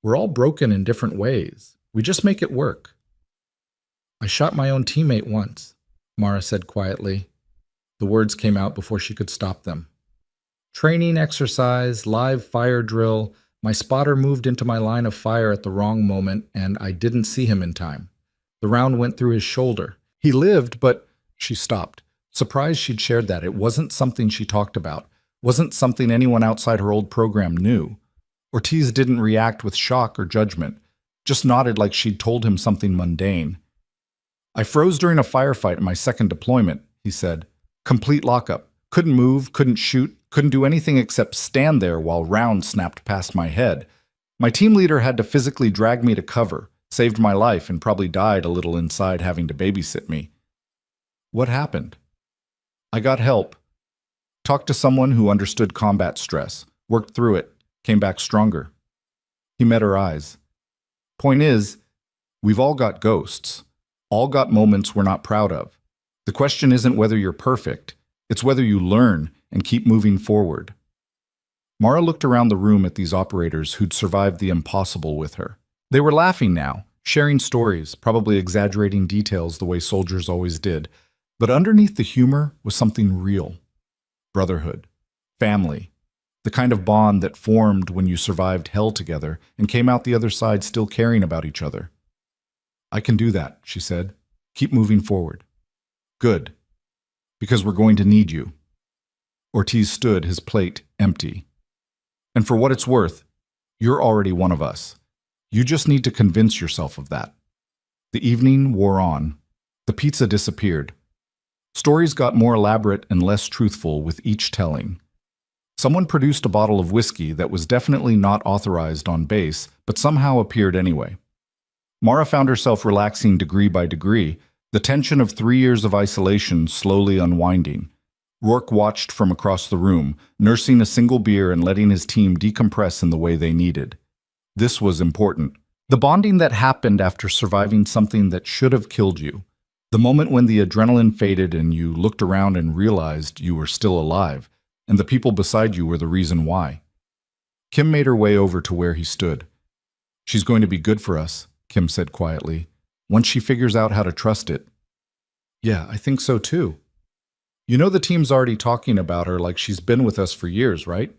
We're all broken in different ways. We just make it work. I shot my own teammate once, Mara said quietly. The words came out before she could stop them. Training exercise, live fire drill. My spotter moved into my line of fire at the wrong moment, and I didn't see him in time. The round went through his shoulder. He lived, but she stopped, surprised she'd shared that. It wasn't something she talked about, wasn't something anyone outside her old program knew. Ortiz didn't react with shock or judgment, just nodded like she'd told him something mundane. I froze during a firefight in my second deployment, he said. Complete lockup. Couldn't move, couldn't shoot, couldn't do anything except stand there while rounds snapped past my head. My team leader had to physically drag me to cover, saved my life, and probably died a little inside having to babysit me. What happened? I got help. Talked to someone who understood combat stress, worked through it, came back stronger. He met her eyes. Point is, we've all got ghosts, all got moments we're not proud of. The question isn't whether you're perfect, it's whether you learn and keep moving forward. Mara looked around the room at these operators who'd survived the impossible with her. They were laughing now, sharing stories, probably exaggerating details the way soldiers always did. But underneath the humor was something real. Brotherhood. Family. The kind of bond that formed when you survived hell together and came out the other side still caring about each other. I can do that, she said. Keep moving forward. Good. Because we're going to need you. Ortiz stood, his plate empty. And for what it's worth, you're already one of us. You just need to convince yourself of that. The evening wore on. The pizza disappeared. Stories got more elaborate and less truthful with each telling. Someone produced a bottle of whiskey that was definitely not authorized on base, but somehow appeared anyway. Mara found herself relaxing degree by degree, the tension of 3 years of isolation slowly unwinding. Rourke watched from across the room, nursing a single beer and letting his team decompress in the way they needed. This was important. The bonding that happened after surviving something that should have killed you. The moment when the adrenaline faded and you looked around and realized you were still alive, and the people beside you were the reason why. Kim made her way over to where he stood. She's going to be good for us, Kim said quietly, once she figures out how to trust it. Yeah, I think so too. You know the team's already talking about her like she's been with us for years, right?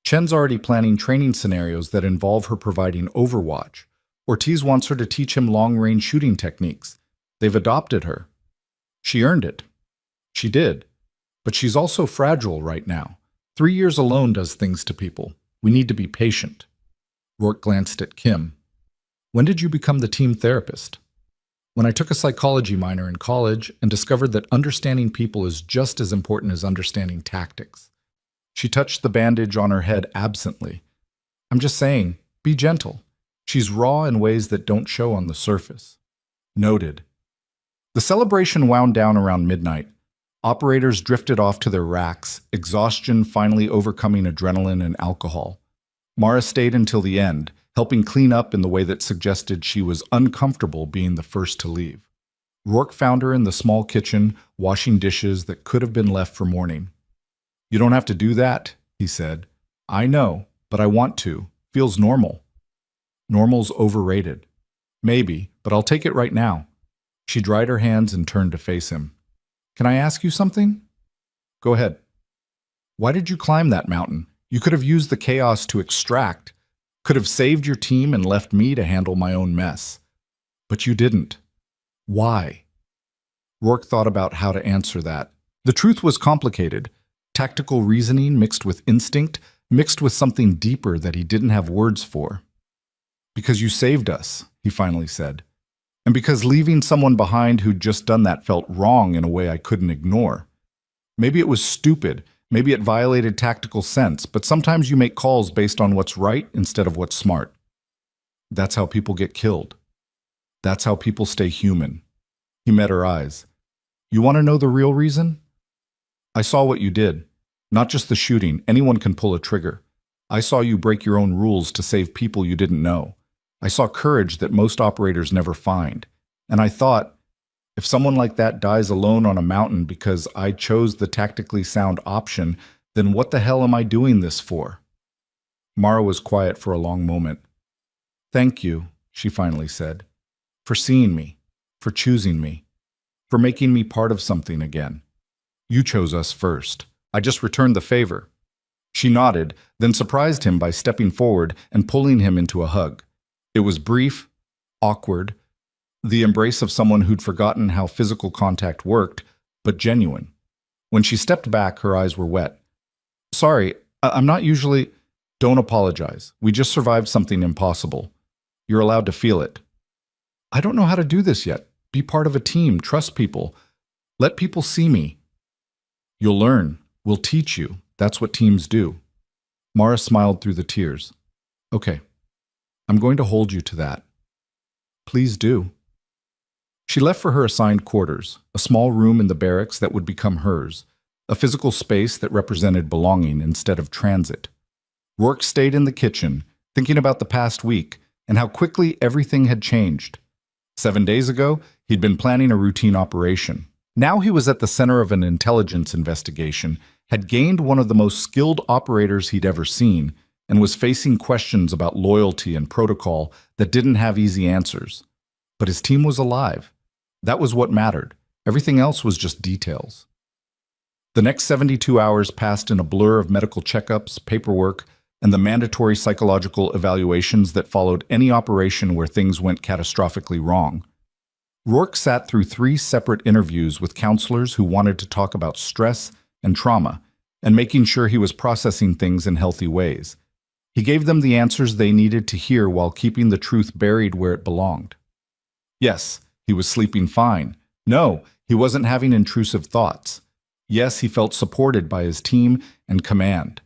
Chen's already planning training scenarios that involve her providing overwatch. Ortiz wants her to teach him long-range shooting techniques. They've adopted her. She earned it. She did. But she's also fragile right now. 3 years alone does things to people. We need to be patient. Rourke glanced at Kim. When did you become the team therapist? When I took a psychology minor in college and discovered that understanding people is just as important as understanding tactics. She touched the bandage on her head absently. I'm just saying, be gentle. She's raw in ways that don't show on the surface. Noted. The celebration wound down around midnight. Operators drifted off to their racks, exhaustion finally overcoming adrenaline and alcohol. Mara stayed until the end, helping clean up in the way that suggested she was uncomfortable being the first to leave. Rourke found her in the small kitchen, washing dishes that could have been left for morning. You don't have to do that, he said. I know, but I want to. Feels normal. Normal's overrated. Maybe, but I'll take it right now. She dried her hands and turned to face him. Can I ask you something? Go ahead. Why did you climb that mountain? You could have used the chaos to extract, could have saved your team and left me to handle my own mess. But you didn't. Why? Rourke thought about how to answer that. The truth was complicated. Tactical reasoning mixed with instinct, mixed with something deeper that he didn't have words for. Because you saved us, he finally said. And because leaving someone behind who'd just done that felt wrong in a way I couldn't ignore. Maybe it was stupid, maybe it violated tactical sense, but sometimes you make calls based on what's right instead of what's smart. That's how people get killed. That's how people stay human. He met her eyes. You want to know the real reason? I saw what you did. Not just the shooting, anyone can pull a trigger. I saw you break your own rules to save people you didn't know. I saw courage that most operators never find. And I thought, If someone like that dies alone on a mountain because I chose the tactically sound option, then what the hell am I doing this for? Mara was quiet for a long moment. Thank you, she finally said, for seeing me, for choosing me, for making me part of something again. You chose us first. I just returned the favor. She nodded, then surprised him by stepping forward and pulling him into a hug. It was brief, awkward, the embrace of someone who'd forgotten how physical contact worked, but genuine. When she stepped back, her eyes were wet. Sorry, I'm not usually... Don't apologize. We just survived something impossible. You're allowed to feel it. I don't know how to do this yet. Be part of a team. Trust people. Let people see me. You'll learn. We'll teach you. That's what teams do. Mara smiled through the tears. Okay. I'm going to hold you to that. Please do. She left for her assigned quarters, a small room in the barracks that would become hers, a physical space that represented belonging instead of transit. Rourke stayed in the kitchen, thinking about the past week and how quickly everything had changed. 7 days ago, he'd been planning a routine operation. Now he was at the center of an intelligence investigation, had gained one of the most skilled operators he'd ever seen, and was facing questions about loyalty and protocol that didn't have easy answers. But his team was alive. That was what mattered. Everything else was just details. The next 72 hours passed in a blur of medical checkups, paperwork, and the mandatory psychological evaluations that followed any operation where things went catastrophically wrong. Rourke sat through 3 separate interviews with counselors who wanted to talk about stress and trauma, and making sure he was processing things in healthy ways. He gave them the answers they needed to hear while keeping the truth buried where it belonged. Yes, he was sleeping fine. No, he wasn't having intrusive thoughts. Yes, he felt supported by his team and command.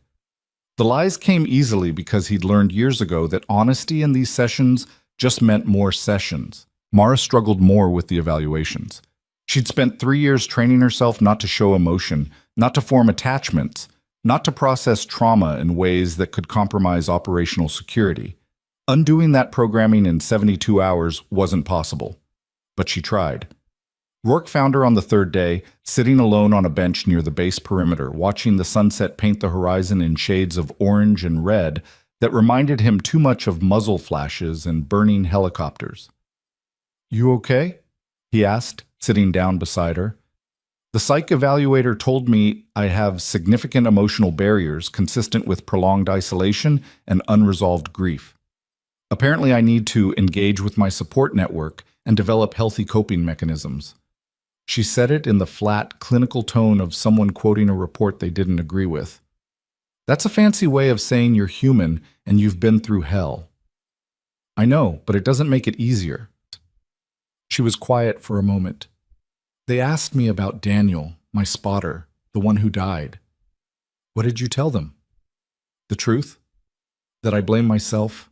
The lies came easily because he'd learned years ago that honesty in these sessions just meant more sessions. Mara struggled more with the evaluations. She'd spent 3 years training herself not to show emotion, not to form attachments, not to process trauma in ways that could compromise operational security. Undoing that programming in 72 hours wasn't possible. But she tried. Rourke found her on the 3rd day, sitting alone on a bench near the base perimeter, watching the sunset paint the horizon in shades of orange and red that reminded him too much of muzzle flashes and burning helicopters. You okay? He asked, sitting down beside her. The psych evaluator told me I have significant emotional barriers consistent with prolonged isolation and unresolved grief. Apparently, I need to engage with my support network and develop healthy coping mechanisms. She said it in the flat, clinical tone of someone quoting a report they didn't agree with. That's a fancy way of saying you're human and you've been through hell. I know, but it doesn't make it easier. She was quiet for a moment. They asked me about Daniel, my spotter, the one who died. What did you tell them? The truth? That I blame myself?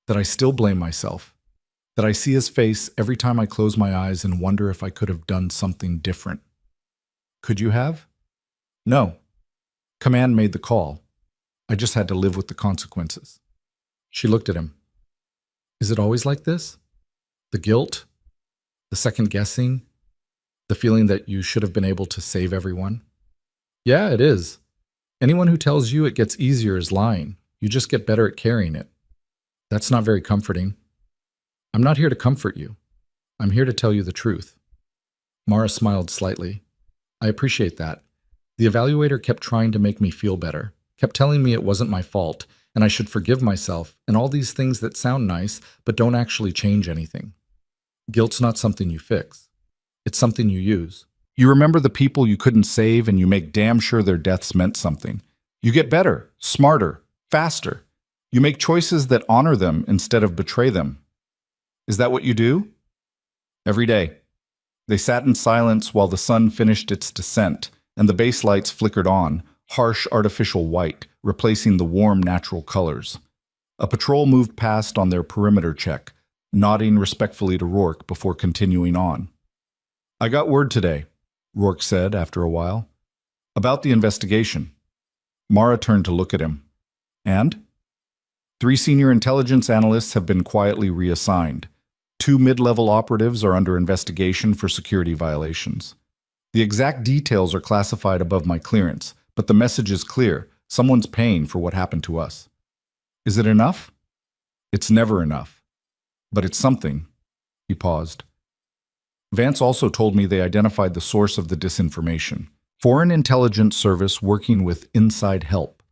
That I still blame myself? That I see his face every time I close my eyes and wonder if I could have done something different? Could you have? No. Command made the call. I just had to live with the consequences. She looked at him. Is it always like this? The guilt? The second guessing? The feeling that you should have been able to save everyone? Yeah, it is. Anyone who tells you it gets easier is lying. You just get better at carrying it. That's not very comforting. I'm not here to comfort you. I'm here to tell you the truth. Mara smiled slightly. I appreciate that. The evaluator kept trying to make me feel better, kept telling me it wasn't my fault, and I should forgive myself, and all these things that sound nice, but don't actually change anything. Guilt's not something you fix. It's something you use. You remember the people you couldn't save, and you make damn sure their deaths meant something. You get better, smarter, faster. You make choices that honor them instead of betray them. Is that what you do? Every day. They sat in silence while the sun finished its descent, and the base lights flickered on, harsh artificial white, replacing the warm natural colors. A patrol moved past on their perimeter check, nodding respectfully to Rourke before continuing on. I got word today, Rourke said after a while, about the investigation. Mara turned to look at him. And? 3 senior intelligence analysts have been quietly reassigned. 2 mid-level operatives are under investigation for security violations. The exact details are classified above my clearance, but the message is clear. Someone's paying for what happened to us. Is it enough? It's never enough. But it's something. He paused. Vance also told me they identified the source of the disinformation. Foreign intelligence service working with inside help.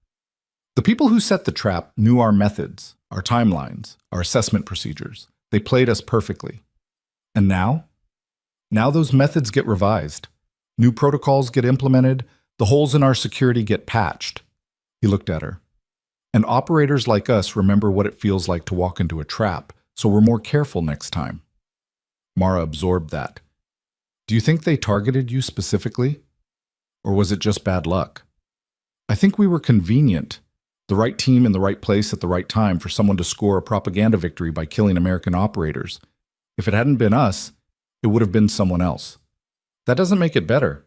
The people who set the trap knew our methods, our timelines, our assessment procedures. They played us perfectly. And now? Now those methods get revised. New protocols get implemented. The holes in our security get patched. He looked at her. And operators like us remember what it feels like to walk into a trap, so we're more careful next time. Mara absorbed that. Do you think they targeted you specifically? Or was it just bad luck? I think we were convenient. The right team in the right place at the right time for someone to score a propaganda victory by killing American operators. If it hadn't been us, it would have been someone else. That doesn't make it better.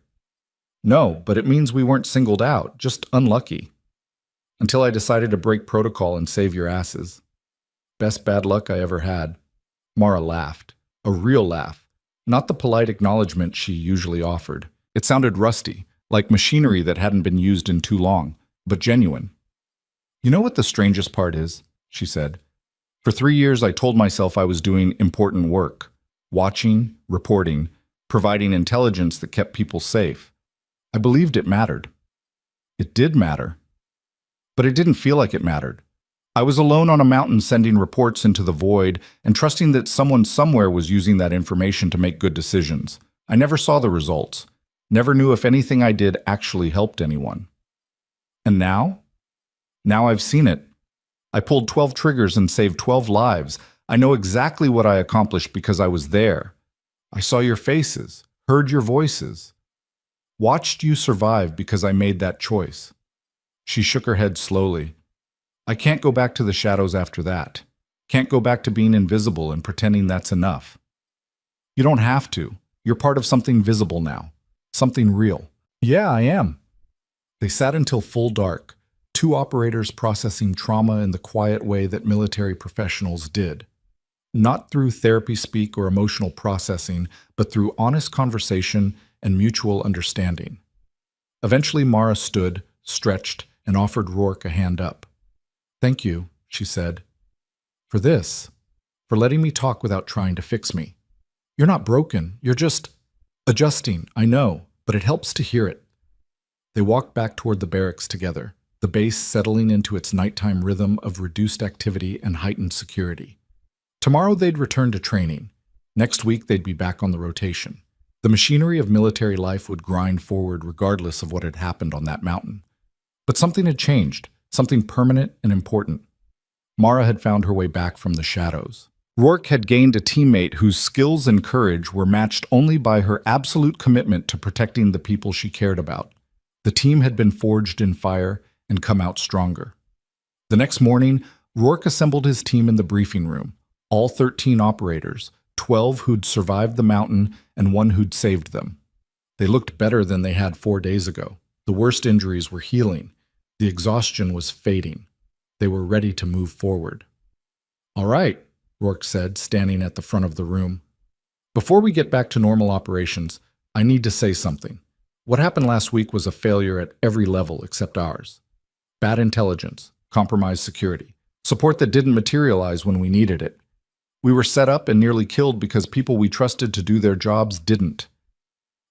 No, but it means we weren't singled out, just unlucky. Until I decided to break protocol and save your asses. Best bad luck I ever had. Mara laughed. A real laugh. Not the polite acknowledgement she usually offered. It sounded rusty, like machinery that hadn't been used in too long, but genuine. You know what the strangest part is? She said. For 3 years I told myself I was doing important work. Watching, reporting, providing intelligence that kept people safe. I believed it mattered. It did matter. But it didn't feel like it mattered. I was alone on a mountain sending reports into the void and trusting that someone somewhere was using that information to make good decisions. I never saw the results. Never knew if anything I did actually helped anyone. And now? Now I've seen it. I pulled 12 triggers and saved 12 lives. I know exactly what I accomplished because I was there. I saw your faces, heard your voices, watched you survive because I made that choice. She shook her head slowly. I can't go back to the shadows after that. Can't go back to being invisible and pretending that's enough. You don't have to. You're part of something visible now. Something real. Yeah, I am. They sat until full dark, 2 operators processing trauma in the quiet way that military professionals did. Not through therapy speak or emotional processing, but through honest conversation and mutual understanding. Eventually Mara stood, stretched, and offered Rourke a hand up. Thank you, she said. For this. For letting me talk without trying to fix me. You're not broken. You're just adjusting, I know, but it helps to hear it. They walked back toward the barracks together, the base settling into its nighttime rhythm of reduced activity and heightened security. Tomorrow they'd return to training. Next week they'd be back on the rotation. The machinery of military life would grind forward regardless of what had happened on that mountain. But something had changed, something permanent and important. Mara had found her way back from the shadows. Rourke had gained a teammate whose skills and courage were matched only by her absolute commitment to protecting the people she cared about. The team had been forged in fire and come out stronger. The next morning, Rourke assembled his team in the briefing room, all 13 operators, 12 who'd survived the mountain and 1 who'd saved them. They looked better than they had 4 days ago. The worst injuries were healing. The exhaustion was fading. They were ready to move forward. All right, Rourke said, standing at the front of the room. Before we get back to normal operations, I need to say something. What happened last week was a failure at every level except ours. Bad intelligence, compromised security, support that didn't materialize when we needed it. We were set up and nearly killed because people we trusted to do their jobs didn't.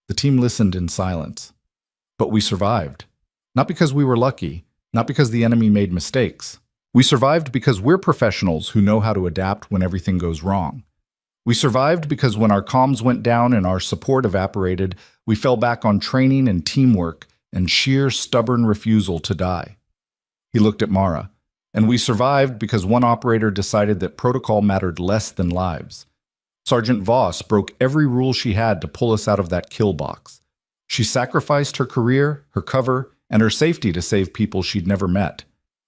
The team listened in silence. But we survived. Not because we were lucky, not because the enemy made mistakes. We survived because we're professionals who know how to adapt when everything goes wrong. We survived because when our comms went down and our support evaporated, we fell back on training and teamwork and sheer stubborn refusal to die. He looked at Mara. And we survived because one operator decided that protocol mattered less than lives. Sergeant Voss broke every rule she had to pull us out of that kill box. She sacrificed her career, her cover, and her safety to save people she'd never met.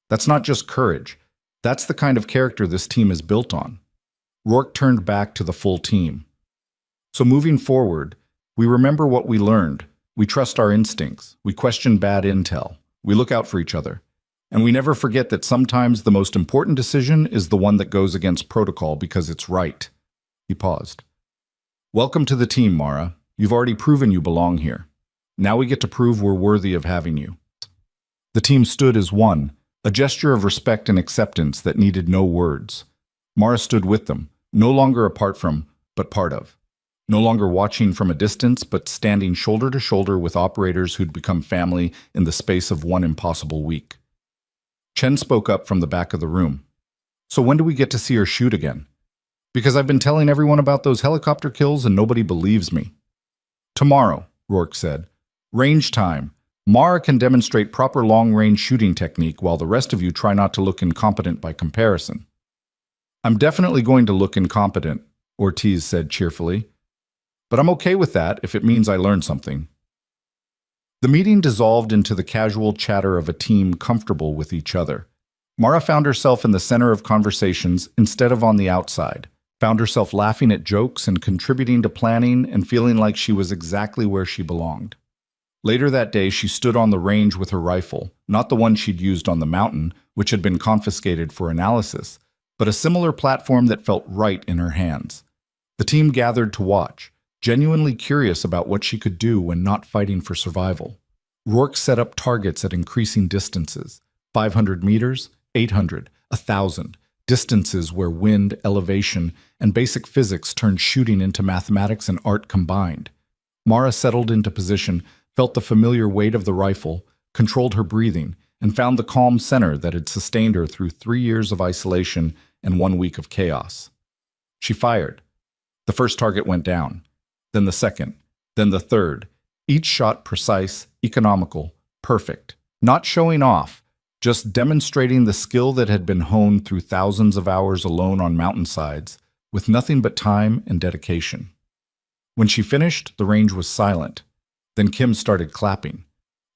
That's not just courage. That's the kind of character this team is built on. Rourke turned back to the full team. So moving forward, we remember what we learned. We trust our instincts. We question bad intel. We look out for each other. And we never forget that sometimes the most important decision is the one that goes against protocol because it's right. He paused. Welcome to the team, Mara. You've already proven you belong here. Now we get to prove we're worthy of having you. The team stood as one, a gesture of respect and acceptance that needed no words. Mara stood with them, no longer apart from, but part of. No longer watching from a distance, but standing shoulder to shoulder with operators who'd become family in the space of one impossible week. Chen spoke up from the back of the room. So when do we get to see her shoot again? Because I've been telling everyone about those helicopter kills and nobody believes me. Tomorrow, Rourke said. Range time. Mara can demonstrate proper long-range shooting technique while the rest of you try not to look incompetent by comparison. I'm definitely going to look incompetent, Ortiz said cheerfully. But I'm okay with that if it means I learn something. The meeting dissolved into the casual chatter of a team comfortable with each other. Mara found herself in the center of conversations instead of on the outside, found herself laughing at jokes and contributing to planning and feeling like she was exactly where she belonged. Later that day, she stood on the range with her rifle, not the one she'd used on the mountain, which had been confiscated for analysis, but a similar platform that felt right in her hands. The team gathered to watch, genuinely curious about what she could do when not fighting for survival. Rourke set up targets at increasing distances, 500 meters, 800, 1,000, distances where wind, elevation, and basic physics turned shooting into mathematics and art combined. Mara settled into position, felt the familiar weight of the rifle, controlled her breathing, and found the calm center that had sustained her through 3 years of isolation and 1 week of chaos. She fired. The first target went down, then the second, then the third, each shot precise, economical, perfect. Not showing off, just demonstrating the skill that had been honed through thousands of hours alone on mountainsides, with nothing but time and dedication. When she finished, the range was silent. Then Kim started clapping.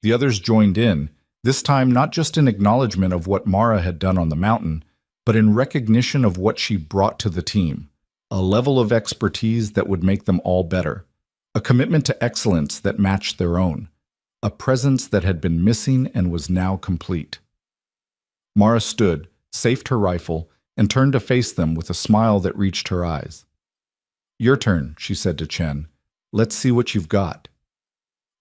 The others joined in, this time not just in acknowledgement of what Mara had done on the mountain, but in recognition of what she brought to the team, a level of expertise that would make them all better, a commitment to excellence that matched their own, a presence that had been missing and was now complete. Mara stood, safed her rifle, and turned to face them with a smile that reached her eyes. Your turn, she said to Chen. Let's see what you've got.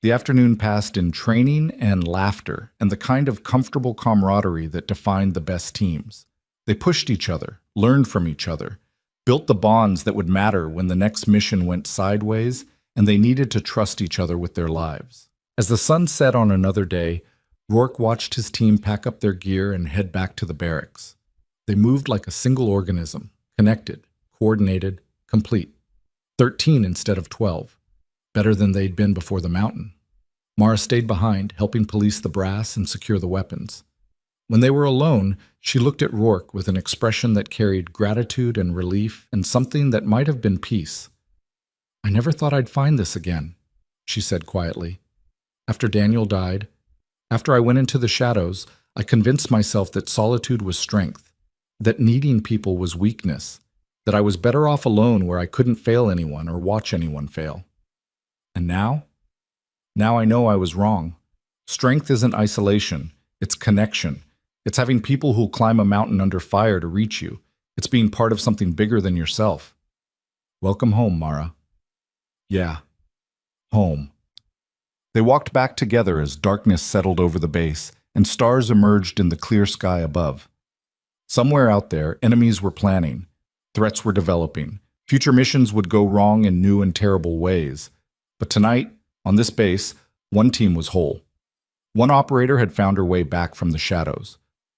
The afternoon passed in training and laughter and the kind of comfortable camaraderie that defined the best teams. They pushed each other, learned from each other, built the bonds that would matter when the next mission went sideways, and they needed to trust each other with their lives. As the sun set on another day, Rourke watched his team pack up their gear and head back to the barracks. They moved like a single organism, connected, coordinated, complete. 13 instead of 12. Better than they'd been before the mountain. Mara stayed behind, helping police the brass and secure the weapons. When they were alone, she looked at Rourke with an expression that carried gratitude and relief and something that might have been peace. I never thought I'd find this again, she said quietly. After Daniel died, after I went into the shadows, I convinced myself that solitude was strength, that needing people was weakness, that I was better off alone where I couldn't fail anyone or watch anyone fail. And now? Now I know I was wrong. Strength isn't isolation, it's connection. It's having people who'll climb a mountain under fire to reach you. It's being part of something bigger than yourself. Welcome home, Mara. Yeah, home. They walked back together as darkness settled over the base and stars emerged in the clear sky above. Somewhere out there, enemies were planning. Threats were developing. Future missions would go wrong in new and terrible ways. But tonight, on this base, one team was whole. One operator had found her way back from the shadows.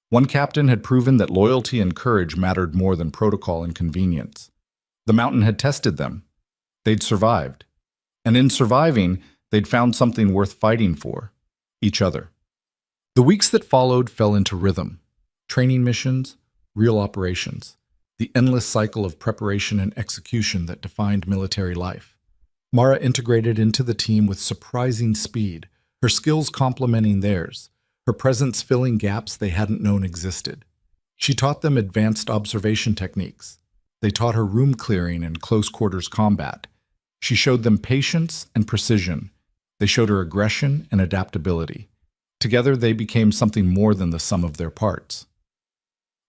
One captain had proven that loyalty and courage mattered more than protocol and convenience. The mountain had tested them. They'd survived. And in surviving, they'd found something worth fighting for: each other. The weeks that followed fell into rhythm. Training missions, real operations, the endless cycle of preparation and execution that defined military life. Mara integrated into the team with surprising speed, her skills complementing theirs, her presence filling gaps they hadn't known existed. She taught them advanced observation techniques. They taught her room clearing and close-quarters combat. She showed them patience and precision. They showed her aggression and adaptability. Together, they became something more than the sum of their parts.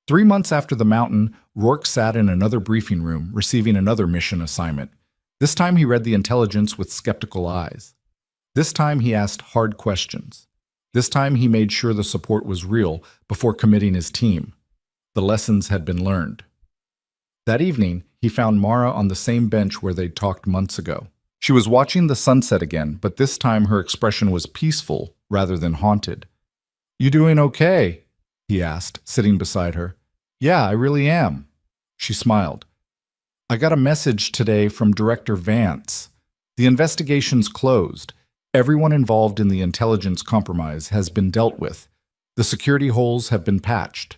3 months after the mountain, Rourke sat in another briefing room, receiving another mission assignment. This time he read the intelligence with skeptical eyes. This time he asked hard questions. This time he made sure the support was real before committing his team. The lessons had been learned. That evening, he found Mara on the same bench where they'd talked months ago. She was watching the sunset again, but this time her expression was peaceful rather than haunted. "You doing okay?" he asked, sitting beside her. "Yeah, I really am." She smiled. "I got a message today from Director Vance. The investigation's closed. Everyone involved in the intelligence compromise has been dealt with. The security holes have been patched.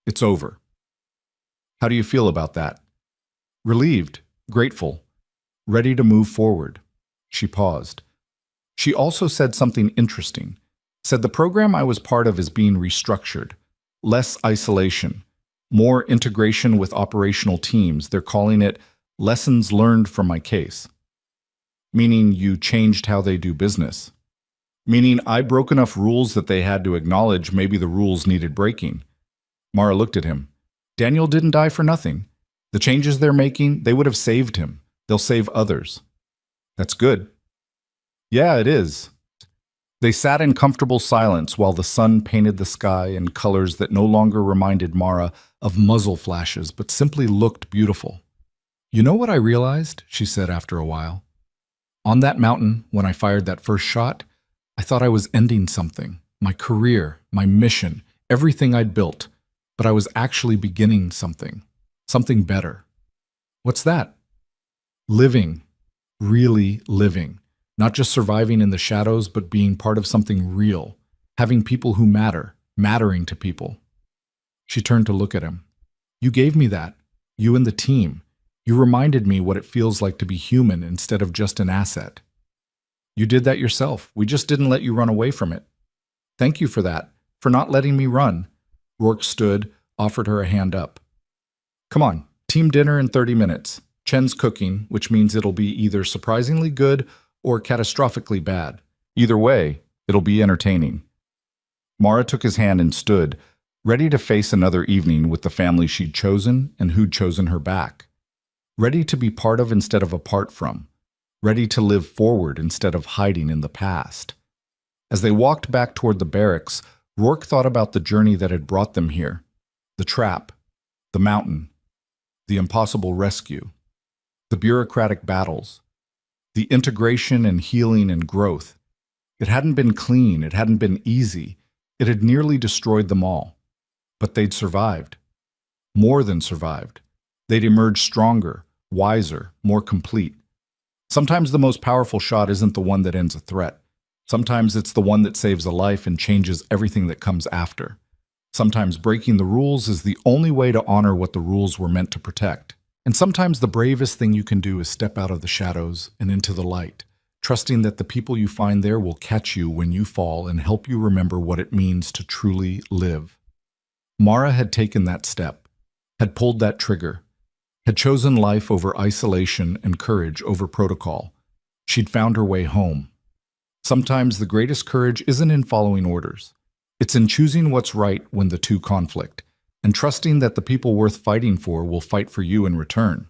It's over." "How do you feel about that?" "Relieved, grateful, ready to move forward." She paused. She also said something interesting. Said the program I was part of is being restructured. Less isolation. More integration with operational teams. They're calling it lessons learned from my case. Meaning you changed how they do business. Meaning I broke enough rules that they had to acknowledge maybe the rules needed breaking. Mara looked at him. Daniel didn't die for nothing. The changes they're making, they would have saved him. They'll save others. That's good. Yeah, it is. They sat in comfortable silence while the sun painted the sky in colors that no longer reminded Mara of muzzle flashes, but simply looked beautiful. "You know what I realized?" she said after a while. "On that mountain, when I fired that first shot, I thought I was ending something. My career, my mission, everything I'd built. But I was actually beginning something. Something better." "What's that?" "Living. Really living. Not just surviving in the shadows, but being part of something real. Having people who matter, mattering to people." She turned to look at him. "You gave me that. You and the team. You reminded me what it feels like to be human instead of just an asset. You did that yourself. We just didn't let you run away from it. Thank you for that, for not letting me run." Rourke stood, offered her a hand up. "Come on, team dinner in 30 minutes. Chen's cooking, which means it'll be either surprisingly good or catastrophically bad. Either way, it'll be entertaining." Mara took his hand and stood, ready to face another evening with the family she'd chosen and who'd chosen her back. Ready to be part of instead of apart from. Ready to live forward instead of hiding in the past. As they walked back toward the barracks, Rourke thought about the journey that had brought them here. The trap, the mountain, the impossible rescue, the bureaucratic battles, the integration and healing and growth. It hadn't been clean, it hadn't been easy, it had nearly destroyed them all. But they'd survived. More than survived. They'd emerged stronger, wiser, more complete. Sometimes the most powerful shot isn't the one that ends a threat. Sometimes it's the one that saves a life and changes everything that comes after. Sometimes breaking the rules is the only way to honor what the rules were meant to protect. And sometimes the bravest thing you can do is step out of the shadows and into the light, trusting that the people you find there will catch you when you fall and help you remember what it means to truly live. Mara had taken that step, had pulled that trigger, had chosen life over isolation and courage over protocol. She'd found her way home. Sometimes the greatest courage isn't in following orders. It's in choosing what's right when the two conflict, and trusting that the people worth fighting for will fight for you in return.